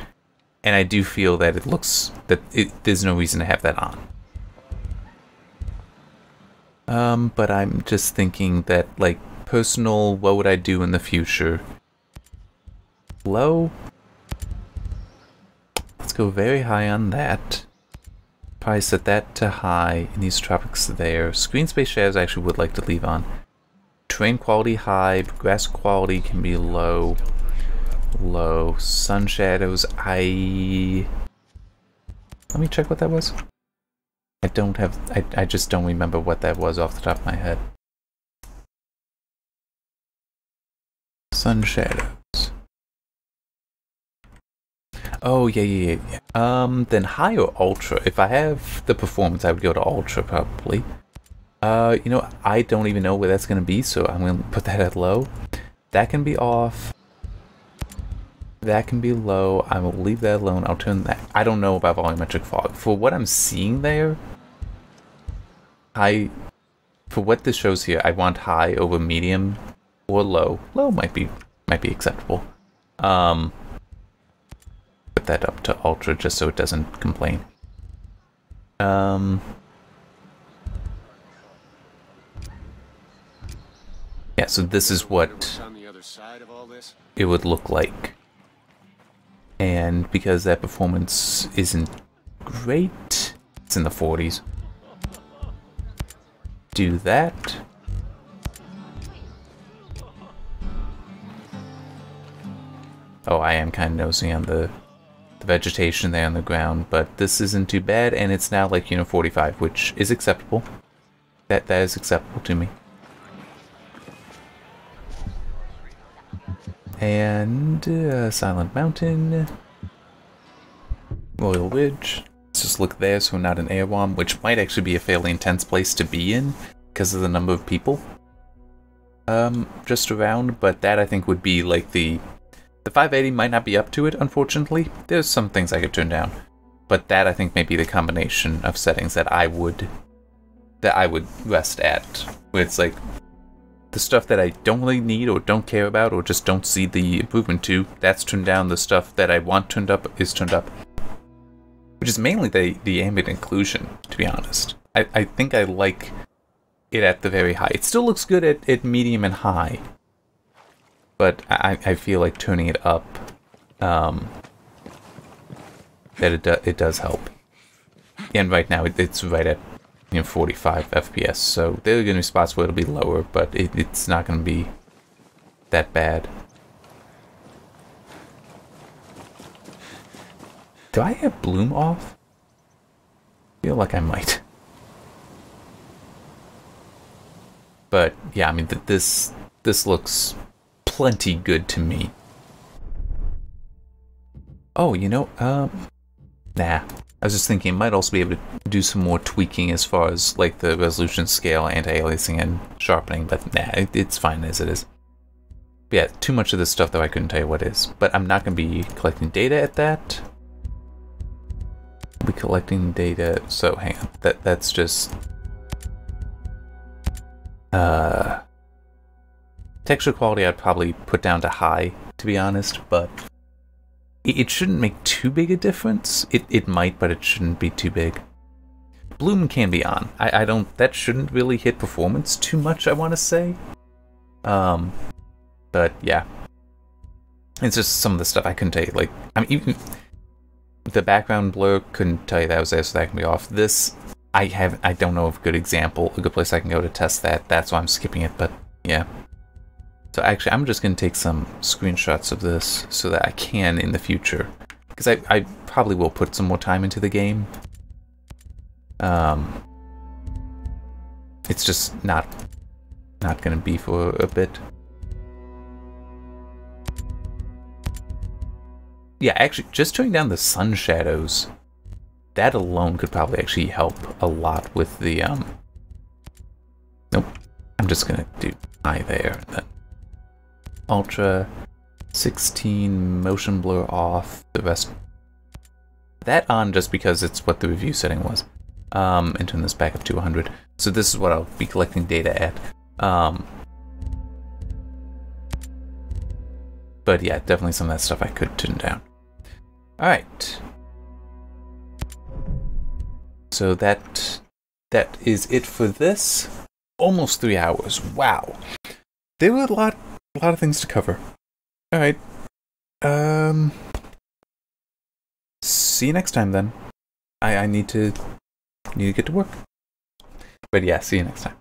And I do feel that it looks that there's no reason to have that on. But I'm just thinking that, like, personal, what would I do in the future? Low. Let's go very high on that. Probably set that to high. In these tropics there. Screen space shadows I actually would like to leave on. Terrain quality high. Grass quality can be low. Low. Sun shadows, let me check what that was. I don't have, I just don't remember what that was off the top of my head. Sun shadows. Oh, yeah. Then high or ultra? If I have the performance, I would go to ultra probably. You know, I don't even know where that's going to be, so I'm going to put that at low. That can be off. That can be low. I will leave that alone. I'll turn that. I don't know about volumetric fog. For what I'm seeing there, for what this shows here, I want high over medium or low. Low might be acceptable. Put that up to ultra just so it doesn't complain. Yeah, so this is what it would look like. And because that performance isn't great, it's in the 40s. Do that. Oh, I am kind of nosy on the vegetation there on the ground, but this isn't too bad, and it's now like, you know, 45, which is acceptable. That is acceptable to me. And Silent Mountain, Royal Ridge. Let's just look there so we're not in Airwam, which might actually be a fairly intense place to be in because of the number of people just around. But that I think would be like the 580 might not be up to it, unfortunately. There's some things I could turn down, but that I think may be the combination of settings that I would rest at, where it's like the stuff that I don't really need or don't care about or just don't see the improvement to, that's turned down. The stuff that I want turned up is turned up. Which is mainly the ambient occlusion, to be honest. I think I like it at the very high. It still looks good at medium and high. But I feel like turning it up, that it does help. And right now it's right at 45 FPS, so there are going to be spots where it'll be lower, but it's not going to be that bad. Do I have bloom off? I feel like I might. But yeah, I mean this looks plenty good to me. Oh, you know, nah. I was just thinking it might also be able to do some more tweaking as far as like the resolution scale, anti-aliasing, and sharpening, but nah, it's fine as it is. But yeah, too much of this stuff though I couldn't tell you what is. But I'm not going to be collecting data at that. I'll be collecting data, so hang on, that's just... texture quality I'd probably put down to high, to be honest, but it shouldn't make too big a difference. It might, but it shouldn't be too big. Bloom can be on. I don't... That shouldn't really hit performance too much, I want to say. But yeah. It's just some of the stuff I couldn't tell you. Like, I mean, even the background blur, couldn't tell you that was there, so that can be off. This, I don't know of a good example, a good place I can go to test that. That's why I'm skipping it, but yeah. So actually, I'm just going to take some screenshots of this so that I can in the future. Because I probably will put some more time into the game. It's just not going to be for a bit. Yeah, actually, just turning down the sun shadows, that alone could probably actually help a lot with the... Nope. I'm just going to do high there, and then Ultra 16, motion blur off, the rest that on just because it's what the review setting was. And turn this back up to 100. So this is what I'll be collecting data at. But yeah, definitely some of that stuff I could turn down. Alright. So that is it for this. Almost 3 hours. Wow. There were a lot of things to cover. Alright. See you next time then. I need to get to work. But yeah, see you next time.